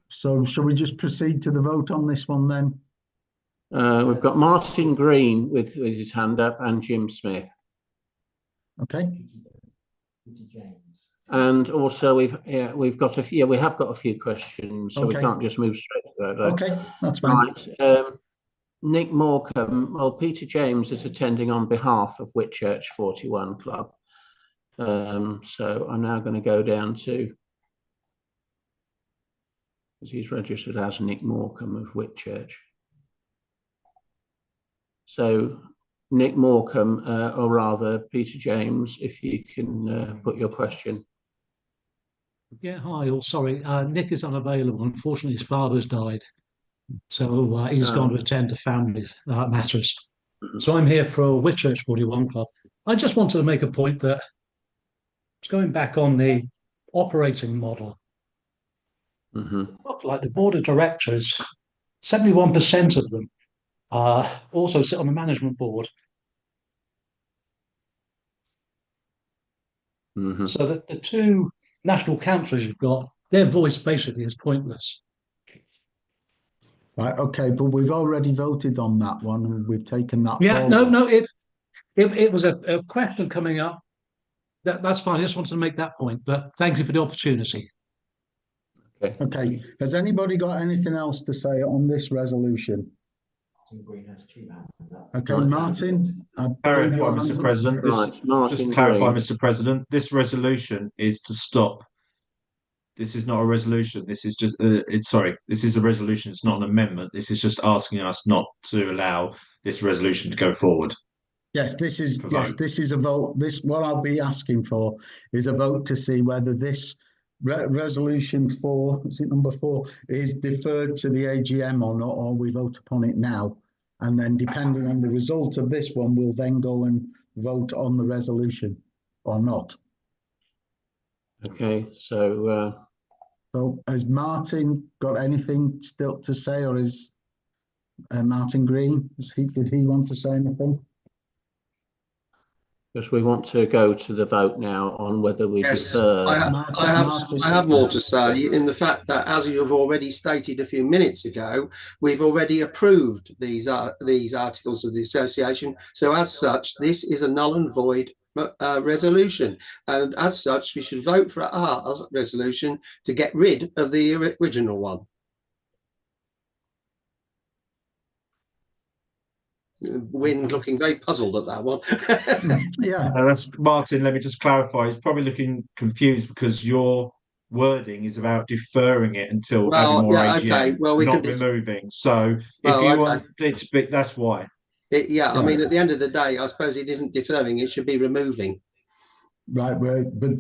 So shall we just proceed to the vote on this one then? We've got Martin Green with his hand up and Jim Smith. Okay. And also we have got a few questions, so we Okay. can't just move straight to that. Though. Okay, that's fine. Right. Nick Morecambe. Well, Peter James is attending on behalf of Whitchurch 41 Club. So I'm now going to go down to, because he's registered as Nick Morecambe of Whitchurch. So Nick Morecambe, or rather Peter James, if you can put your question. Yeah, hi, all sorry. Nick is unavailable. Unfortunately, his father's died. So he's gone to attend to family matters. So I'm here for Whitchurch 41 Club. I just wanted to make a point that going back on the operating model, look like the board of directors, 71% of them also sit on the management board. So that the two national councillors you've got, their voice basically is pointless. Right, okay, but we've already voted on that one and we've taken that. Yeah, forward. no, it was a question coming up. That's fine. I just wanted to make that point, but thank you for the opportunity. Okay, has anybody got anything else to say on this resolution? Okay, Martin. Clarify, Mr. President. Just clarify, Mr. President. This resolution is to stop. This is not a resolution. This is just. This is a resolution. It's not an amendment. This is just asking us not to allow this resolution to go forward. Yes, this is a vote. What I'll be asking for is a vote to see whether this resolution 4, is it number 4, is deferred to the AGM or not, or we vote upon it now. And then depending on the result of this one, we'll then go and vote on the resolution or not. Okay, so has Martin got anything still to say, or is Martin Green, did he want to say anything? Because we want to go to the vote now on whether we defer. I have more to say in the fact that, as you have already stated a few minutes ago, we've already approved these articles of the association. So as such, this is a null and void resolution, and as such, we should vote for our resolution to get rid of the original one. Wynne looking very puzzled at that one. Yeah, that's Martin. Let me just clarify. He's probably looking confused because your wording is about deferring it until adding more AGM, okay. Well, we not could removing. So if you want it to be, that's why. I mean, at the end of the day, I suppose it isn't deferring; it should be removing. Right, but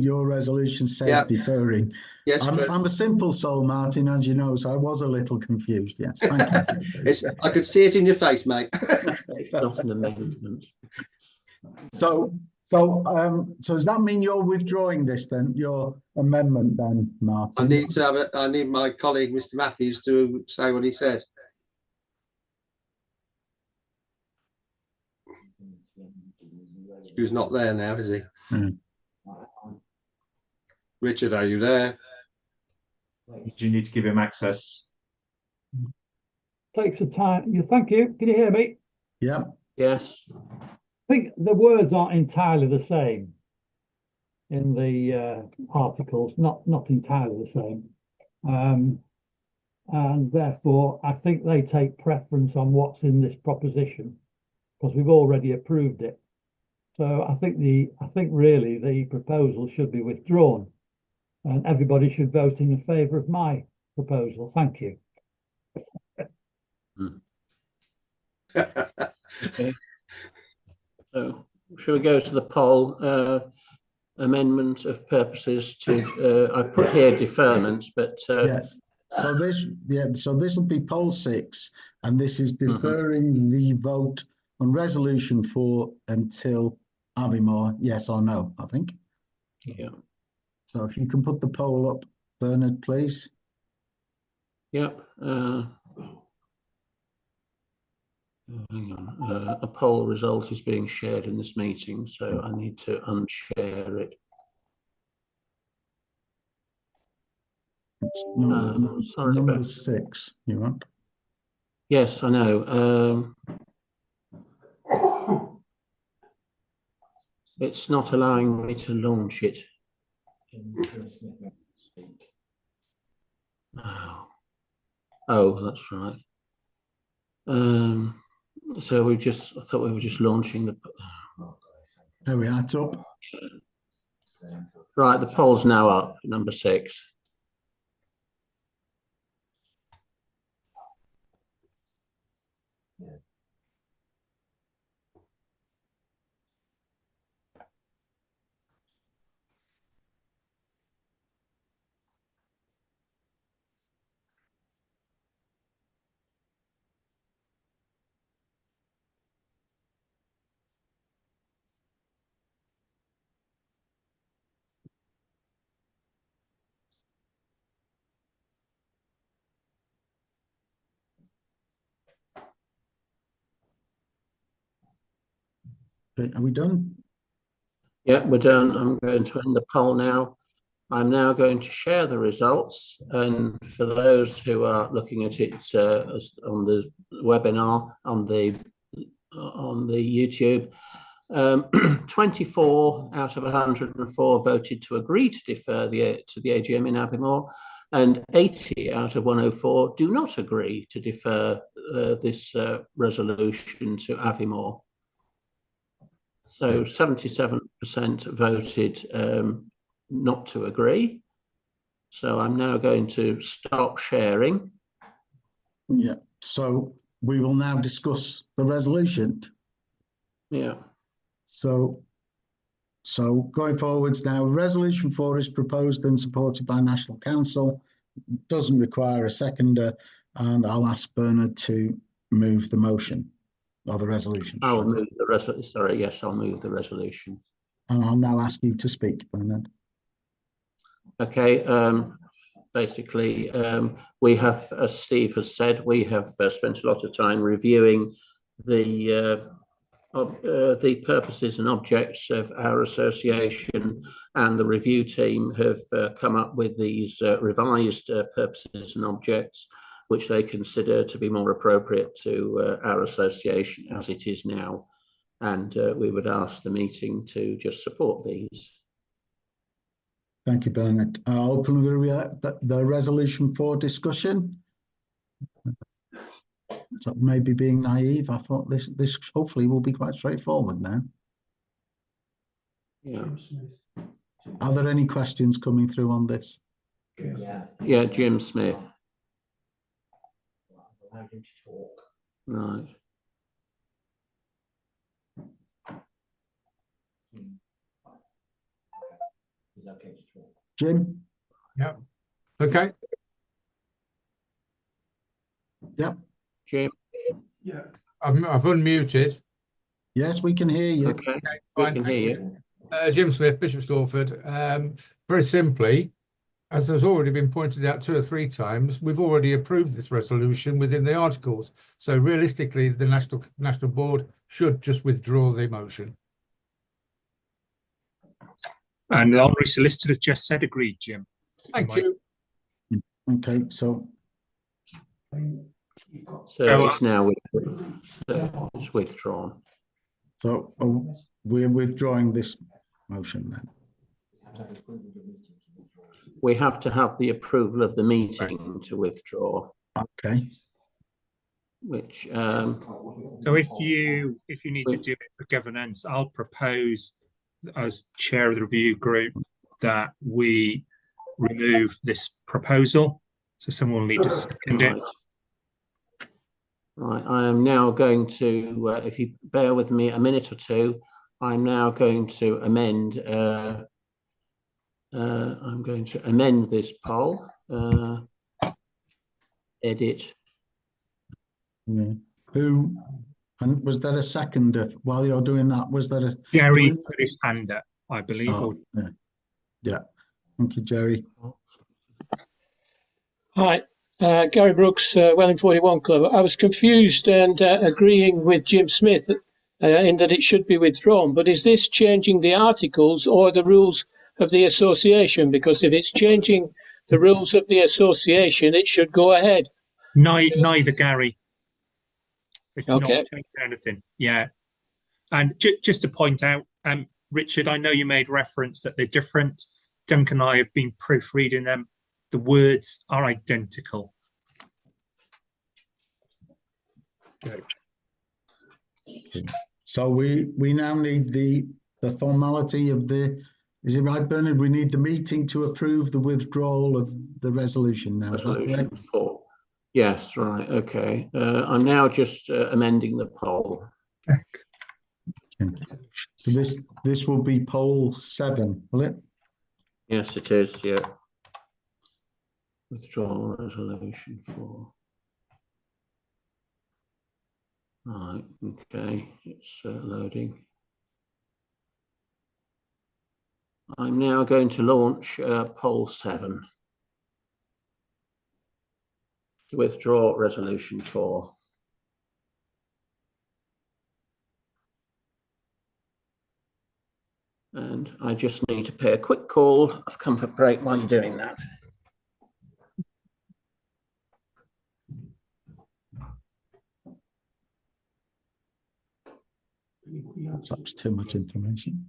your resolution says deferring. Yes, I'm a simple soul, Martin, as you know, so I was a little confused. Yes, thank you. I could see it in your face, mate. It's not an amendment. So does that mean you're withdrawing this then, your amendment then, Martin? I need my colleague, Mr. Matthews, to say what he says. Who's not there now, is he? Richard, are you there? Do you need to give him access? Takes a time. Thank you. Can you hear me? Yeah. Yes. I think the words aren't entirely the same in the articles, not entirely the same. And therefore, I think they take preference on what's in this proposition because we've already approved it. So I think really the proposal should be withdrawn, and everybody should vote in favour of my proposal. Thank you. Okay. So shall we go to the poll? Amendment of purposes to I've put here deferment, but yes. So this will be poll 6, and this is deferring the vote on resolution 4 until Aviemore, yes or no, I think. Yeah. So if you can put the poll up, Bernard, please. Yep. Hang on. A poll result is being shared in this meeting, so I need to unshare it. It's sorry number about 6, you want? Yes, I know. It's not allowing me to launch it. Oh, that's right. So I thought we were just launching the. There we are, it's up. Right, the poll's now up, number 6. Okay, are we done? Yeah, we're done. I'm going to end the poll now. I'm now going to share the results, and for those who are looking at it on the webinar on the YouTube, 24 out of 104 voted to agree to defer to the AGM in Aviemore, and 80 out of 104 do not agree to defer this resolution to Aviemore. So 77% voted not to agree. So I'm now going to stop sharing. Yeah, so we will now discuss the resolution. Yeah. So going forwards now, resolution 4 is proposed and supported by National Council. Doesn't require a seconder, and I'll ask Bernard to move the motion or the resolution. I'll move the resolution. Sorry, yes, I'll move the resolution. And I'll now ask you to speak, Bernard. Okay. Basically, we have, as Steve has said, we have spent a lot of time reviewing the purposes and objects of our association, and the review team have come up with these revised purposes and objects, which they consider to be more appropriate to our association as it is now. And we would ask the meeting to just support these. Thank you, Bernard. I'll open the resolution for discussion. So maybe being naive, I thought this hopefully will be quite straightforward now. Yeah. Are there any questions coming through on this? Yeah, Jim Smith. Allow him to talk. Right. He's okay to talk. Jim? Yeah. Okay. Yep. Jim? Yeah. I've unmuted. Yes, we can hear you. Okay, fine, we can hear you. Jim Smith, Bishop Stortford. Very simply, as has already been pointed out 2 or 3 times, we've already approved this resolution within the articles. So realistically, the National Board should just withdraw the motion. And the Honorary Solicitor has just said agreed, Jim. Thank you. Okay, so it's now it's withdrawn. So we're withdrawing this motion then. We have to have the approval of the meeting to withdraw. Okay. Which so if you need to do it for governance, I'll propose as chair of the review group that we remove this proposal. So someone will need to second it. Right, I am now going to, if you bear with me a minute or two, I'm now going to amend. I'm going to amend this poll. Edit. Yeah. Who? And was there a seconder while you're doing that? Was there a Jerry put his hand up, I believe. Oh, yeah. Yeah. Thank you, Jerry. Hi. Gary Brooks, Welling 41 Club. I was confused and agreeing with Jim Smith in that it should be withdrawn. But is this changing the articles or the rules of the association? Because if it's changing the rules of the association, it should go ahead. Neither, Gary. It's not Okay. changed anything. Yeah. And just to point out, Richard, I know you made reference that they're different. Duncan and I have been proofreading them. The words are identical. Good. So we now need the formality of the. Is it right, Bernard? We need the meeting to approve the withdrawal of the resolution now. Resolution 4. Yes, right. Okay. I'm now just amending the poll. So this will be poll 7, will it? Yes, it is. Yeah. Withdrawal resolution 4. Right. Okay. It's loading. I'm now going to launch poll 7. To withdraw resolution 4. And I just need to pay a quick call of comfort break while you're doing that. That's too much information.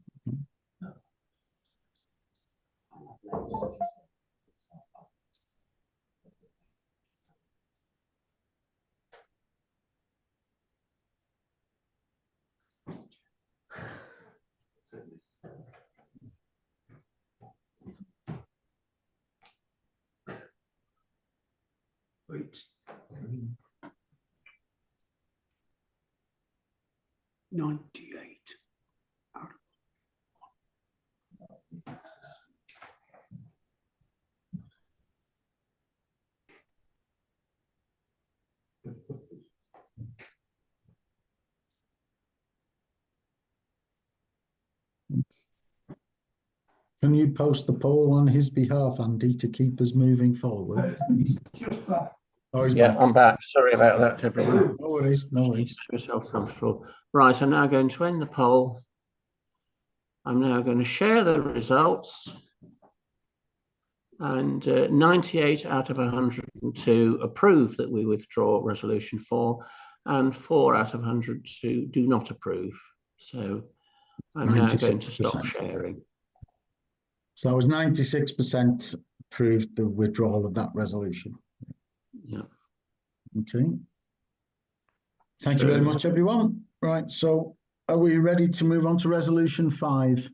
Wait. 98. Can you post the poll on his behalf, Andy, to keep us moving forward? Oh, he's Yeah, back. I'm back. Sorry about that, everyone. No worries, no worries. Make yourself comfortable. Right, I'm now going to end the poll. I'm now going to share the results. And 98 out of 102 approve that we withdraw resolution 4, and 4 out of 102 do not approve. So I'm now going to stop sharing. So that was 96% approved the withdrawal of that resolution. Yeah. Okay. Thank you very much, everyone. Right, so are we ready to move on to resolution 5?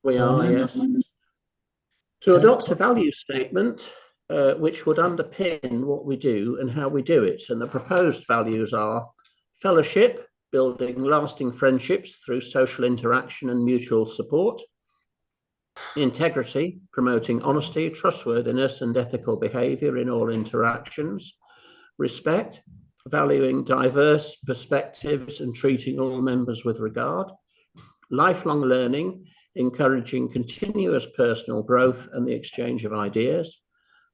We are, yes. To adopt a value statement which would underpin what we do and how we do it. And the proposed values are fellowship, building lasting friendships through social interaction and mutual support. Integrity, promoting honesty, trustworthiness, and ethical behaviour in all interactions. Respect, valuing diverse perspectives and treating all members with regard. Lifelong learning, encouraging continuous personal growth and the exchange of ideas.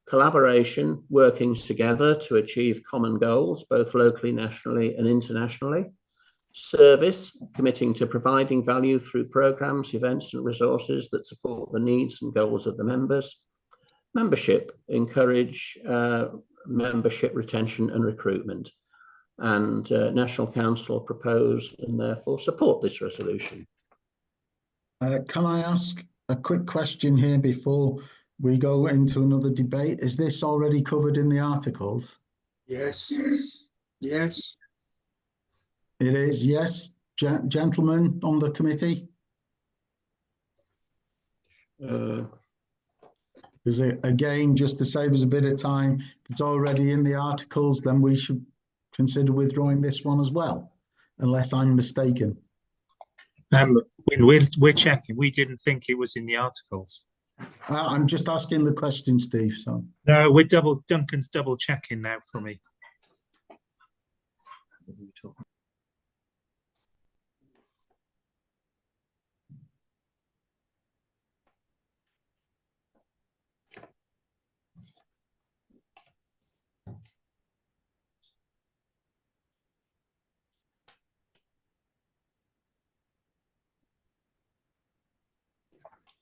Collaboration, working together to achieve common goals, both locally, nationally, and internationally. Service, committing to providing value through programs, events, and resources that support the needs and goals of the members. Membership, encourage membership retention and recruitment. And National Council propose and therefore support this resolution. Can I ask a quick question here before we go into another debate? Is this already covered in the articles? Yes. Yes. It is, yes. Gentlemen on the committee? Is it, again, just to save us a bit of time, if it's already in the articles, then we should consider withdrawing this one as well, unless I'm mistaken. We're checking. We didn't think it was in the articles. I'm just asking the question, Steve. So no, Duncan's double checking now for me.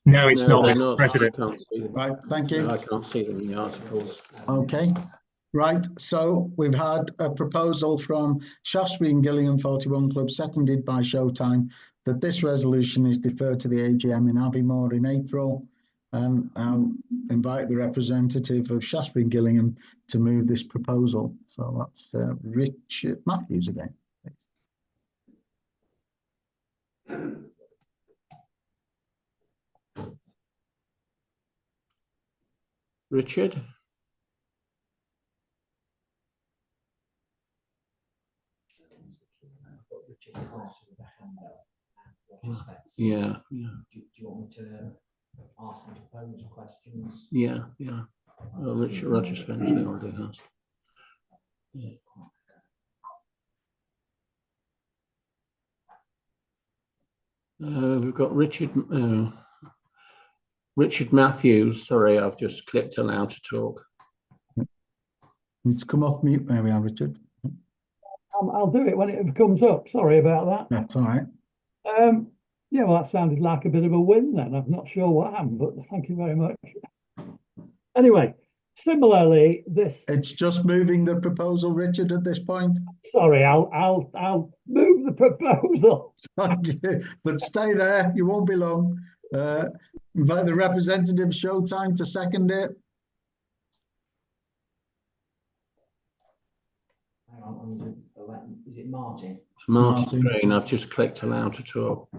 No, it's No, not, they're Mr. not. President. I can't see them. Right, thank you. No, I can't see them in the articles. Okay, right. So we've had a proposal from Shaftesbury and Gillingham 41 Club, seconded by Showtime, that this resolution is deferred to the AGM in Aviemore in April. And I'll invite the representative of Shaftesbury and Gillingham to move this proposal. So that's Richard Matthews again. Richard? Yeah, yeah. Do you want me to ask them to pose questions? Yeah, yeah. Roger Spencer already has. Yeah. We've got Richard Matthews. Sorry, I've just clicked allow to talk. Needs to come off mute. There we are, Richard. I'll do it when it comes up. Sorry about that. That's all right. Yeah, well, that sounded like a bit of a win then. I'm not sure what happened, but thank you very much. Anyway, similarly, this. It's just moving the proposal, Richard, at this point. Sorry, I'll move the proposal. Thank you. But stay there. You won't be long. Invite the representative of Showtime to second it. Hang on, is it Martin? It's Martin Green. I've just clicked allow to talk.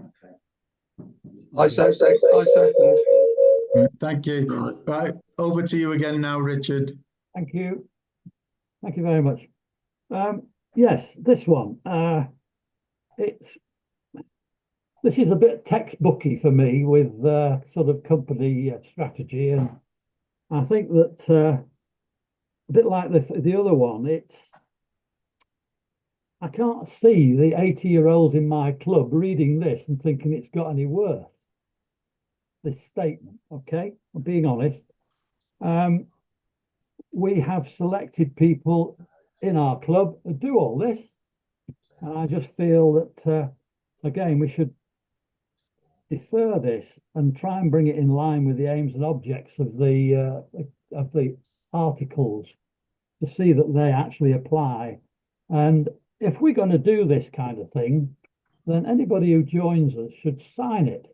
I second. Right, thank you. Right, over to you again now, Richard. Thank you. Thank you very much. Yes, this one. This is a bit textbooky for me with sort of company strategy, and I think that a bit like the other one, I can't see the 80-year-olds in my club reading this and thinking it's got any worth. This statement, okay? I'm being honest. We have selected people in our club to do all this, and I just feel that again we should defer this and try and bring it in line with the aims and objects of the articles to see that they actually apply. And if we're going to do this kind of thing, then anybody who joins us should sign it.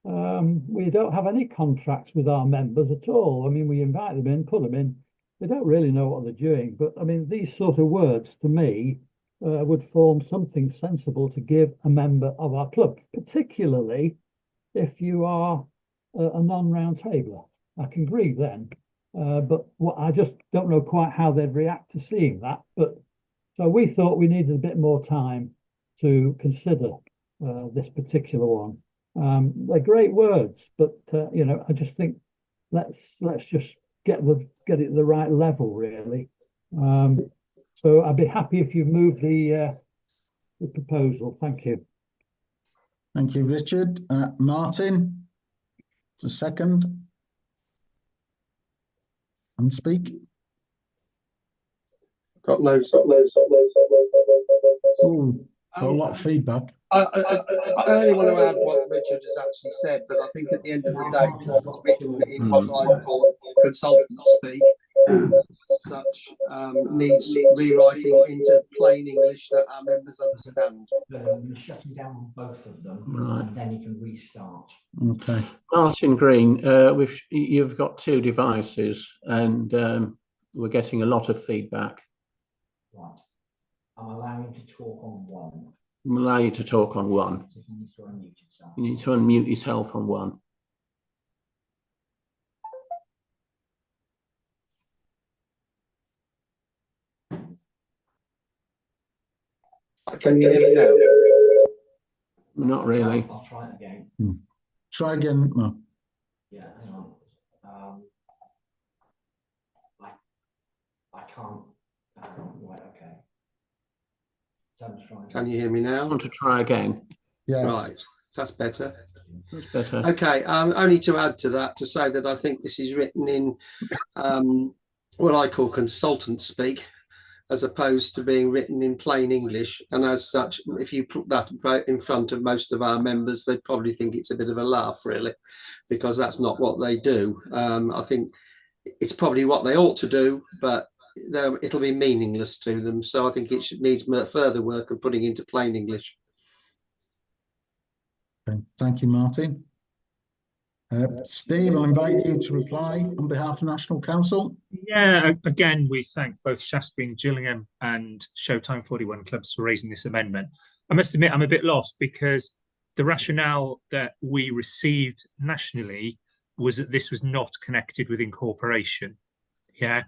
We don't have any contracts with our members at all. I mean, we invite them in, put them in. They don't really know what they're doing. But I mean, these sort of words to me would form something sensible to give a member of our club, particularly if you are a non-round tabler. I can agree then. But I just don't know quite how they'd react to seeing that. But so we thought we needed a bit more time to consider this particular one. They're great words, but you know, I just think let's just get it at the right level, really. So I'd be happy if you move the proposal. Thank you. Thank you, Richard. Martin, to second and speak. Got no. Oh, a lot of feedback. I only want to add what Richard has actually said, but I think at the end of the day, this is strictly what I call consultant speak. Such needs rewriting into plain English that our members understand. You're shutting down both of them, Right. and then you can restart. Okay. Martin Green, you've got two devices, and we're getting a lot of feedback. Right. I'm allowing you to talk on one. I'll allow you to talk on one. So you need to unmute yourself. You need to unmute yourself on one. Can you hear me now? Not really. I'll try it again. Try again. No. Yeah, hang on. I can't. Right, okay. Can you hear me now? Want to try again? Yes. Right, that's better. That's better. Okay, only to add to that, to say that I think this is written in what I call consultant speak, as opposed to being written in plain English. And as such, if you put that in front of most of our members, they'd probably think it's a bit of a laugh, really, because that's not what they do. I think it's probably what they ought to do, but it'll be meaningless to them. So I think it needs further work of putting into plain English. Okay, thank you, Martin. Steve, I invite you to reply on behalf of National Council. Yeah, again, we thank both Shaftesbury and Gillingham and Showtime 41 clubs for raising this amendment. I must admit, I'm a bit lost because the rationale that we received nationally was that this was not connected with incorporation. Yeah.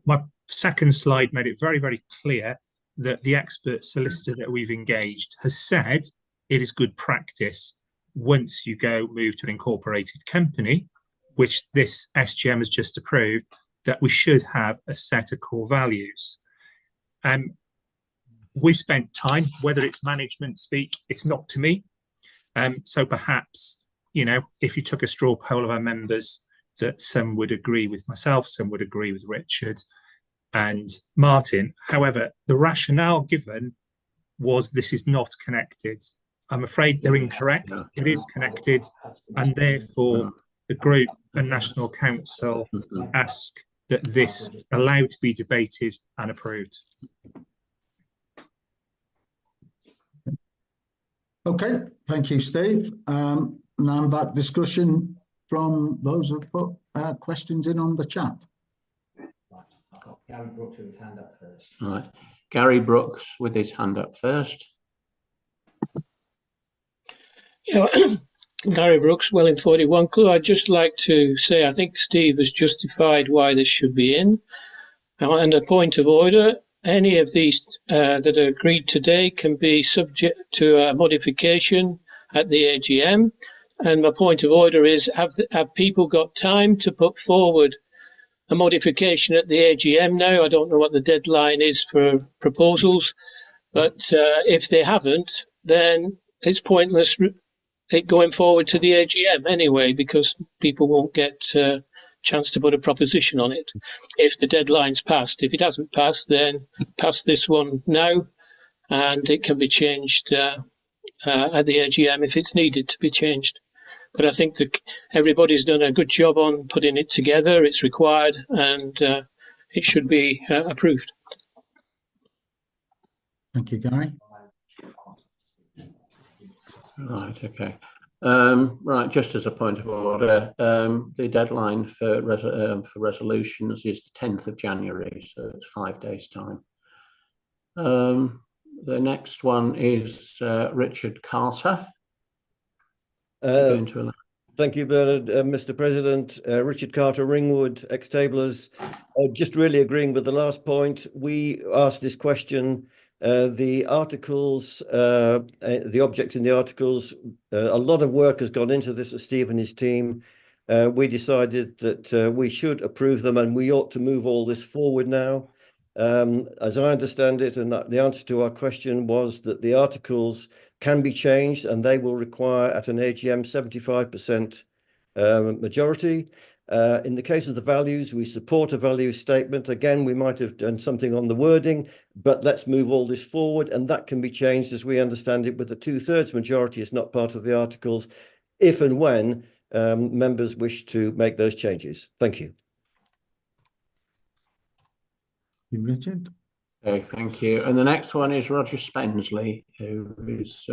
My second slide made it very, very clear that the expert solicitor that we've engaged has said it is good practice once you move to an incorporated company, which this SGM has just approved, that we should have a set of core values. We've spent time, whether it's management speak, it's not to me. So perhaps, you know, if you took a straw poll of our members, that some would agree with myself, some would agree with Richard and Martin. However, the rationale given was this is not connected. I'm afraid they're incorrect. It is connected, and therefore the group and National Council ask that this allowed to be debated and approved. Okay, thank you, Steve. Now I'm back discussion from those who've put questions in on the chat. I've got Gary Brooks with his hand up first. Right, Gary Brooks with his hand up first. Yeah, Gary Brooks, Welling 41 Club. I'd just like to say I think Steve has justified why this should be in. And a point of order, any of these that are agreed today can be subject to a modification at the AGM. And my point of order is, have people got time to put forward a modification at the AGM now? I don't know what the deadline is for proposals, but if they haven't, then it's pointless it going forward to the AGM anyway, because people won't get a chance to put a proposition on it if the deadline's passed. If it hasn't passed, then pass this one now, and it can be changed at the AGM if it's needed to be changed. But I think that everybody's done a good job on putting it together. It's required, and it should be approved. Thank you, Gary. Right, okay. Right, just as a point of order, the deadline for resolutions is the 10th of January, so it's 5 days' time. The next one is Richard Carter. Thank you, Bernard. Mr. President, Richard Carter, Ringwood, ex-tablers. Just really agreeing with the last point. We asked this question. The articles, the objects in the articles, a lot of work has gone into this with Steve and his team. We decided that we should approve them and we ought to move all this forward now. As I understand it, and the answer to our question was that the articles can be changed and they will require at an AGM 75% majority. In the case of the values, we support a value statement. Again, we might have done something on the wording, but let's move all this forward, and that can be changed as we understand it with the 2/3 majority is not part of the articles, if and when members wish to make those changes. Thank you. Richard. Okay, thank you. And the next one is Roger Spensley, who is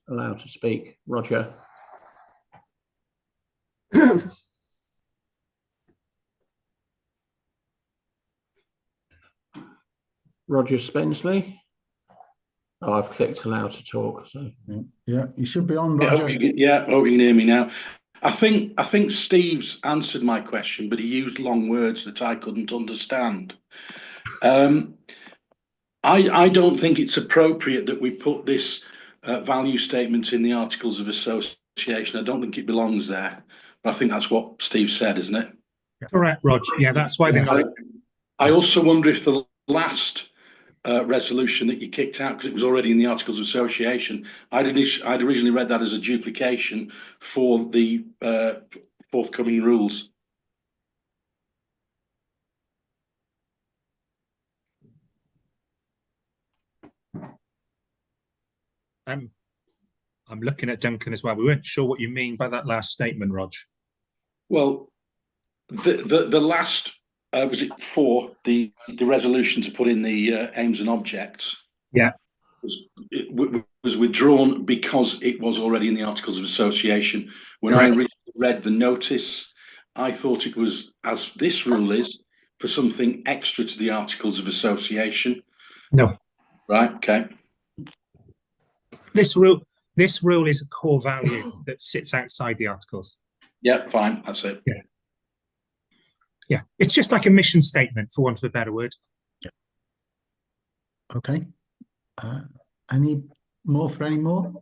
allowed to speak. Roger. Roger Spensley. Oh, I've clicked allow to talk. So yeah, you should be on, Roger. Roger. Hope you can hear me now. I think Steve's answered my question, but he used long words that I couldn't understand. I don't think it's appropriate that we put this value statement in the Articles of Association. I don't think it belongs there. But I think that's what Steve said, isn't it? Correct, Roger. Yeah, that's why they're not. I also wonder if the last resolution that you kicked out, because it was already in the Articles of Association, I'd originally read that as a duplication for the forthcoming rules. I'm looking at Duncan as well. We weren't sure what you mean by that last statement, Rog. Well, the last was it 4, the resolution to put in the aims and objects. Yeah. Was withdrawn because it was already in the Articles of Association. When Correct. I read the notice, I thought it was, as this rule is, for something extra to the Articles of Association. No. Right. Okay. This rule is a core value that sits outside the articles. Yeah, fine. That's it. Yeah. Yeah. It's just like a mission statement, for want of a better word. Okay. Any more for any more?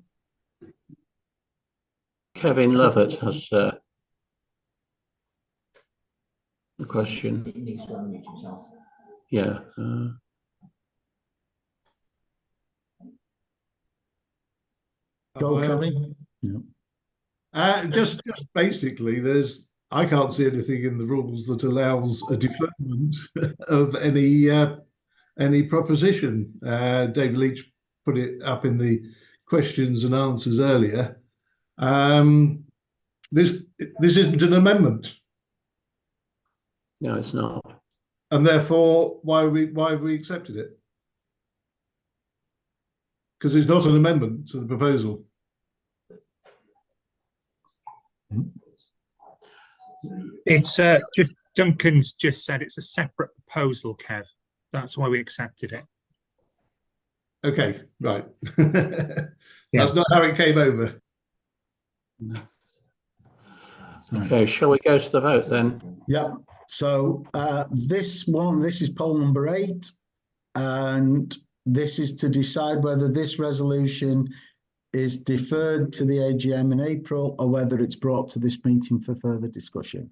Kevin Lovett has a question. He needs to unmute himself. Yeah. Go, Kevin. Yeah. Just basically, I can't see anything in the rules that allows a deferment of any proposition. David Leach put it up in the questions and answers earlier. This isn't an amendment. No, it's not. And therefore, why have we accepted it? Because it's not an amendment to the proposal. It's just Duncan's just said it's a separate proposal, Kev. That's why we accepted it. Okay, right. That's not how it came over. Okay, shall we go to the vote then? Yep. So this is poll number 8, and this is to decide whether this resolution is deferred to the AGM in April or whether it's brought to this meeting for further discussion.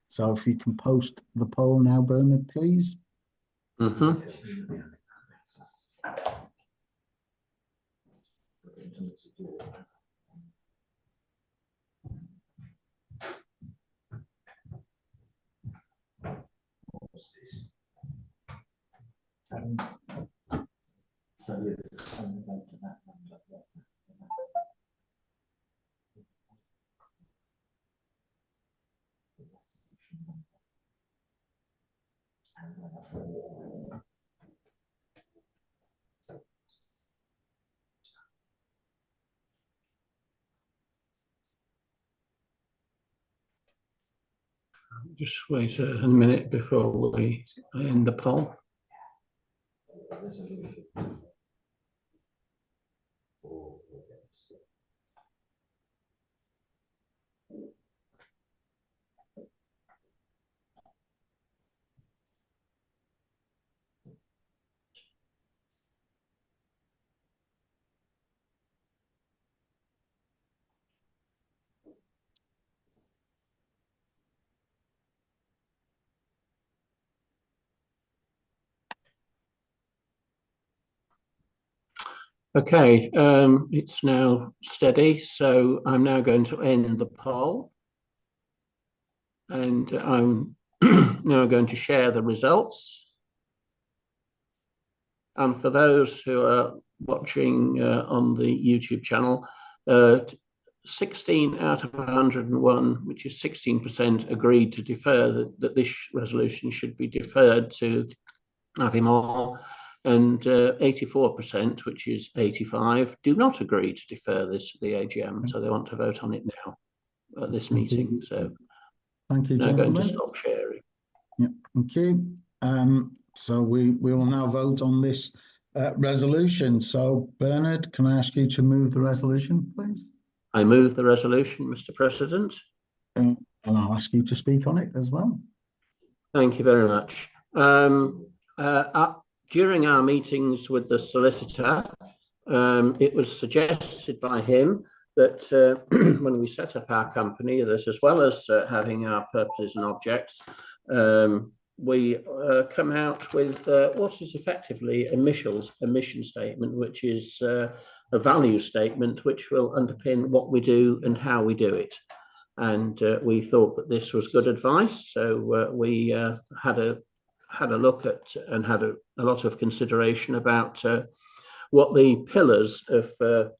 So if you can post the poll now, Bernard, please. Mm-hmm. So you only vote to that number. Just wait a minute before we end the poll. Okay, it's now steady, so I'm now going to end the poll. And I'm now going to share the results. And for those who are watching on the YouTube channel, 16 out of 101, which is 16%, agreed to defer that this resolution should be deferred to Aviemore. And 84%, which is 85, do not agree to defer this to the AGM. So they want to vote on it now at this meeting. So thank you, now gentlemen. going to stop sharing. Yeah, thank you. So we will now vote on this resolution. So Bernard, can I ask you to move the resolution, please? I move the resolution, Mr. President. And I'll ask you to speak on it as well. Thank you very much. During our meetings with the solicitor, it was suggested by him that when we set up our company, that as well as having our purposes and objects, we come out with what is effectively a mission statement, which is a value statement, which will underpin what we do and how we do it. And we thought that this was good advice, so we had a look at and had a lot of consideration about what the pillars of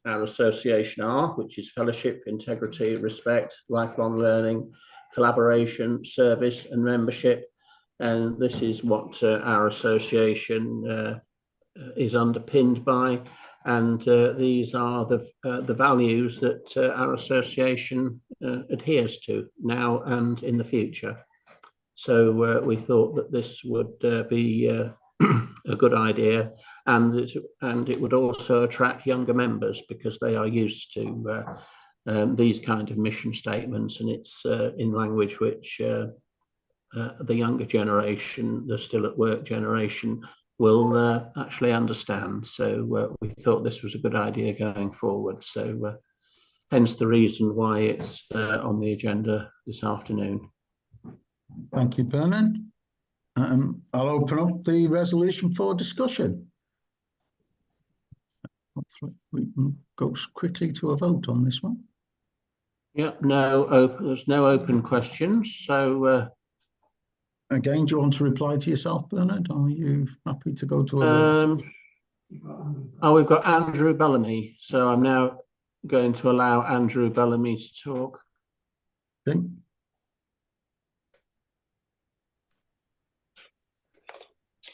our association are, which is fellowship, integrity, respect, lifelong learning, collaboration, service and membership. And this is what our association is underpinned by. And these are the values that our association adheres to now and in the future. So we thought that this would be a good idea, and it would also attract younger members because they are used to these kind of mission statements, and it's in language which the younger generation, the still at work generation, will actually understand. So we thought this was a good idea going forward. So hence the reason why it's on the agenda this afternoon. Thank you, Bernard. I'll open up the resolution for discussion. Hopefully we can go quickly to a vote on this one. Yeah, there's no open questions. So again, do you want to reply to yourself, Bernard? Are you happy to go to a vote? Oh, we've got Andrew Bellamy. So I'm now going to allow Andrew Bellamy to talk. Okay.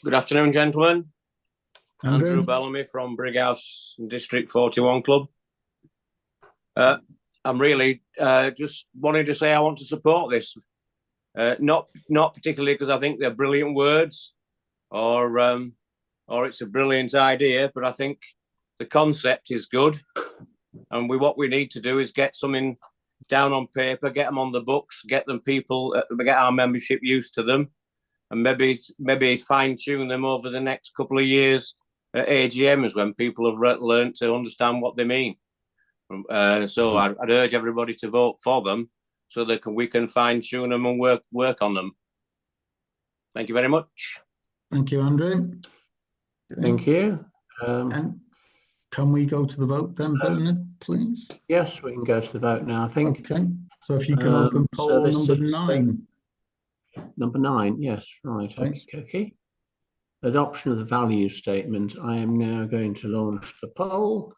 Good afternoon, gentlemen. Andrew Bellamy from Brighouse District 41 Club. I'm really just wanting to say I want to support this. Not particularly because I think they're brilliant words or it's a brilliant idea, but I think the concept is good. And what we need to do is get something down on paper, get them on the books, get our membership used to them, and maybe fine-tune them over the next couple of years at AGMs when people have learned to understand what they mean. So I'd urge everybody to vote for them so that we can fine-tune them and work on them. Thank you very much. Thank you, Andrew. Thank you. And can we go to the vote then, Bernard, please? Yes, we can go to the vote now, I think. Okay, so if you can open poll number 9. Number 9, yes, right. Okay. Adoption of the value statement. I am now going to launch the poll.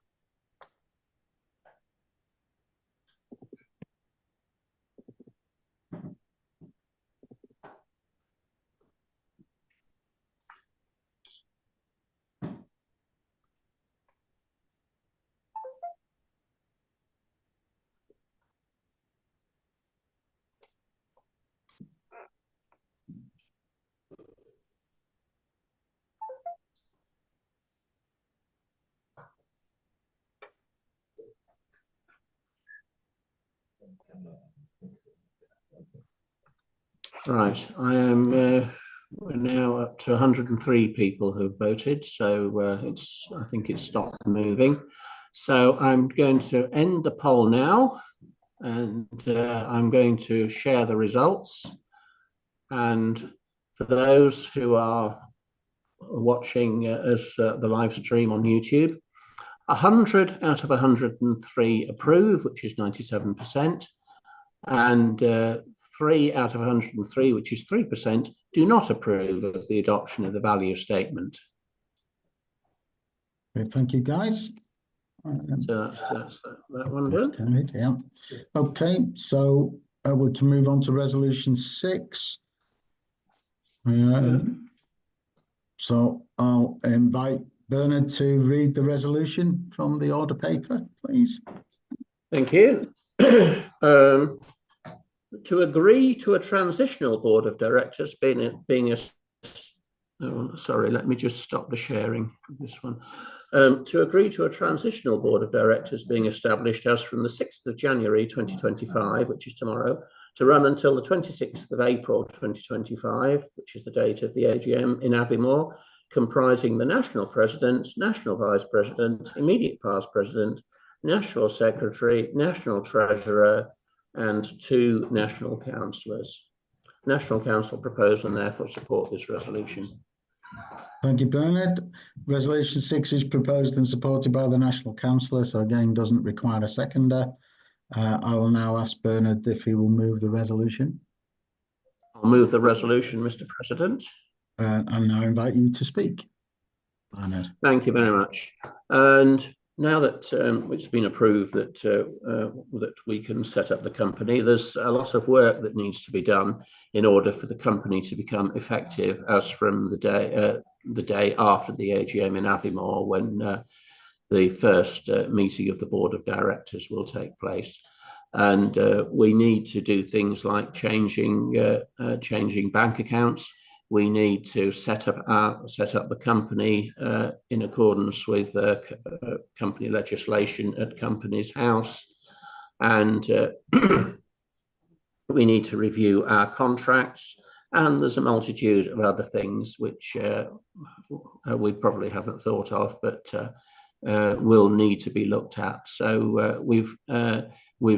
Right, we're now up to 103 people who've voted, so I think it's stopped moving. So I'm going to end the poll now, and I'm going to share the results. And for those who are watching us the live stream on YouTube, 100 out of 103 approve, which is 97%, and 3 out of 103, which is 3%, do not approve of the adoption of the value statement. Thank you, guys. So that's that one done. Yeah. Okay, so we can move on to resolution 6. So I'll invite Bernard to read the resolution from the order paper, please. Thank you. To agree to a transitional board of directors being a sorry, let me just stop the sharing of this one. To agree to a transitional board of directors being established as from the 6th of January 2025, which is tomorrow, to run until the 26th of April 2025, which is the date of the AGM in Aviemore, comprising the national president, national vice president, immediate past president, national secretary, national treasurer, and 2 national councillors. National Council propose and therefore support this resolution. Thank you, Bernard. Resolution 6 is proposed and supported by the National Councillor, so again doesn't require a seconder. I will now ask Bernard if he will move the resolution. I'll move the resolution, Mr. President. And now invite you to speak. Thank you very much. And now that it's been approved that that we can set up the company, there's a lot of work that needs to be done in order for the company to become effective as from the day after the AGM in Aviemore, when the first meeting of the board of directors will take place. And we need to do things like changing bank accounts. We need to set up the company in accordance with company legislation at Companies House, and we need to review our contracts. And there's a multitude of other things which we probably haven't thought of, but will need to be looked at. So we've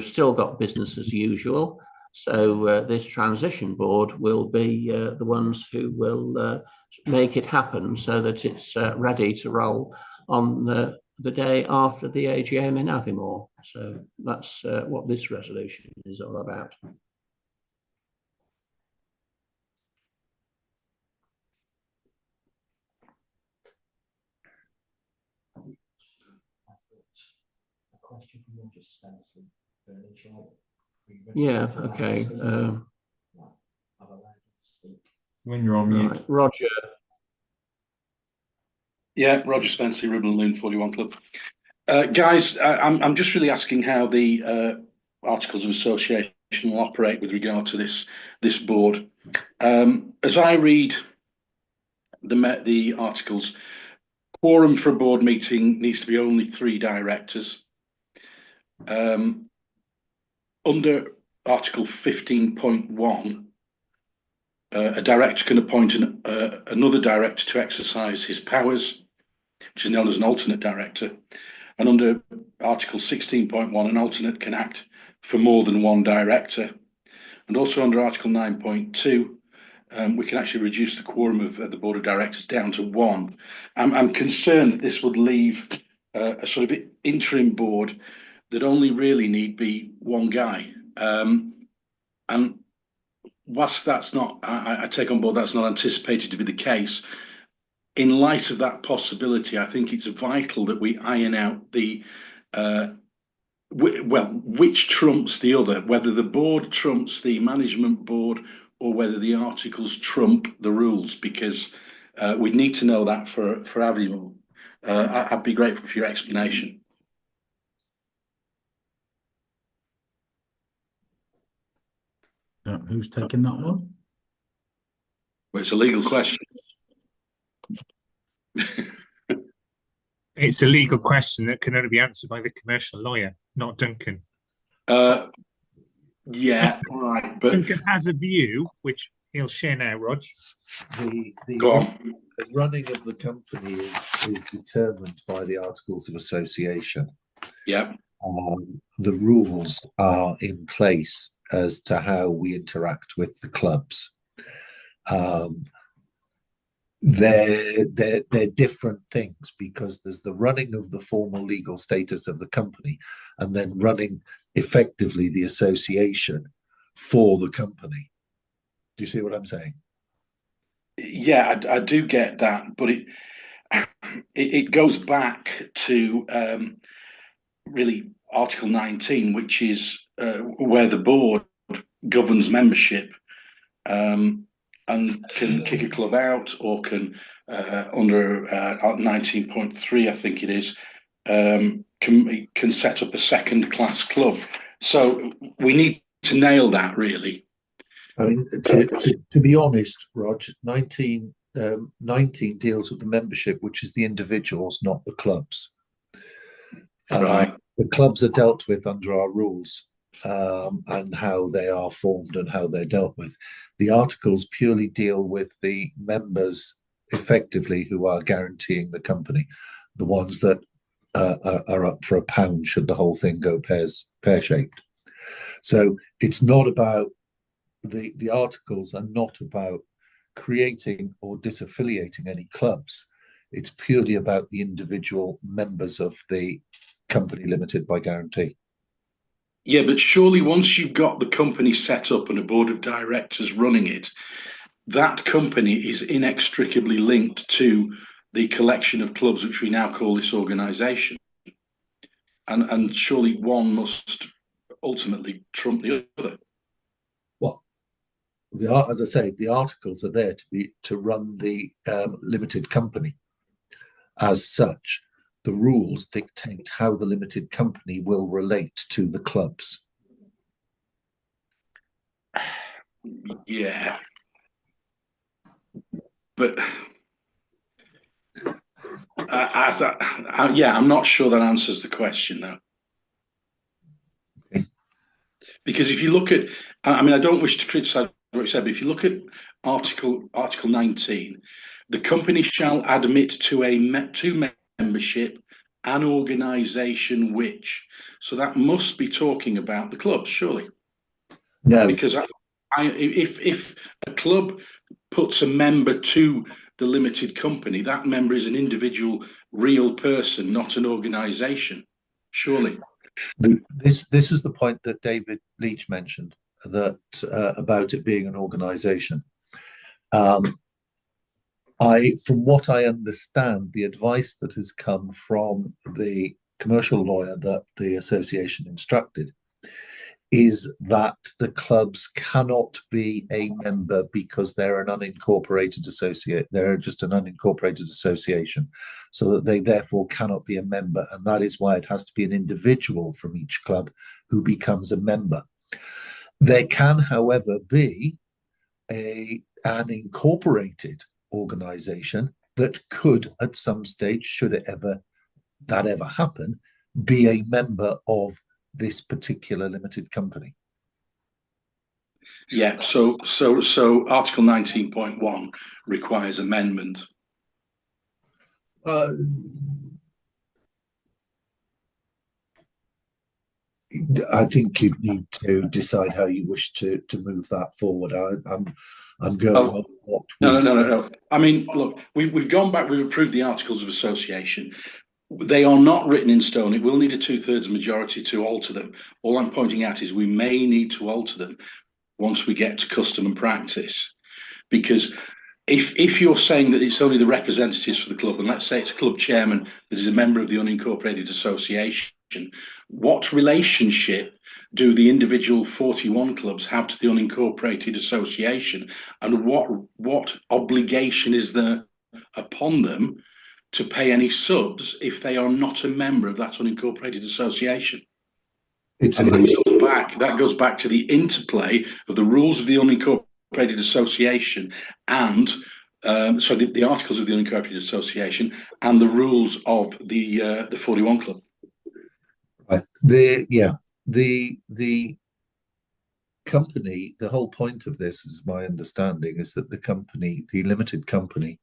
still got business as usual. So this transition board will be the ones who will make it happen so that it's ready to roll on the day after the AGM in Aviemore. So that's what this resolution is all about. A question from Roger Spencer. Yeah, okay. When you're on mute. Right. Roger. Yeah, Roger Spencer, Ribble Loon 41 Club. Guys, I'm just really asking how the Articles of Association will operate with regard to this board. As I read the articles, quorum for a board meeting needs to be only 3 directors. Under Article 15.1, a director can appoint another director to exercise his powers, which is known as an alternate director. And under Article 16.1, an alternate can act for more than one director. And also under Article 9.2, we can actually reduce the quorum of the board of directors down to 1. I'm concerned that this would leave a sort of interim board that only really need be 1 guy. And whilst that's not, I take on board that's not anticipated to be the case, in light of that possibility, I think it's vital that we iron out the, which trumps the other, whether the board trumps the management board or whether the articles trump the rules, because we need to know that for Aviemore. I'd be grateful for your explanation. Who's taking that one? Well, it's a legal question. It's a legal question that can only be answered by the commercial lawyer, not Duncan. Yeah, right. But Duncan has a view, which he'll share now, Rog. Go the running of the company is determined by the Articles of Association. Yeah. The rules are in place as to how we interact with the clubs. They're different things, because there's the running of the formal legal status of the company and then running effectively the association for the company. Do you see what I'm saying? Yeah, I do get that, but it goes back to really Article 19, which is where the board governs membership and can kick a club out, or can under 19.3, I think it is, can set up a second-class club. So we need to nail that, really. I mean, to be honest, Rog, 19 deals with the membership, which is the individuals, not the clubs. Right. The clubs are dealt with under our rules, and how they are formed and how they're dealt with. The articles purely deal with the members, effectively, who are guaranteeing the company, the ones that are up for £1 should the whole thing go pear-shaped. So it's not about the articles are not about creating or disaffiliating any clubs. It's purely about the individual members of the company limited by guarantee. Yeah, but surely once you've got the company set up and a board of directors running it, that company is inextricably linked to the collection of clubs which we now call this organisation. And surely one must ultimately trump the other. Well, as I say, the articles are there to run the limited company. As such, the rules dictate how the limited company will relate to the clubs. Yeah, but I'm not sure that answers the question though. Okay. Because if you look at, I mean, I don't wish to criticise what you said, but if you look at Article 19, the company shall admit to membership an organisation which, so that must be talking about the clubs, surely. No, because if a club puts a member to the limited company, that member is an individual, real person, not an organisation, surely. This is the point that David Leach mentioned, that about it being an organisation. From what I understand, the advice that has come from the commercial lawyer that the association instructed is that the clubs cannot be a member because they're an unincorporated associate. They're just an unincorporated association, so that they therefore cannot be a member. And that is why it has to be an individual from each club who becomes a member. There can, however, be an incorporated organization that could, at some stage, should it that ever happen, be a member of this particular limited company. Yeah, so Article 19.1 requires amendment. I think you need to decide how you wish to move that forward. I'm going on what No. I mean, look, we've gone back. We've approved the Articles of Association. They are not written in stone. It will need a 2/3 majority to alter them. All I'm pointing out is we may need to alter them once we get to custom and practice. Because if you're saying that it's only the representatives for the club, and let's say it's a club chairman that is a member of the unincorporated association, what relationship do the individual 41 clubs have to the unincorporated association? And what obligation is there upon them to pay any subs if they are not a member of that unincorporated association? That goes back to the interplay of the rules of the unincorporated association and the articles of the unincorporated association and the rules of the 41 club. Right. The company, the whole point of this, is my understanding, is that the limited company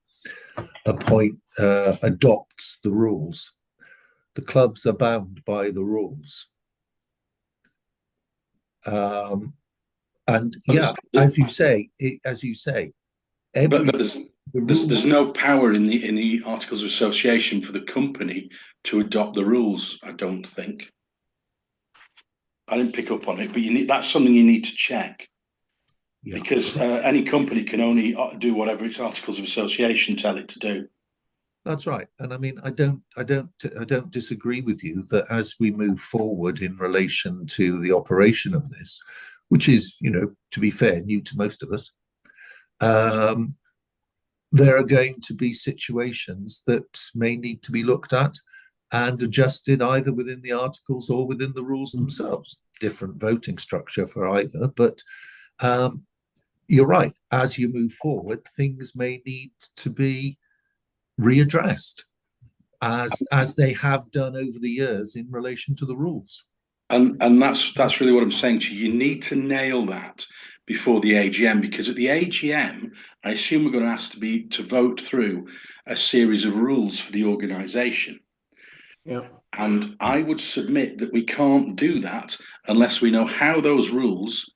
adopts the rules. The clubs are bound by the rules. And yeah, as you say, there's no power in the Articles of Association for the company to adopt the rules. I don't think. I didn't pick up on it, but that's something you need to check. Yeah. Because any company can only do whatever its Articles of Association tell it to do. That's right, and I mean, I don't disagree with you that as we move forward in relation to the operation of this, which is, to be fair, new to most of us, there are going to be situations that may need to be looked at and adjusted either within the articles or within the rules themselves. Different voting structure for either, but you're right. As you move forward, things may need to be readdressed as they have done over the years in relation to the rules. And that's really what I'm saying to you. You need to nail that before the AGM, because at the AGM, I assume we're going to ask to vote through a series of rules for the organisation. Yeah. And I would submit that we can't do that unless we know how those rules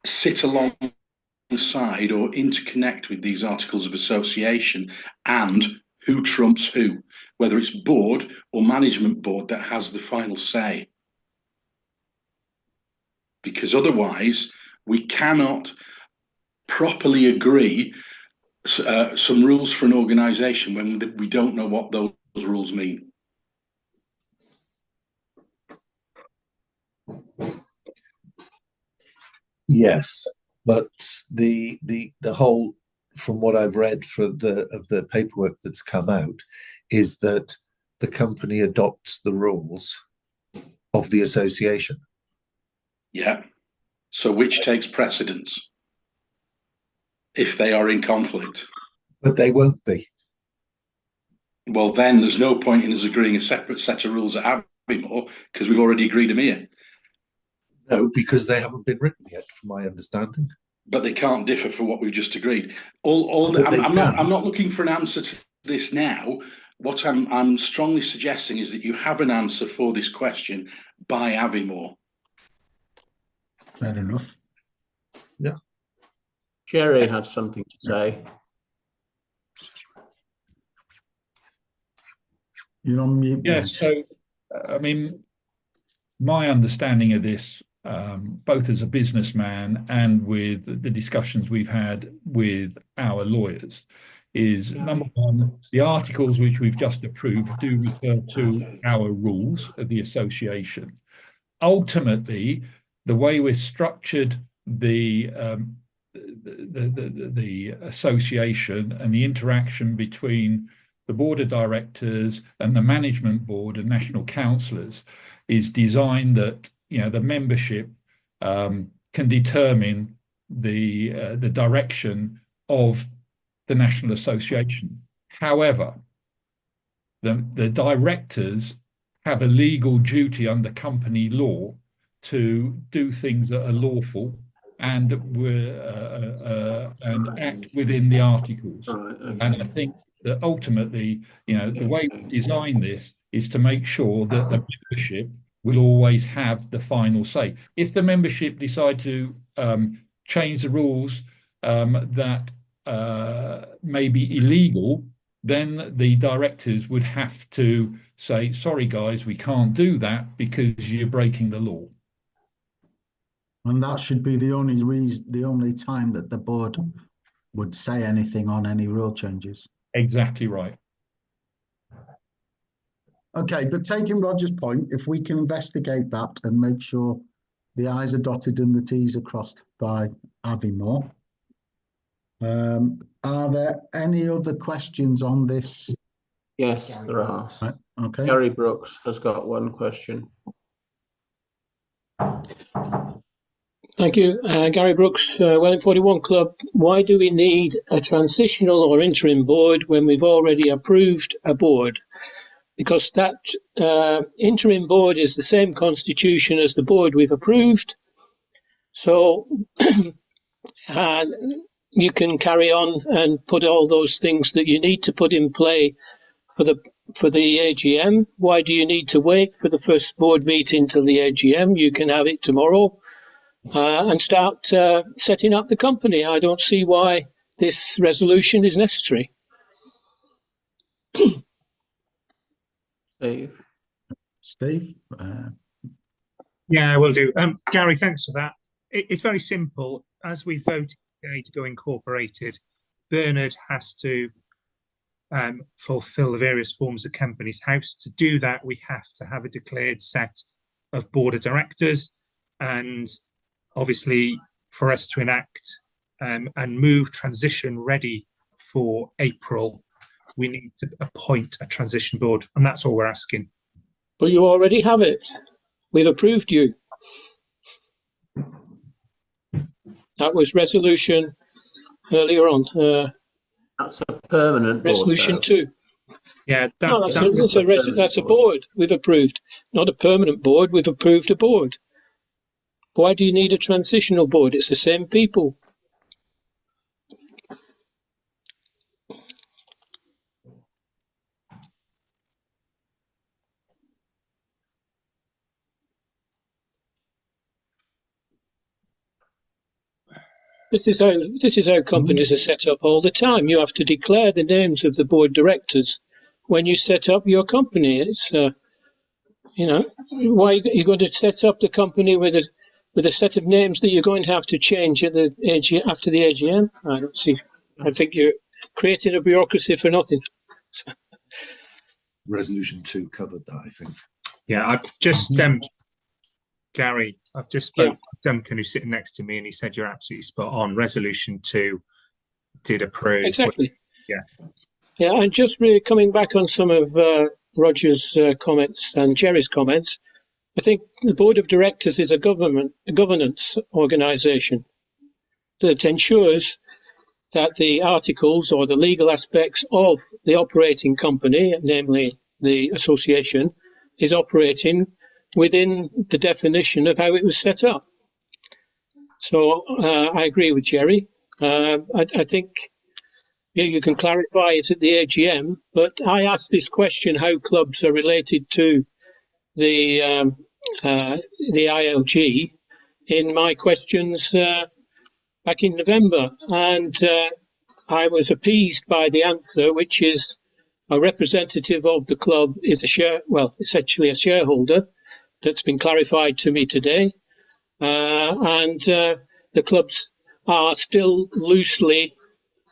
sit alongside or interconnect with these Articles of Association and who trumps who, whether it's board or management board that has the final say. Because otherwise we cannot properly agree some rules for an organisation when we don't know what those rules mean. Yes, but the whole, from what I've read of the paperwork that's come out, is that the company adopts the rules of the association. Yeah. So which takes precedence if they are in conflict? But they won't be. Well, then there's no point in us agreeing a separate set of rules at Aviemore because we've already agreed them here. No, because they haven't been written yet, from my understanding. But they can't differ for what we've just agreed. But I'm not looking for an answer to this now. What I'm strongly suggesting is that you have an answer for this question by Aviemore. Fair enough. Yeah. Jerry had something to say. You're on mute. Yes, so I mean, my understanding of this, both as a businessman and with the discussions we've had with our lawyers, is number one, the articles which we've just approved do refer to our rules of the association. Ultimately, the way we're structured the association and the interaction between the board of directors and the management board and national councillors is designed that, you know, the membership can determine the direction of the National Association. However, the directors have a legal duty under company law to do things that are lawful and act within the articles. Right, okay. And I think that ultimately, you know, the way we design this is to make sure that the membership will always have the final say. If the membership decide to change the rules that may be illegal, then the directors would have to say, sorry guys, we can't do that because you're breaking the law. And that should be the only reason, the only time that the board would say anything on any rule changes. Exactly right. Okay, but taking Roger's point, if we can investigate that and make sure the I's are dotted and the T's are crossed by Aviemore. Are there any other questions on this? Yes, there are. Right, okay. Gary Brooks has got one question. Thank you. Gary Brooks, Welling 41 Club. Why do we need a transitional or interim board when we've already approved a board? Because that interim board is the same constitution as the board we've approved. So you can carry on and put all those things that you need to put in play for the AGM. Why do you need to wait for the first board meeting till the AGM? You can have it tomorrow. And start setting up the company. I don't see why this resolution is necessary. Steve? Yeah, I will do. Gary, thanks for that. It's very simple. As we voted today to go incorporated, Bernard has to fulfil the various forms of Companies House. To do that, we have to have a declared set of board of directors, and obviously for us to enact and move transition ready for April, we need to appoint a transition board, and that's all we're asking. But you already have it. We've approved you. That was resolution earlier on. That's a permanent board, resolution though. 2. Yeah, that's a board we've approved, not a permanent board. We've approved a board. Why do you need a transitional board? It's the same people. This is how companies are set up all the time. You have to declare the names of the board directors when you set up your company. It's you know, why you're going to set up the company with a set of names that you're going to have to change at the after the AGM. I don't see. I think creating a bureaucracy for nothing. Resolution 2 covered that, I think. Yeah, I've just Gary, I've just spoke to Duncan, who's sitting next to me, and he said you're absolutely spot on. Resolution 2 did approve. Exactly. Yeah. Yeah, and just really coming back on some of Roger's comments and Jerry's comments, I think the Board of Directors is a governance organisation that ensures that the articles or the legal aspects of the operating company, namely the association, is operating within the definition of how it was set up. So I agree with Jerry. I think you can clarify it at the AGM, but I asked this question how clubs are related to the ILG in my questions back in November, and I was appeased by the answer, which is a representative of the club is essentially a shareholder. That's been clarified to me today, and the clubs are still loosely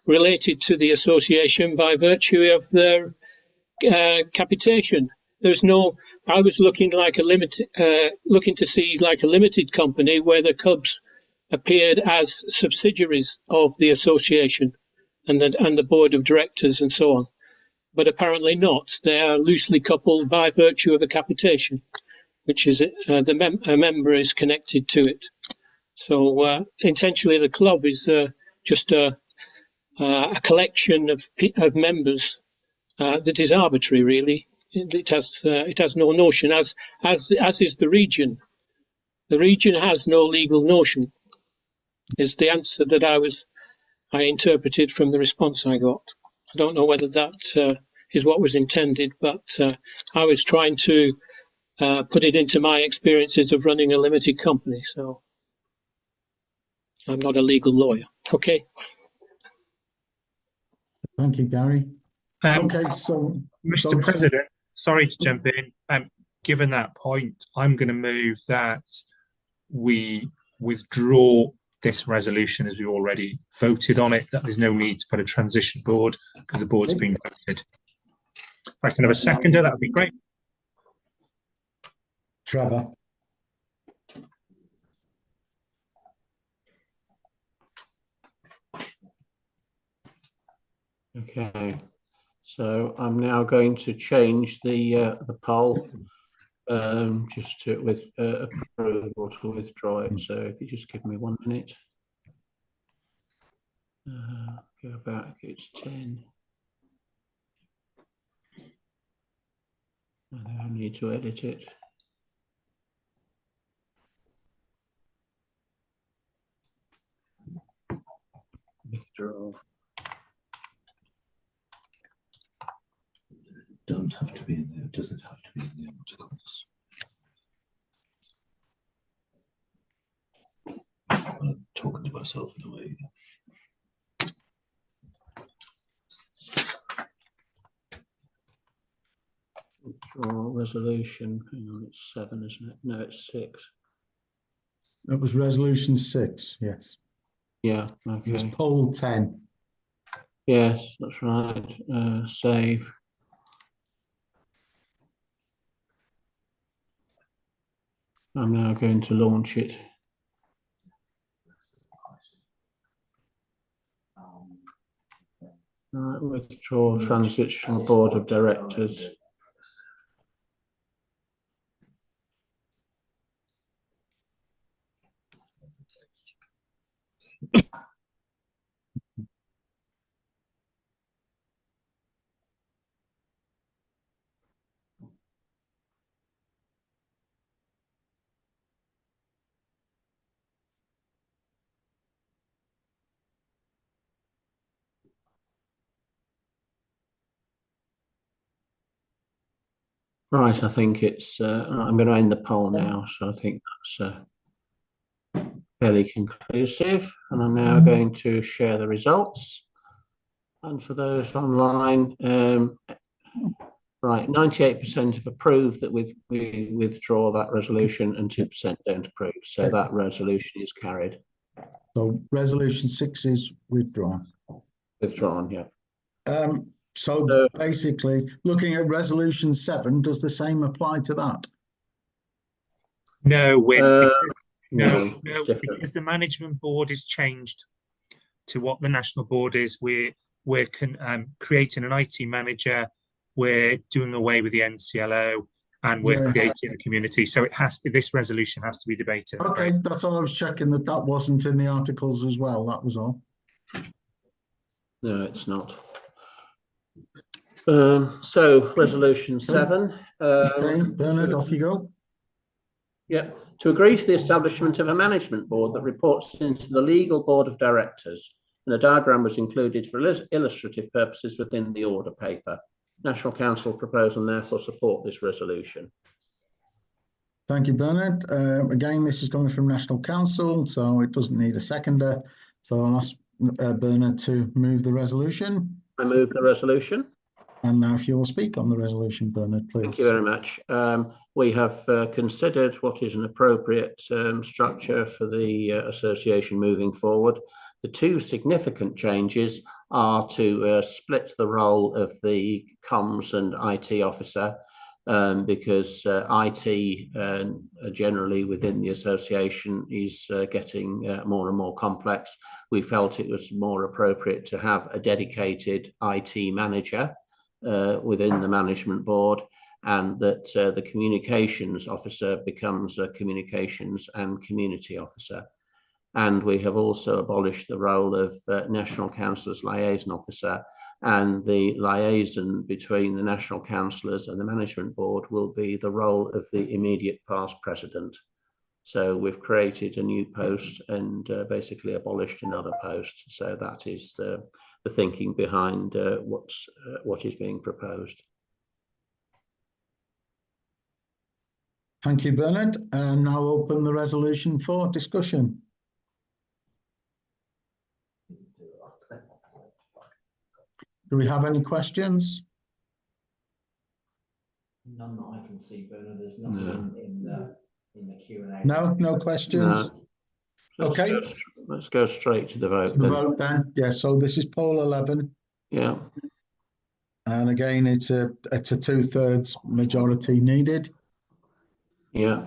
related to the association by virtue of their capitation. There's no. I was looking to see like a limited company where the clubs appeared as subsidiaries of the association and the board of directors and so on, but apparently not. They are loosely coupled by virtue of the capitation, which is a member is connected to it. So essentially, the club is just a collection of members that is arbitrary, really. It has no notion, as is the region. The region has no legal notion, is the answer that I interpreted from the response I got. I don't know whether that is what was intended, but I was trying to put it into my experiences of running a limited company. So I'm not a legal lawyer. Okay. Thank you, Gary. Okay, so Mr. President, sorry to jump in. Given that point, I'm going to move that we withdraw this resolution as we already voted on it, that there's no need to put a transition board because the board's been voted. If I can have a seconder, that would be great. Trevor. Okay, so I'm now going to change the poll just to approve or to withdraw it. So if you just give me 1 minute, go back. It's 10. And I need to edit it. Withdraw. Don't have to be in there. Does it have to be in the articles? I'm talking to myself in a way. Withdraw resolution. Hang on, it's 7, isn't it? No, it's 6. That was resolution 6. Yes. Yeah. It was Okay. poll 10. Yes, that's right. Save. I'm now going to launch it. Right, withdraw transitional board of directors. Right, I think it's, I'm going to end the poll now, so I think that's fairly conclusive. And I'm now going to share the results. And for those online, right, 98% have approved that we withdraw that resolution and 2% don't approve. So that resolution is carried. So resolution 6 is withdrawn. Withdrawn, yeah. So basically, looking at resolution 7, does the same apply to that? No, No, because the management board is changed to what the national board is. We're creating an IT manager. We're doing away with the NCLO, and we're creating a community. So this resolution has to be debated. Okay, that's all I was checking, that wasn't in the articles as well. That was all. No, it's not. So resolution 7. Okay, Bernard, off you go. Yep. To agree to the establishment of a management board that reports into the legal board of directors, and a diagram was included for illustrative purposes within the order paper. National Council propose and therefore support this resolution. Thank you, Bernard. Again, this is coming from National Council, so it doesn't need a seconder. So I'll ask Bernard to move the resolution. I move the resolution. And now if you will speak on the resolution, Bernard, please. Thank you very much. We have considered what is an appropriate structure for the association moving forward. The two significant changes are to split the role of the comms and IT officer, because IT generally within the association is getting more and more complex. We felt it was more appropriate to have a dedicated IT manager within the management board, and that the communications officer becomes a communications and community officer. And we have also abolished the role of National Councillors Liaison Officer, and the liaison between the National Councillors and the Management Board will be the role of the immediate past president. So we've created a new post and basically abolished another post. So that is the thinking behind what is being proposed. Thank you, Bernard. And now open the resolution for discussion. Do we have any questions? None that I can see, Bernard. There's nothing in the Q&A. No questions. No. Okay. Let's go straight to the vote. Vote then. Yeah. So this is poll 11. Yeah. And again, it's a 2/3 majority needed. Yeah.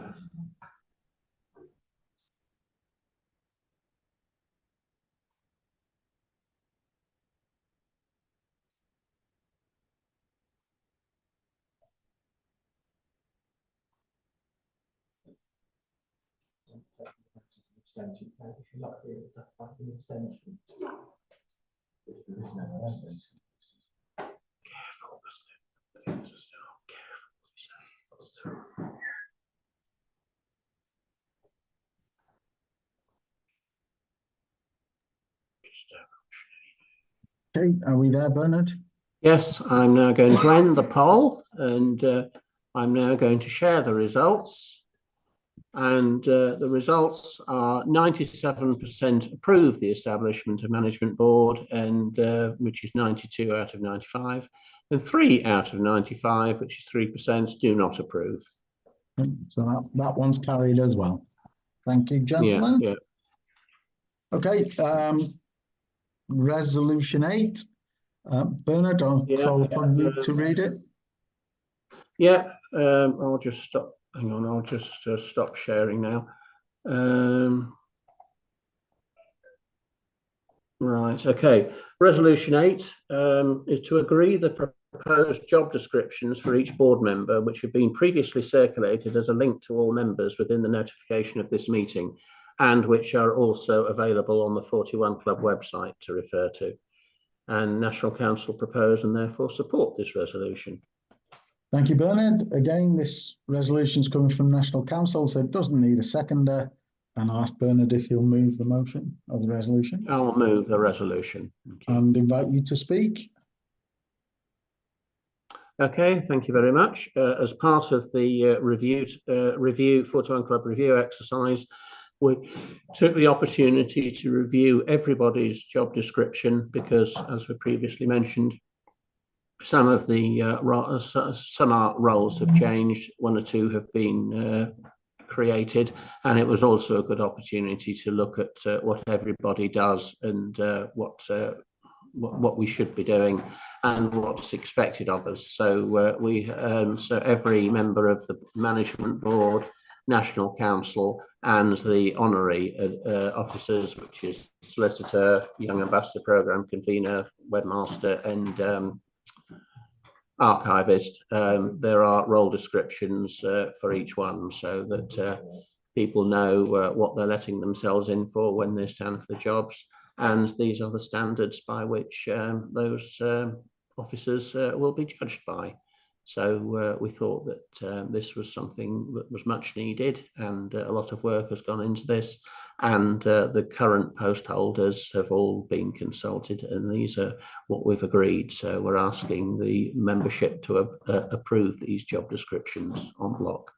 Okay, are we there, Bernard? Yes, I'm now going to end the poll, and I'm now going to share the results. And the results are 97% approve the establishment of management board, and which is 92 out of 95, and 3 out of 95, which is 3%, do not approve. So that one's carried as well. Thank you, gentlemen. Yeah. Okay, resolution 8. Bernard, I'll call upon you to read it. Yeah, I'll just stop. Hang on, I'll just stop sharing now. Right, okay. Resolution 8 is to agree the proposed job descriptions for each board member, which have been previously circulated as a link to all members within the notification of this meeting, and which are also available on the 41 Club website to refer to. And National Council propose and therefore support this resolution. Thank you, Bernard. Again, this resolution is coming from National Council, so it doesn't need a seconder. And I'll ask Bernard if he'll move the motion of the resolution. I'll move the resolution. And invite you to speak. Okay, thank you very much. As part of the review 41 Club review exercise, we took the opportunity to review everybody's job description, because, as we previously mentioned, some of the roles have changed, 1 or 2 have been created, and it was also a good opportunity to look at what everybody does and what what we should be doing and what's expected of us. So so every member of the management board, National Council, and the honorary officers, which is solicitor, young ambassador program convener, webmaster, and archivist. There are role descriptions for each one, so that people know what they're letting themselves in for when they stand for the jobs. And these are the standards by which those officers will be judged by. So we thought that this was something that was much needed, and a lot of work has gone into this. And the current post holders have all been consulted, and these are what we've agreed. So we're asking the membership to approve these job descriptions en bloc.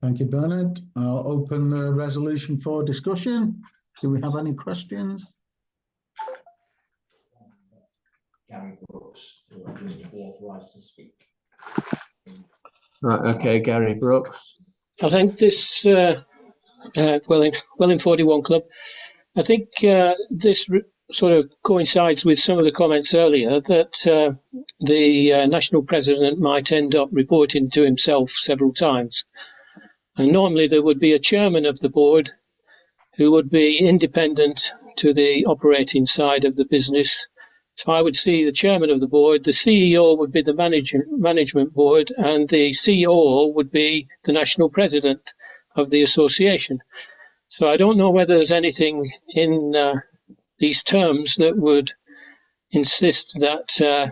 Thank you, Bernard. I'll open the resolution for discussion. Do we have any questions? Gary Brooks, who are just authorised to speak. Right, okay, Gary Brooks. I think this, Welling 41 Club, I think this sort of coincides with some of the comments earlier that the national president might end up reporting to himself several times. And normally there would be a chairman of the board who would be independent to the operating side of the business. So I would see the chairman of the board, the CEO would be the management board, and the COO would be the national president of the association. So I don't know whether there's anything in these terms that would insist that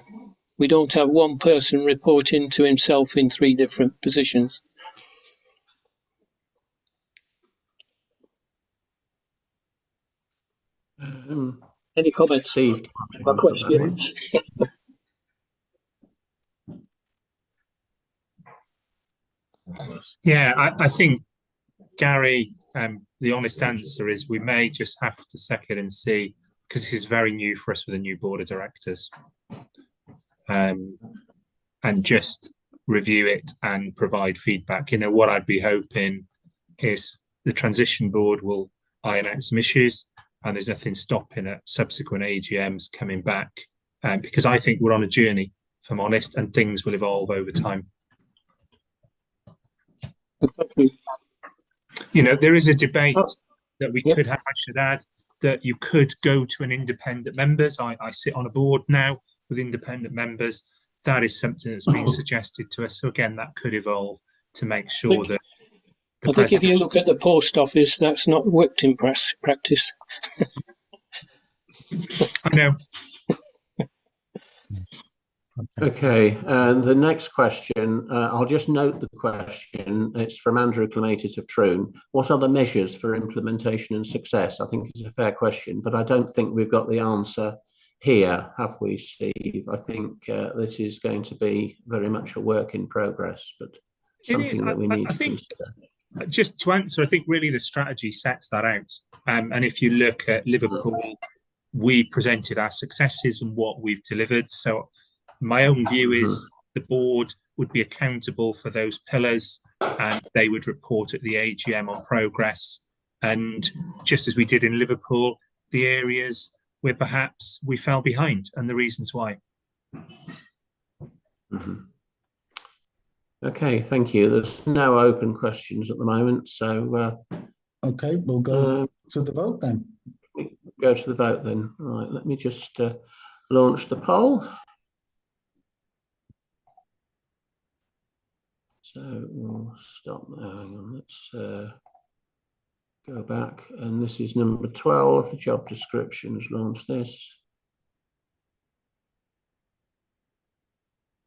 we don't have one person reporting to himself in 3 different positions. Any comments? Steve. My question. Yeah, I think, Gary, the honest answer is we may just have to second and see, because this is very new for us with a new board of directors, and just review it and provide feedback. You know, what I'd be hoping is the transition board will iron out some issues, and there's nothing stopping at subsequent AGMs coming back, because I think we're on a journey, if I'm honest, and things will evolve over time. You know, there is a debate that we could have, I should add, that you could go to an independent members. I sit on a board now with independent members. That is something that's been suggested to us. So again, that could evolve to make sure that I think if you look at the post office, that's not worked in practice. I know. Okay, and the next question, I'll just note the question. It's from Andrew Clematis of Troon. What are the measures for implementation and success? I think it's a fair question, but I don't think we've got the answer here, have we, Steve? I think this is going to be very much a work in progress, but something that we need to consider. Just to answer, I think really the strategy sets that out. And if you look at Liverpool, we presented our successes and what we've delivered. So my own view is the board would be accountable for those pillars, and they would report at the AGM on progress. And just as we did in Liverpool, the areas where perhaps we fell behind and the reasons why. Okay, thank you. There's no open questions at the moment, so okay, we'll go to the vote then. Go to the vote then. Right, let me just launch the poll. So we'll stop now. Hang on, let's go back, and this is number 12. The job descriptions. Launch this.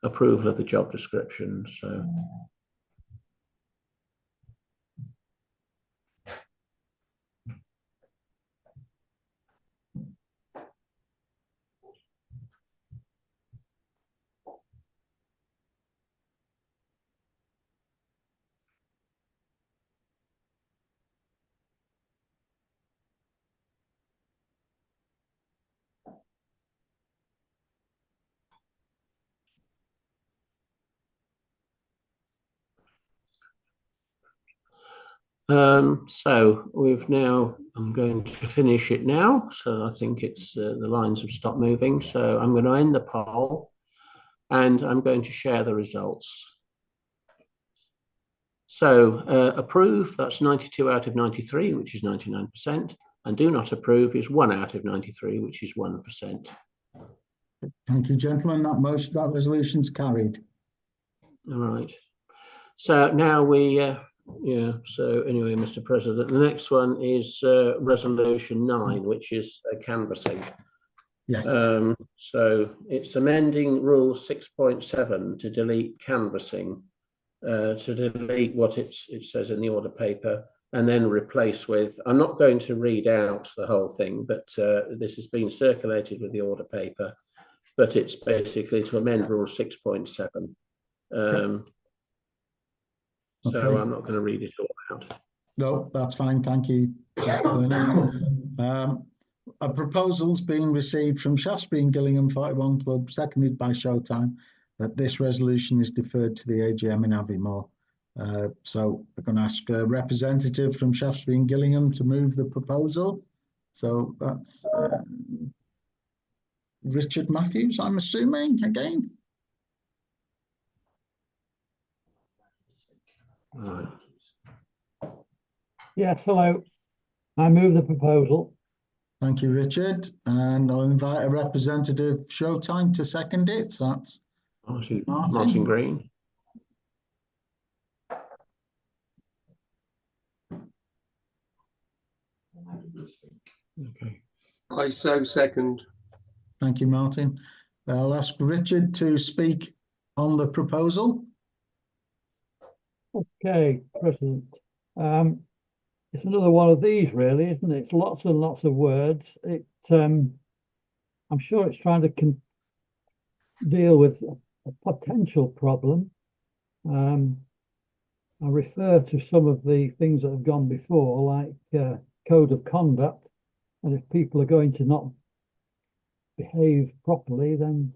Approval of the job description. So So we've now, I'm going to finish it now. So I think it's the lines have stopped moving. So I'm going to end the poll and I'm going to share the results. So approve, that's 92 out of 93, which is 99%. And do not approve is 1 out of 93, which is 1%. Thank you, gentlemen. That resolution's carried. All right. So now we, so anyway, Mr. President, the next one is resolution 9, which is canvassing. Yes. So it's amending rule 6.7 to delete canvassing, to delete what it says in the order paper, and then replace with, I'm not going to read out the whole thing, but this has been circulated with the order paper, but it's basically to amend rule 6.7. So Okay. I'm not going to read it all out. No, that's fine. Thank you. A proposal's being received from Shaftesbury and Gillingham 41 Club, seconded by Showtime, that this resolution is deferred to the AGM in Aviemore. So we're going to ask a representative from Shaftesbury and Gillingham to move the proposal. So that's Richard Matthews, I'm assuming, again. Right. Yes, hello. I move the proposal. Thank you, Richard. And I'll invite a representative, Showtime, to second it. So that's Martin Green. Okay. I so second. Thank you, Martin. I'll ask Richard to speak on the proposal. Okay, President. It's another one of these, really, isn't it? It's lots and lots of words. I'm sure it's trying to deal with a potential problem. I refer to some of the things that have gone before, like code of conduct. And if people are going to not behave properly, then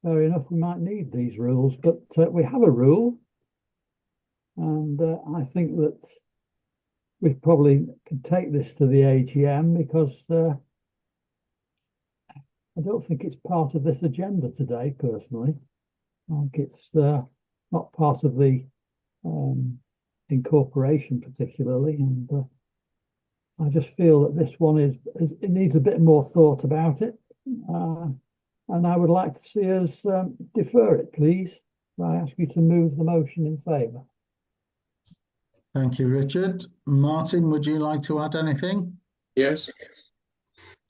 fair enough, we might need these rules. But we have a rule. And I think that we probably could take this to the AGM because I don't think it's part of this agenda today, personally. I think it's not part of the incorporation particularly. And I just feel that this one it needs a bit more thought about it. And I would like to see us defer it, please. I ask you to move the motion in favour. Thank you, Richard. Martin, would you like to add anything? Yes.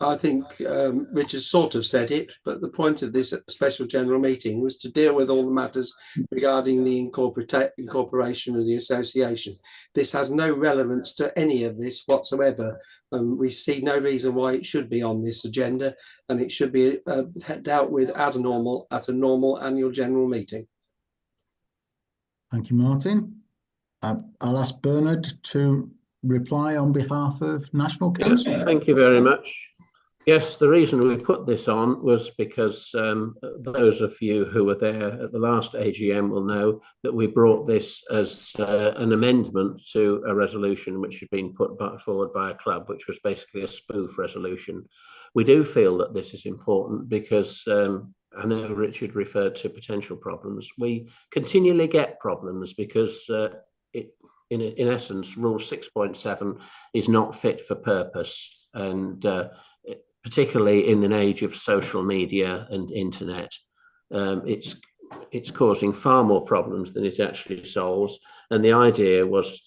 I think Richard sort of said it, but the point of this special general meeting was to deal with all the matters regarding the incorporation of the association. This has no relevance to any of this whatsoever. We see no reason why it should be on this agenda, and it should be dealt with as normal at a normal annual general meeting. Thank you, Martin. I'll ask Bernard to reply on behalf of National Council. Yes, thank you very much. Yes, the reason we put this on was because those of you who were there at the last AGM will know that we brought this as an amendment to a resolution which had been put forward by a club, which was basically a spoof resolution. We do feel that this is important because I know Richard referred to potential problems. We continually get problems because in essence, Rule 6.7 is not fit for purpose, and particularly in an age of social media and internet, it's causing far more problems than it actually solves. And the idea was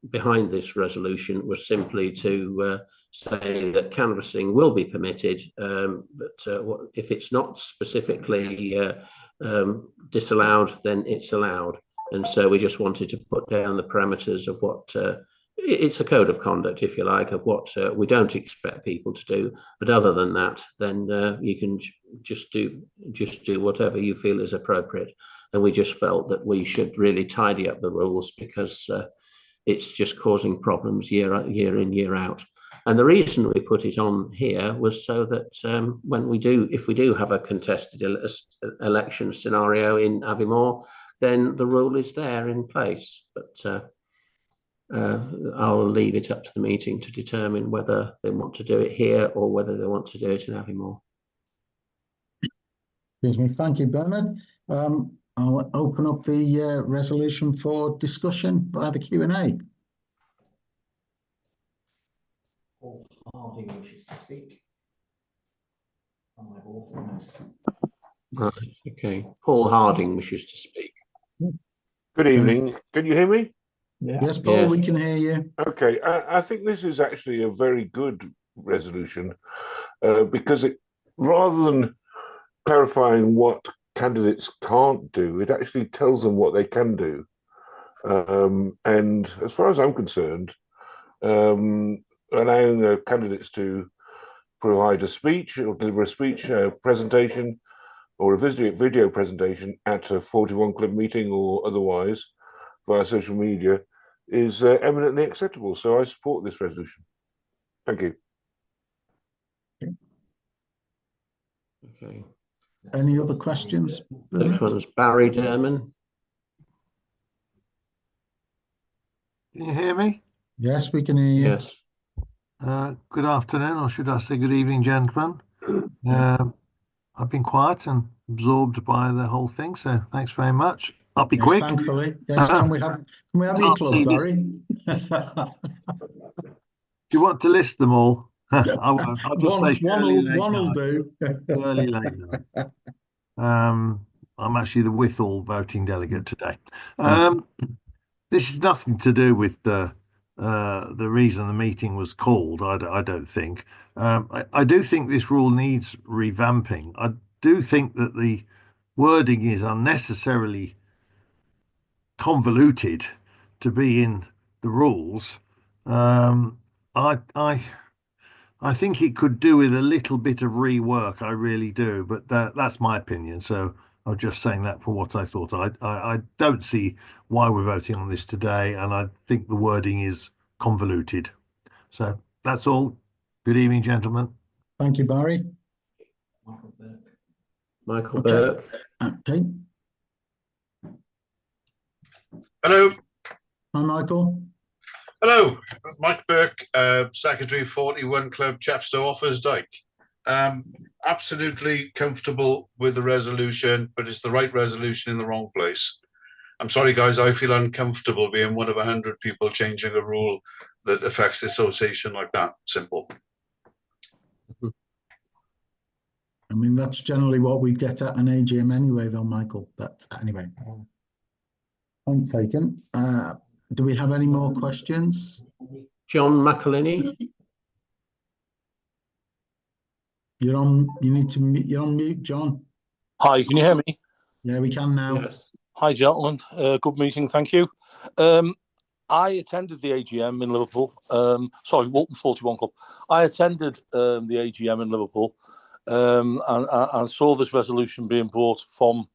behind this resolution was simply to say that canvassing will be permitted, but if it's not specifically disallowed, then it's allowed. And so we just wanted to put down the parameters of what it's a code of conduct, if you like, of what we don't expect people to do. But other than that, then you can just do whatever you feel is appropriate. And we just felt that we should really tidy up the rules because it's just causing problems year in, year out. And the reason we put it on here was so that if we do have a contested election scenario in Aviemore, then the rule is there in place. But I'll leave it up to the meeting to determine whether they want to do it here or whether they want to do it in Aviemore. Excuse me. Thank you, Bernard. I'll open up the resolution for discussion by the Q&A. Paul Harding wishes to speak. I've authorised. Right, okay. Paul Harding wishes to speak. Good evening. Can you hear me? Yeah. Yes, Paul, we can hear you. Okay, I think this is actually a very good resolution because it, rather than clarifying what candidates can't do, it actually tells them what they can do. And as far as I'm concerned, allowing candidates to provide a speech or deliver a speech, presentation, or a video presentation at a 41 Club meeting or otherwise via social media is eminently acceptable. So I support this resolution. Thank you. Okay. Any other questions? Next one is Barry Derman. Can you hear me? Yes, we can hear you. Yes. Good afternoon, or should I say good evening, gentlemen. I've been quiet and absorbed by the whole thing, so thanks very much. I'll be quick. Thankfully. Yes, can we have your club, Barry? Do you want to list them all? I won't. I'll just say one will do. Shirley Late Night. I'm actually the Withall voting delegate today. This is nothing to do with the reason the meeting was called. I don't think. I do think this rule needs revamping. I do think that the wording is unnecessarily convoluted to be in the rules. I think it could do with a little bit of rework. I really do, but that's my opinion. So I'm just saying that for what I thought. I don't see why we're voting on this today, and I think the wording is convoluted. So that's all. Good evening, gentlemen. Thank you, Barry. Michael Burke. Okay. Hello. Hi, Michael. Hello, Mike Burke, Secretary 41 Club, Chepstow, Offers Dyke. Absolutely comfortable with the resolution, but it's the right resolution in the wrong place. I'm sorry, guys, I feel uncomfortable being one of 100 people changing a rule that affects the association like that. Simple. I mean, that's generally what we get at an AGM anyway, though, Michael. But anyway, point taken. Do we have any more questions? John McElhinney. You're on. You need to. You're on mute, John. Hi, can you hear me? Yeah, we can now. Yes. Hi, gentlemen. Good meeting, thank you. I attended the AGM in Liverpool. Sorry, Walton 41 Club. I attended the AGM in Liverpool and saw this resolution being brought from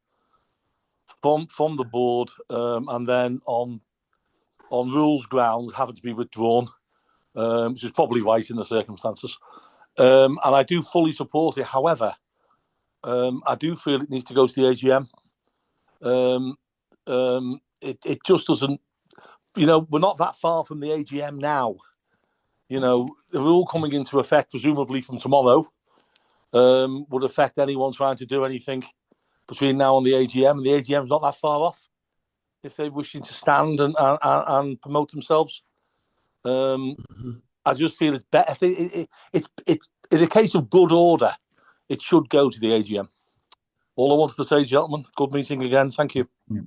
the board and then on rules grounds having to be withdrawn, which is probably right in the circumstances. And I do fully support it. However, I do feel it needs to go to the AGM. It just doesn't, we're not that far from the AGM now. The rule coming into effect, presumably from tomorrow, would affect anyone trying to do anything between now and the AGM. And the AGM's not that far off if they're wishing to stand and promote themselves. I just feel it's better. It's in a case of good order, it should go to the AGM. All I wanted to say, gentlemen, good meeting again. Thank you. Yeah.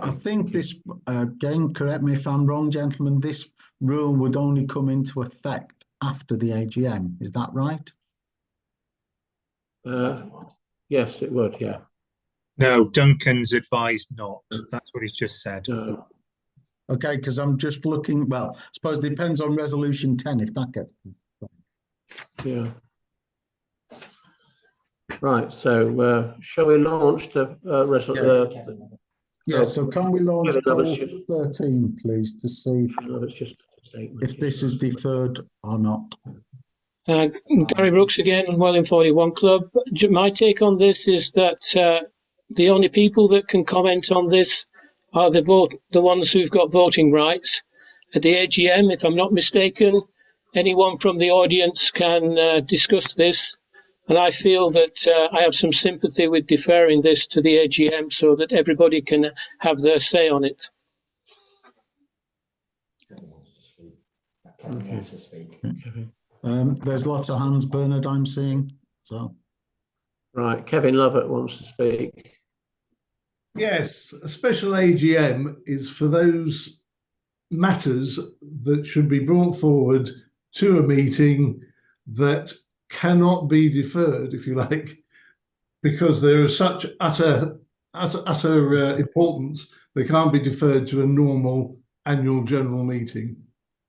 I think this, again, correct me if I'm wrong, gentlemen, this rule would only come into effect after the AGM. Is that right? Yes, it would, yeah. No, Duncan's advised not. That's what he's just said. Okay, because I'm just looking, well, I suppose it depends on resolution 10 if that gets. Yeah. Right, so shall we launch the resolution? Yes, so can we launch poll 13, please, to see if this is deferred or not? Gary Brooks again on Welling 41 Club. My take on this is that the only people that can comment on this are the ones who've got voting rights. at the AGM, if I'm not mistaken. Anyone from the audience can discuss this. And I feel that I have some sympathy with deferring this to the AGM so that everybody can have their say on it. Okay. There's lots of hands, Bernard, I'm seeing. So, right, Kevin Lovett wants to speak. Yes, a special AGM is for those matters that should be brought forward to a meeting that cannot be deferred, if you like, because there is such utter importance, they can't be deferred to a normal annual general meeting.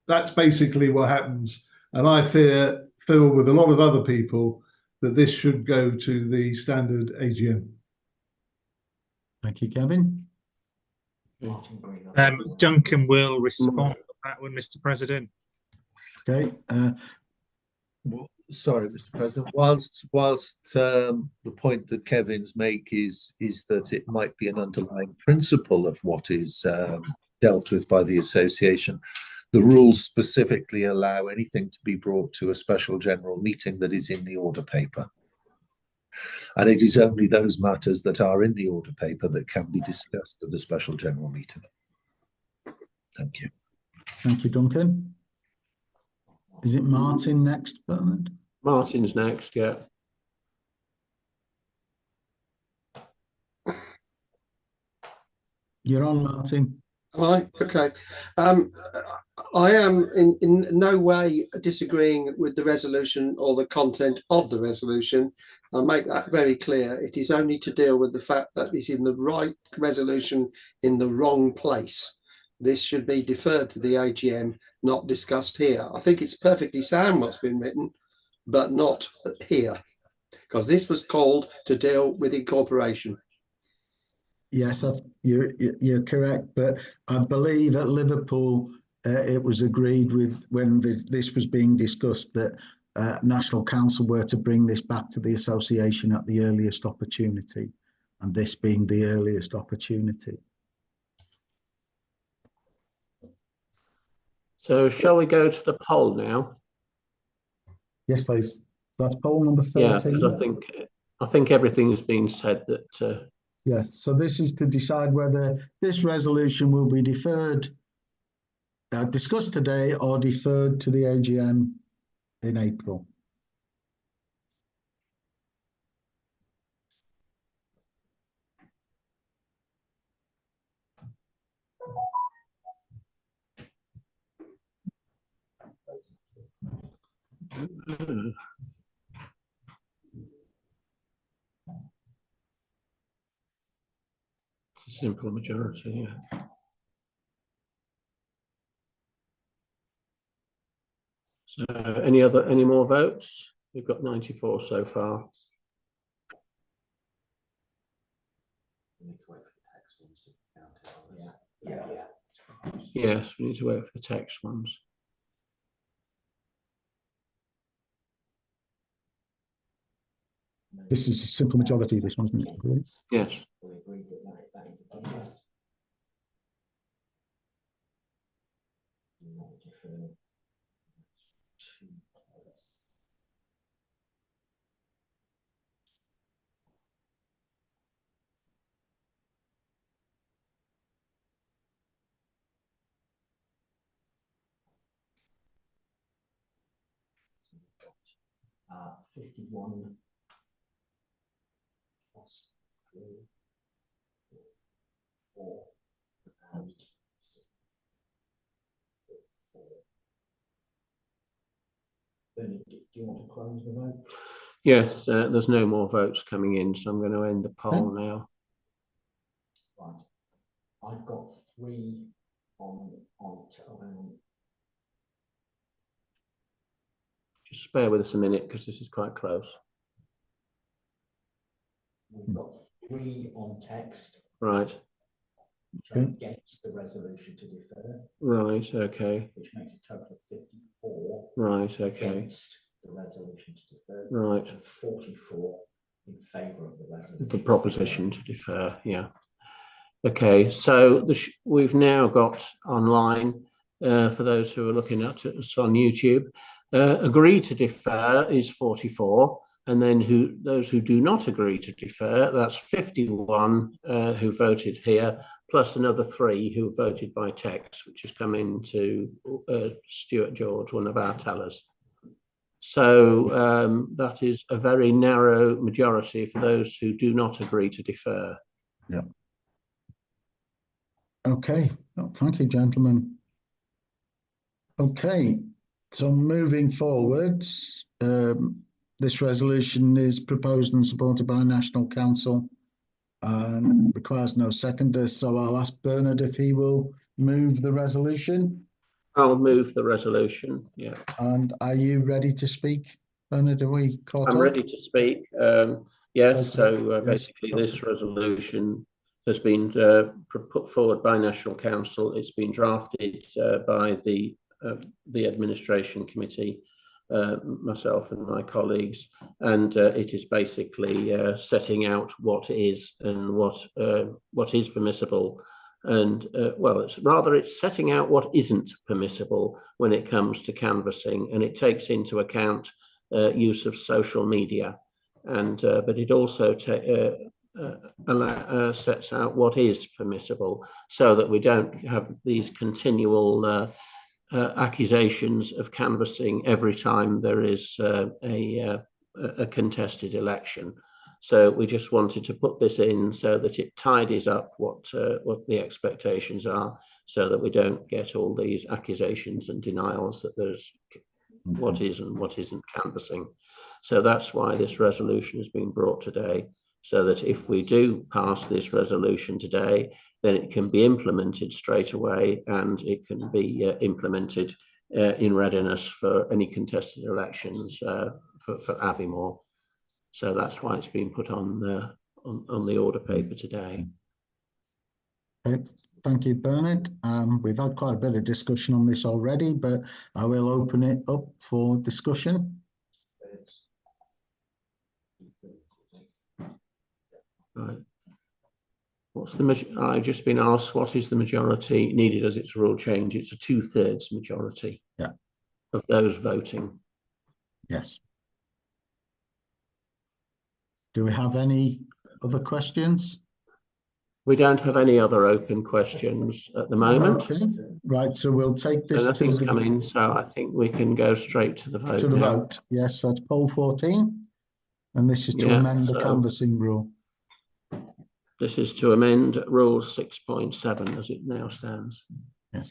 That's basically what happens. And I feel with a lot of other people that this should go to the standard AGM. thank you, Kevin. Duncan will respond to that one, Mr. President. Okay. Sorry, Mr. President. Whilst the point that Kevin's make is that it might be an underlying principle of what is dealt with by the association, the rules specifically allow anything to be brought to a special general meeting that is in the order paper. And it is only those matters that are in the order paper that can be discussed at a special general meeting. Thank you. Thank you, Duncan. Is it Martin next, Bernard? Martin's next, yeah. You're on, Martin. Hi, okay. I am in no way disagreeing with the resolution or the content of the resolution. I'll make that very clear. It is only to deal with the fact that it's in the right resolution in the wrong place. This should be deferred to the AGM, not discussed here. I think it's perfectly sound what's been written, but not here, because this was called to deal with incorporation. Yes, you're correct, but I believe at Liverpool it was agreed with when this was being discussed that National Council were to bring this back to the association at the earliest opportunity, and this being the earliest opportunity. So shall we go to the poll now? Yes, please. That's poll number 13. Yeah, because I think everything has been said that. Yes, so this is to decide whether this resolution will be deferred, discussed today, or deferred to the AGM in April. It's a simple majority, yeah. So any more votes? We've got 94 so far. Yes, we need to wait for the text ones. This is a simple majority, this one, isn't it? Yes. Uh, 51 plus 3, 4, and 4. Then do you want to close the vote? Yes, there's no more votes coming in, so I'm going to end the poll now. Right. I've got 3 on Just bear with us a minute because this is quite close. We've got 3 on text. Right. Which are against the resolution to defer. Right, okay. Which makes a total of 54. Right, okay. Against the resolution to defer. Right. And 44 in favour of the resolution. The proposition to defer, yeah. Okay, so we've now got online for those who are looking at us on YouTube. Agree to defer is 44, and then those who do not agree to defer, that's 51 who voted here, plus another 3 who voted by text, which has come in to Stuart George, one of our tellers. So that is a very narrow majority for those who do not agree to defer. Yeah. Okay, well, thank you, gentlemen. Okay, so moving forwards, this resolution is proposed and supported by National Council and requires no seconder. So I'll ask Bernard if he will move the resolution. I'll move the resolution, yeah. And are you ready to speak, Bernard? Are we caught up? I'm ready to speak. Yes, Okay. so basically this resolution has been put forward by National Council. It's been drafted by the administration committee, myself and my colleagues, and it is basically setting out what is and what is permissible, and well, it's setting out what isn't permissible when it comes to canvassing, and it takes into account use of social media, and but it also sets out what is permissible, so that we don't have these continual accusations of canvassing every time there is a contested election. So we just wanted to put this in so that it tidies up what the expectations are, so that we don't get all these accusations and denials that there's what is and what isn't canvassing. So that's why this resolution has been brought today, so that if we do pass this resolution today, then it can be implemented straight away, and it can be implemented in readiness for any contested elections for Aviemore. So that's why it's been put on the order paper today. Okay, thank you, Bernard. We've had quite a bit of discussion on this already, but I will open it up for discussion. Right. I've just been asked what is the majority needed as it's a rule change. It's a 2/3 majority, yeah, of those voting. Yes. Do we have any other questions? We don't have any other open questions at the moment. Okay. Right, so we'll take this. Nothing's coming, so I think we can go straight to the vote. To the vote, yes, that's poll 14, and this is to amend the canvassing rule. This is to amend Rule 6.7 as it now stands. Yes.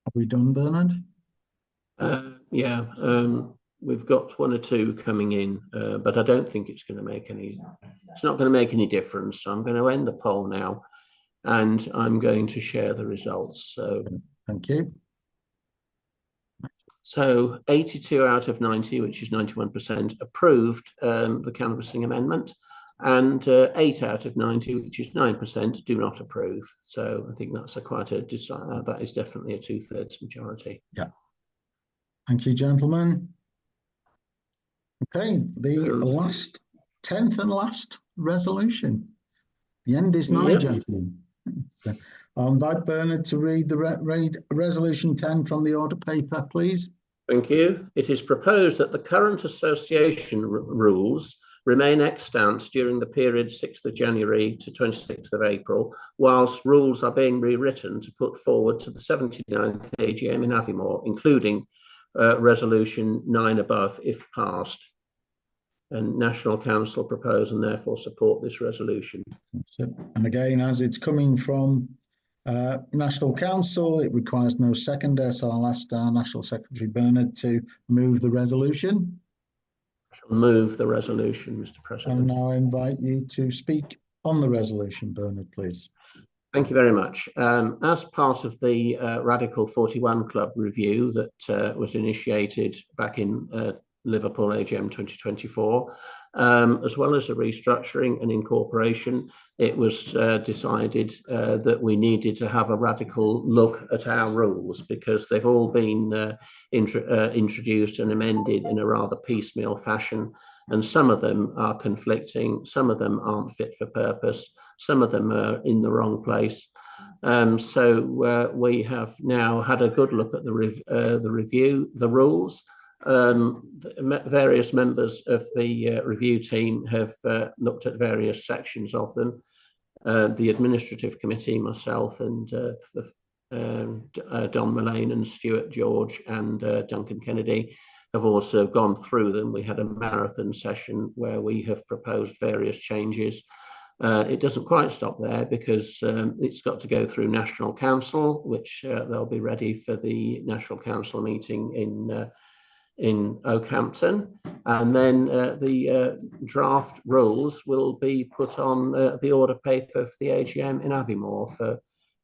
Have we done, Bernard? Yeah, we've got 1 or 2 coming in, but I don't think it's going to make any. It's not going to make any difference. So I'm going to end the poll now, and I'm going to share the results. So thank you. So 82 out of 90, which is 91%, approved the canvassing amendment, and 8 out of 90, which is 9%, do not approve. So I think that's that is definitely a 2/3 majority. Yeah. Thank you, gentlemen. Okay, the last 10th and last resolution. The end is nigh, gentlemen. So I'll invite Bernard to read the resolution 10 from the order paper, please. Thank you. It is proposed that the current association rules remain extant during the period 6th of January to 26th of April, whilst rules are being rewritten to put forward to the 79th AGM in Aviemore, including resolution 9 above, if passed. and National Council propose and therefore support this resolution. And again, as it's coming from National Council, it requires no seconder, so I'll ask our National Secretary Bernard to move the resolution. I shall move the resolution, Mr. President. And now I invite you to speak on the resolution, Bernard, please. Thank you very much. As part of the Radical 41 Club review that was initiated back in Liverpool AGM 2024, as well as a restructuring and incorporation, it was decided that we needed to have a radical look at our rules, because they've all been introduced and amended in a rather piecemeal fashion, and some of them are conflicting, some of them aren't fit for purpose, some of them are in the wrong place. So we have now had a good look at the review, the rules. Various members of the review team have looked at various sections of them. The administrative committee, myself and Don Mullane and Stuart George and Duncan Kennedy have also gone through them. We had a marathon session where we have proposed various changes. It doesn't quite stop there, because it's got to go through National Council, which they'll be ready for the National Council meeting in Oakhampton, and then the draft rules will be put on the order paper for the AGM in Aviemore for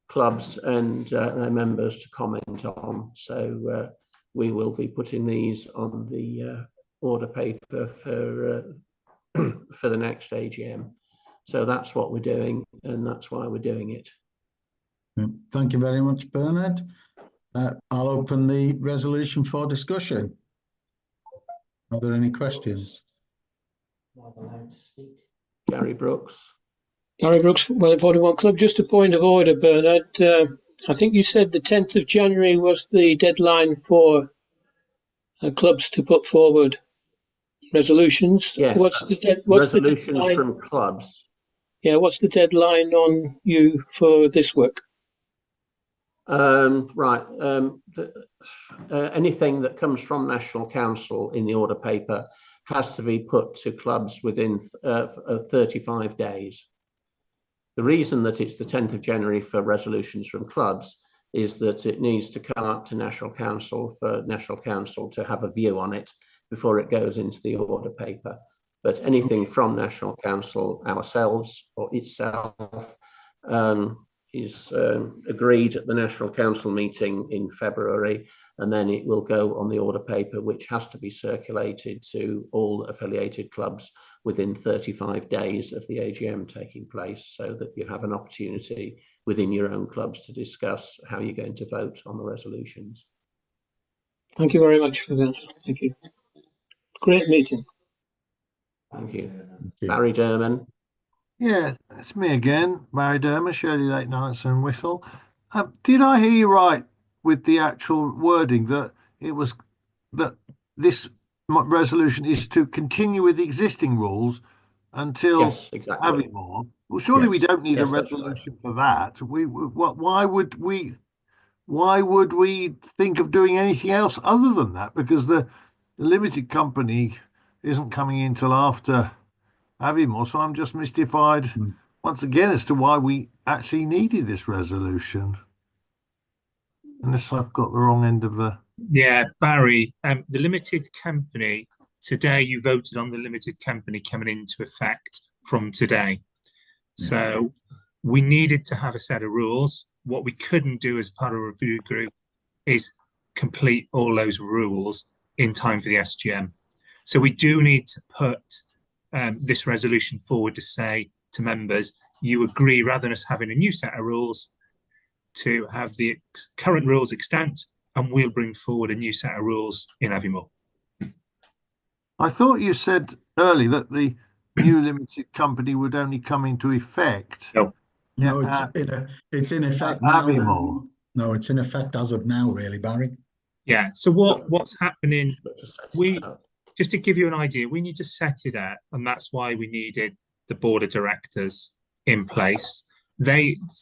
clubs and their members to comment on. So we will be putting these on the order paper for the next AGM. So that's what we're doing, and that's why we're doing it. Thank you very much, Bernard. I'll open the resolution for discussion. Are there any questions? Gary Brooks. Gary Brooks, Welling 41 Club. Just a point of order, Bernard. I think you said the 10th of January was the deadline for clubs to put forward resolutions. Yes, what's resolutions from clubs. Yeah, what's the deadline on you for this work? Right. Anything that comes from National Council in the order paper has to be put to clubs within 35 days. The reason that it's the 10th of January for resolutions from clubs is that it needs to come up to National Council for National Council to have a view on it before it goes into the order paper. But anything from National Council ourselves or itself is agreed at the National Council meeting in February, and then it will go on the order paper, which has to be circulated to all affiliated clubs within 35 days of the AGM taking place, so that you have an opportunity within your own clubs to discuss how you're going to vote on the resolutions. Thank you very much for that. Thank you. Great meeting. Thank you. Barry Derman. Yeah, it's me again, Barry Derman, Shirley Lake Nights and Whittle. Did I hear you right with the actual wording that it was that this resolution is to continue with the existing rules until yes, exactly. Aviemore? Well, surely we don't need a resolution for that. Why would we think of doing anything else other than that? Because the limited company isn't coming in till after Aviemore, so I'm just mystified once again as to why we actually needed this resolution. Unless I've got the wrong end of the... Yeah, Barry, the limited company, today you voted on the limited company coming into effect from today. So we needed to have a set of rules. What we couldn't do as part of a review group is complete all those rules in time for the SGM. So we do need to put this resolution forward to say to members, you agree, rather than us having a new set of rules, to have the current rules extant, and we'll bring forward a new set of rules in Aviemore. I thought you said earlier that the new limited company would only come into effect. No, no, it's in effect now. Aviemore. No, it's in effect as of now, really, Barry. Yeah. So what's happening? Just to give you an idea, we need to set it out, and that's why we needed the board of directors in place.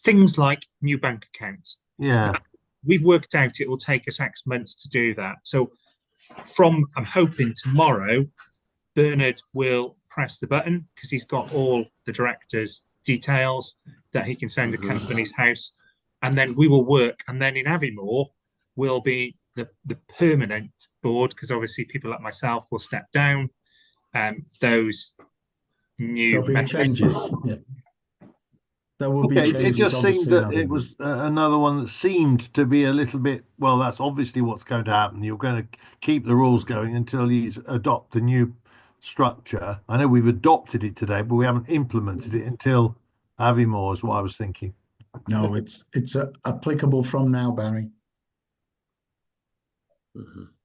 Things like new bank account. Yeah. We've worked out it will take us X months to do that. So I'm hoping tomorrow Bernard will press the button because he's got all the directors' details that he can send to Companies House, and then we will work. And then in Aviemore will be the permanent board, because obviously people like myself will step down. Those new There'll be members. changes. Yeah. There will be changes. It just seemed obviously, that it was another one that seemed to be a little bit, well, that's obviously what's going to happen. You're going to keep the rules going until you adopt the new structure. I know we've adopted it today, but we haven't implemented it until Aviemore is what I was thinking. No, it's applicable from now, Barry.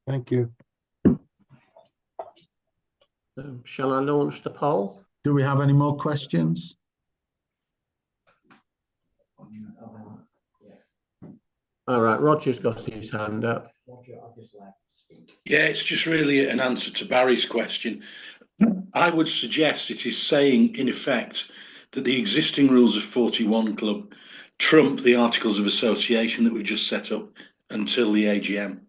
Thank you. Shall I launch the poll? Do we have any more questions? All right, Roger's got his hand up. Yeah, it's just really an answer to Barry's question. I would suggest it is saying, in effect, that the existing rules of 41 Club trump the Articles of Association that we've just set up until the AGM.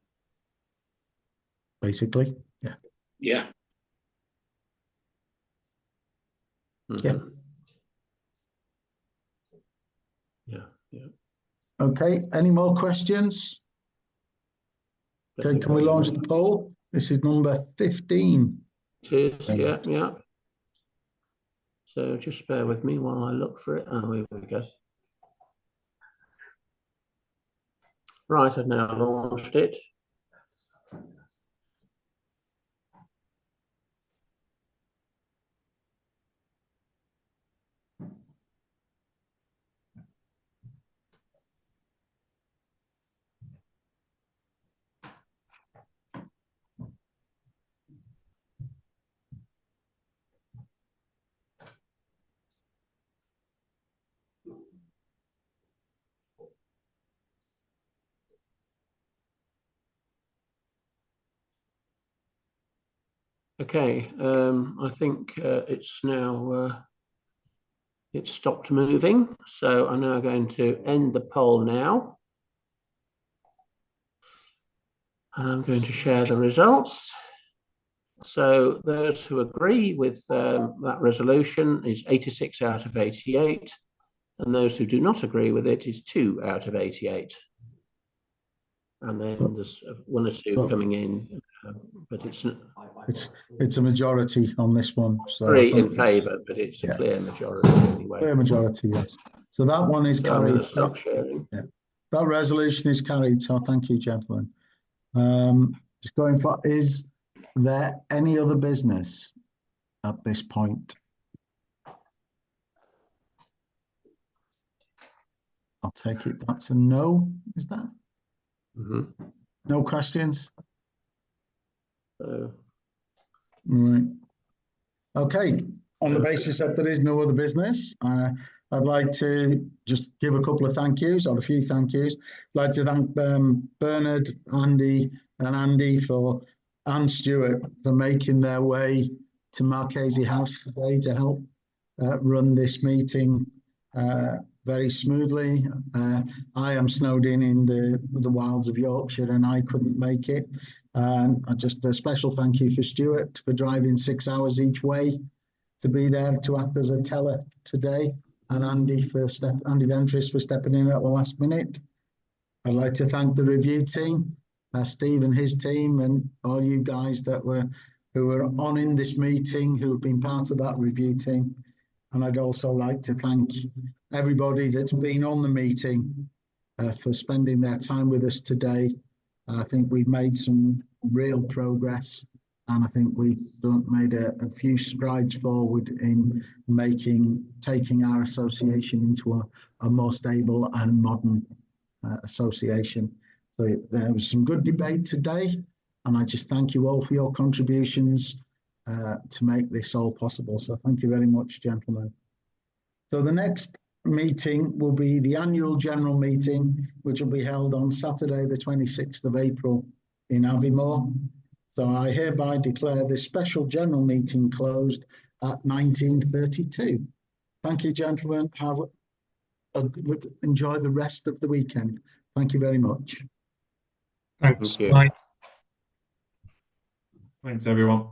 Basically, yeah. Yeah. Yeah. Yeah. Okay, any more questions? Okay, can we launch the poll? This is number 15. It is, yeah. So just bear with me while I look for it. Oh, here we go. Right, I've now launched it. Okay, I think it's now it's stopped moving, so I'm now going to end the poll now. And I'm going to share the results. So those who agree with that resolution is 86 out of 88, and those who do not agree with it is 2 out of 88. And then there's 1 or 2 coming in, but it's a majority on this one. So 3 in favour, but it's a clear majority anyway. Clear majority, yes. So that one is So I'm going carried. to stop sharing. Yeah. That resolution is carried. So thank you, gentlemen. Just going for, is there any other business at this point? I'll take it. That's a no. Is that? No questions? Right. Okay. On the basis that there is no other business, I'd like to just give a couple of thank yous, or a few thank yous. I'd like to thank Bernard, Andy, and Stuart for making their way to Marchese House today to help run this meeting very smoothly. I am snowed in the wilds of Yorkshire and I couldn't make it. Just a special thank you for Stuart for driving 6 hours each way to be there to act as a teller today, and Andy Ventris for stepping in at the last minute. I'd like to thank the review team, Steve and his team, and all you guys who were on in this meeting, who have been part of that review team. And I'd also like to thank everybody that's been on the meeting for spending their time with us today. I think we've made some real progress, and I think we've made a few strides forward in taking our association into a more stable and modern association. So there was some good debate today, and I just thank you all for your contributions to make this all possible. So thank you very much, gentlemen. So the next meeting will be the annual general meeting, which will be held on Saturday, the 26th of April in Aviemore. So I hereby declare this special general meeting closed at 19:32. Thank you, gentlemen. Enjoy the rest of the weekend. Thank you very much. Thanks. Thank you. Bye. Thanks, everyone.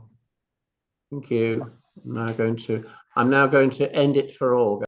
Thank you. I'm now going to end it for all.